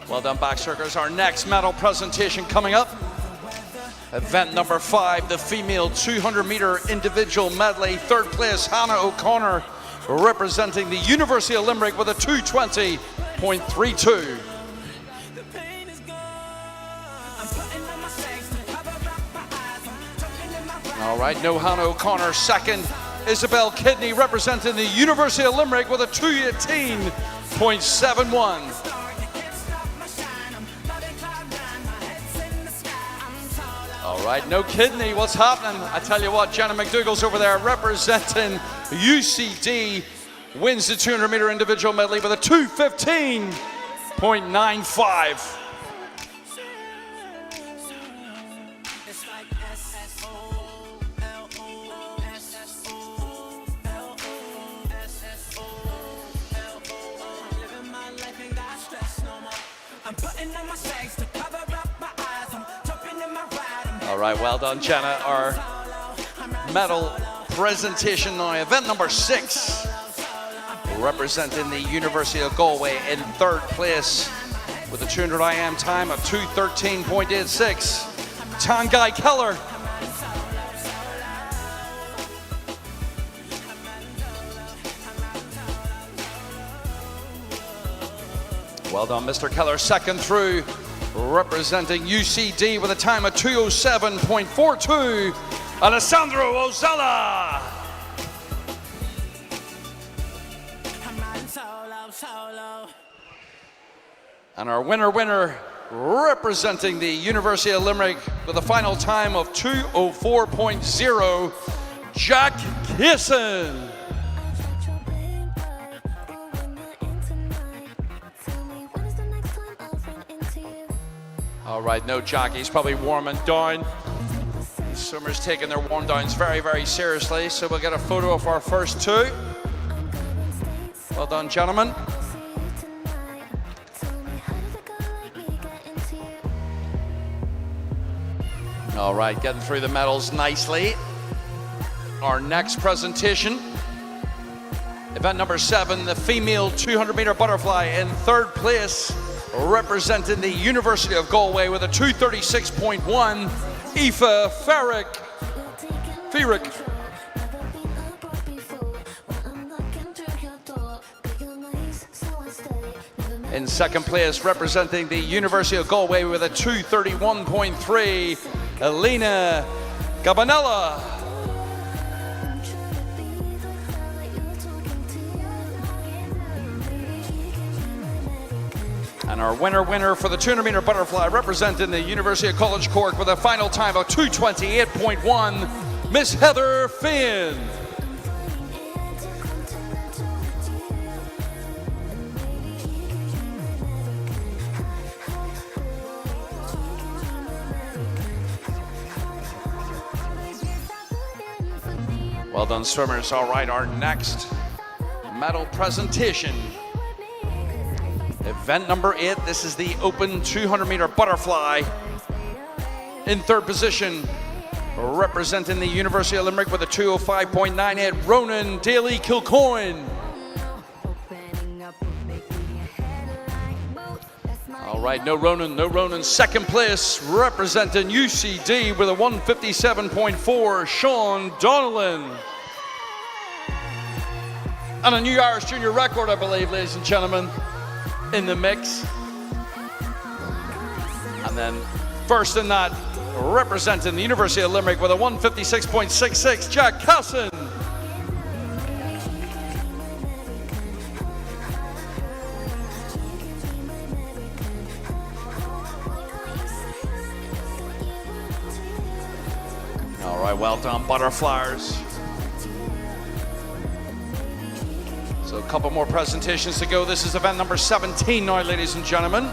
Well done, backstrokers. Our next medal presentation coming up. Event number 5, the female 200-meter individual medley. Third place, Hannah O'Connor, representing the University of Limerick with a 2:20.32. All right, no Hannah O'Connor. Second, Isabel Kidney, representing the University of Limerick with a 2:18.71. All right, no Kidney. What's happening? I tell you what, Jenna McDougall's over there representing UCD, wins the 200-meter individual medley with a 2:15.95. All right, well done, Jenna. Our medal presentation now. Event number 6, representing the University of Galway in third place with a 200 IM time of 2:13.86, Tanguy Keller. Well done, Mr. Keller. Second through, representing UCD with a time of 2:07.42, Alessandro Ozella. And our winner, representing the University of Limerick with a final time of 2:04.0, Jack Kisson. All right, no Jack, he's probably warming down. The swimmers taking their warm downs very, very seriously, so we'll get a photo of our first 2. Well done, gentlemen. All right, getting through the medals nicely. Our next presentation, event number 7, the female 200-meter butterfly. In third place, representing the University of Galway with a 2:36.1, Aoife Feerick. In second place, representing the University of Galway with a 2:31.3, Elena Gabanella. And our winner for the 200-meter butterfly, representing the University of College Cork with a final time of 2:28.1, Miss Heather Finn. Well done, swimmers. All right, our next medal presentation. Event number 8, this is the open 200-meter butterfly. In third position, representing the University of Limerick with a 2:05.98, Ronan Daly Kilcoyne. All right, no Ronan. Second place, representing UCD with a 1:57.4, Sean Donnellan. And a new Irish junior record, I believe, ladies and gentlemen, in the mix. And then first in that, representing the University of Limerick with a 1:56.66, Jack Casson. All right, well done, butterflyers. So a couple more presentations to go. This is event number 17 now, ladies and gentlemen.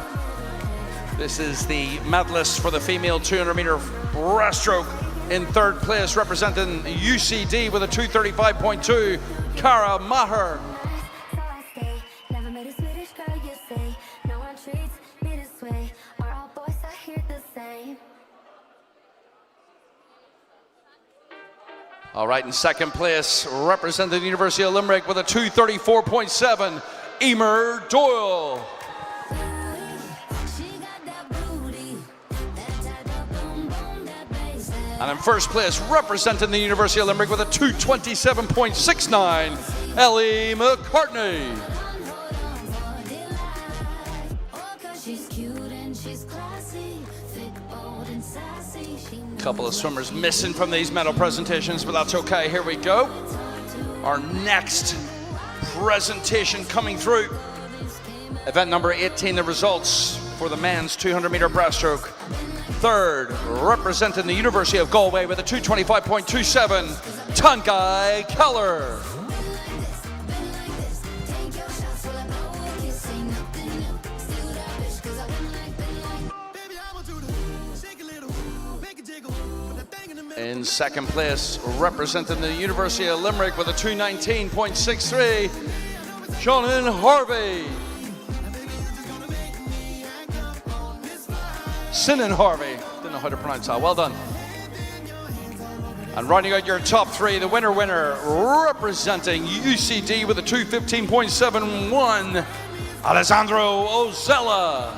This is the medalist for the female 200-meter breaststroke. In third place, representing UCD with a 2:35.2, Cara Maher. All right, in second place, representing the University of Limerick with a 2:34.7, Emer Doyle. And in first place, representing the University of Limerick with a 2:27.69, Ellie McCartney. Couple of swimmers missing from these medal presentations, but that's okay. Here we go. Our next presentation coming through. Event number 18, the results for the men's 200-meter breaststroke. Third, representing the University of Galway with a 2:25.27, Tanguy Keller. In second place, representing the University of Limerick with a 2:19.63, Shannon Harvey. Sinan Harvey, didn't know how to pronounce that, well done. And rounding out your top three, the winner, representing UCD with a 2:15.71, Alessandro Ozella.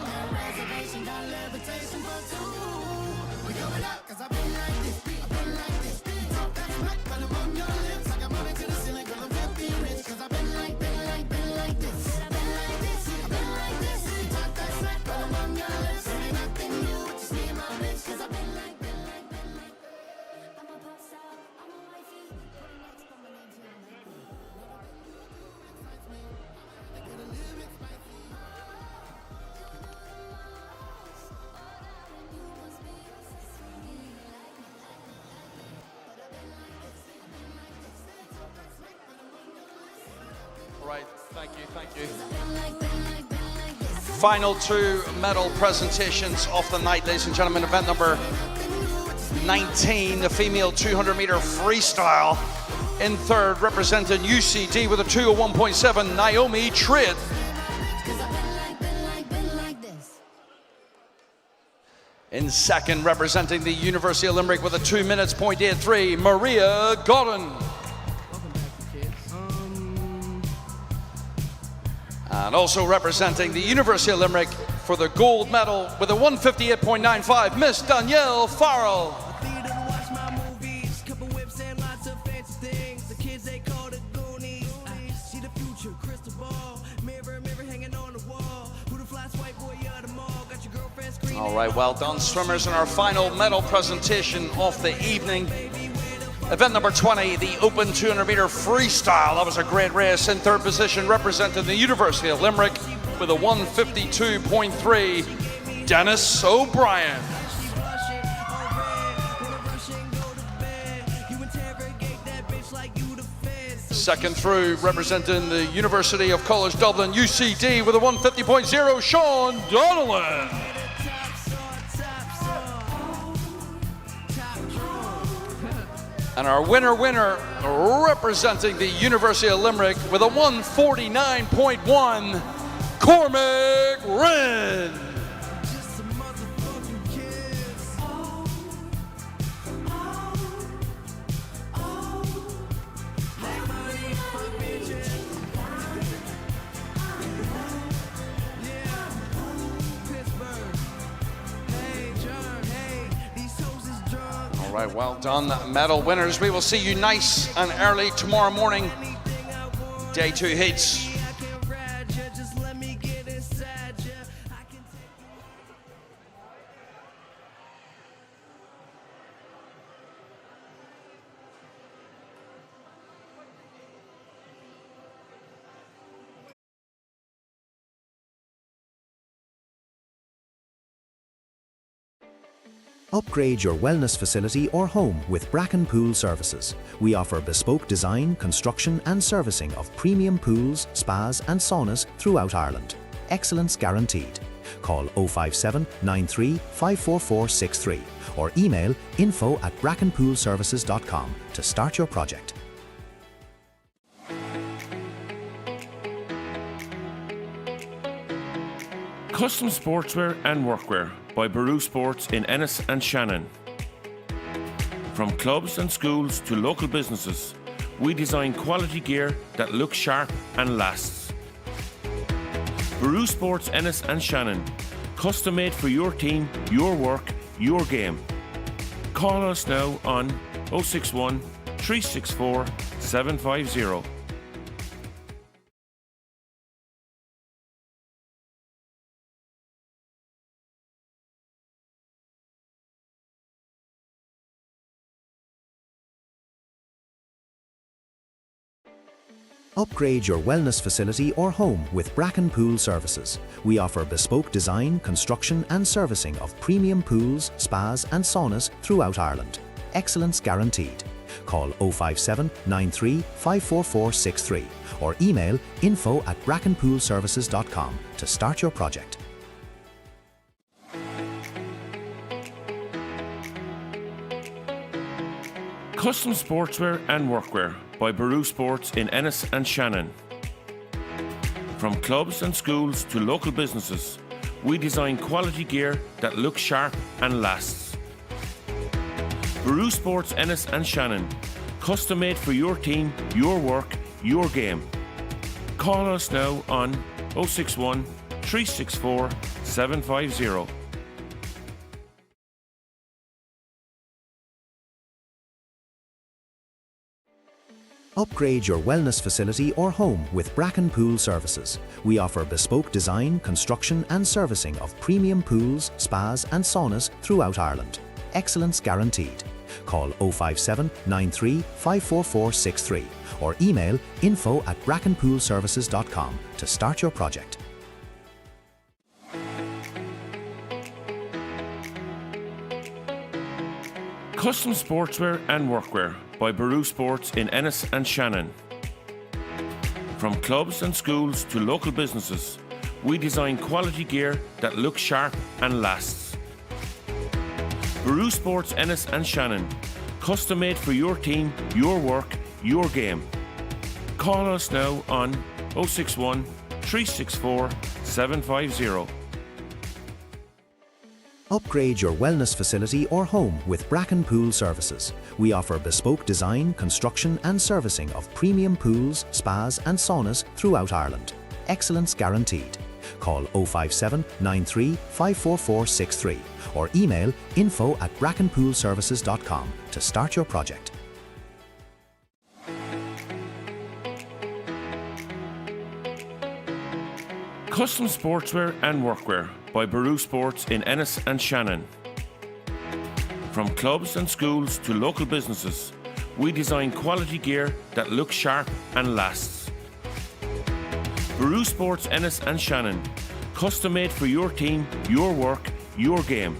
Right, thank you. Final two medal presentations of the night, ladies and gentlemen. Event number 19, the female 200-meter freestyle. In third, representing UCD with a 2:01.7, Naomi Tritt. In second, representing the University of Limerick with a 2:83, Maria Godden. And also representing the University of Limerick for the gold medal with a 158.95, Miss Danielle Farrell. All right, well done, swimmers, in our final medal presentation of the evening. Event number 20, the open 200 meter freestyle. That was a great race. In third position, representing the University of Limerick with a 152.3, Dennis O'Brien. Second through, representing the University of College Dublin, UCD, with a 150.0, Sean Donnellan. And our winner, representing the University of Limerick with a 149.1, Cormac Wren. All right, well done, medal winners. We will see you nice and early tomorrow morning. Day 2 heats. Upgrade your wellness facility or home with Bracken Pool Services. We offer bespoke design, construction and servicing of premium pools, spas and saunas throughout Ireland. Excellence guaranteed. Call 057 93 54463 or email info@brackenpoolservices.com to start your project. Custom sportswear and workwear by Baru Sports in Ennis and Shannon. From clubs and schools to local businesses, we design quality gear that looks sharp and lasts. Baru Sports Ennis and Shannon, custom made for your team, your work, your game. Call us now on 061 364 750. Upgrade your wellness facility or home with Bracken Pool Services. We offer bespoke design, construction and servicing of premium pools, spas and saunas throughout Ireland. Excellence guaranteed. Call 057 93 54463 or email info@brackenpoolservices.com to start your project. Custom sportswear and workwear by Baru Sports in Ennis and Shannon. From clubs and schools to local businesses, we design quality gear that looks sharp and lasts. Baru Sports Ennis and Shannon, custom made for your team, your work, your game. Call us now on 061 364 750. Upgrade your wellness facility or home with Bracken Pool Services. We offer bespoke design, construction and servicing of premium pools, spas and saunas throughout Ireland. Excellence guaranteed. Call 057 93 54463 or email info@brackenpoolservices.com to start your project. Custom sportswear and workwear by Baru Sports in Ennis and Shannon. From clubs and schools to local businesses, we design quality gear that looks sharp and lasts. Baru Sports Ennis and Shannon, custom made for your team, your work, your game. Call us now on 061 364 750. Upgrade your wellness facility or home with Bracken Pool Services. We offer bespoke design, construction and servicing of premium pools, spas and saunas throughout Ireland. Excellence guaranteed. Call 057 93 54463 or email info@brackenpoolservices.com to start your project. Custom sportswear and workwear by Baru Sports in Ennis and Shannon. From clubs and schools to local businesses, we design quality gear that looks sharp and lasts. Baru Sports Ennis and Shannon, custom made for your team, your work, your game.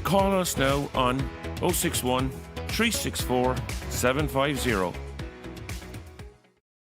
Call us now on 061 364 750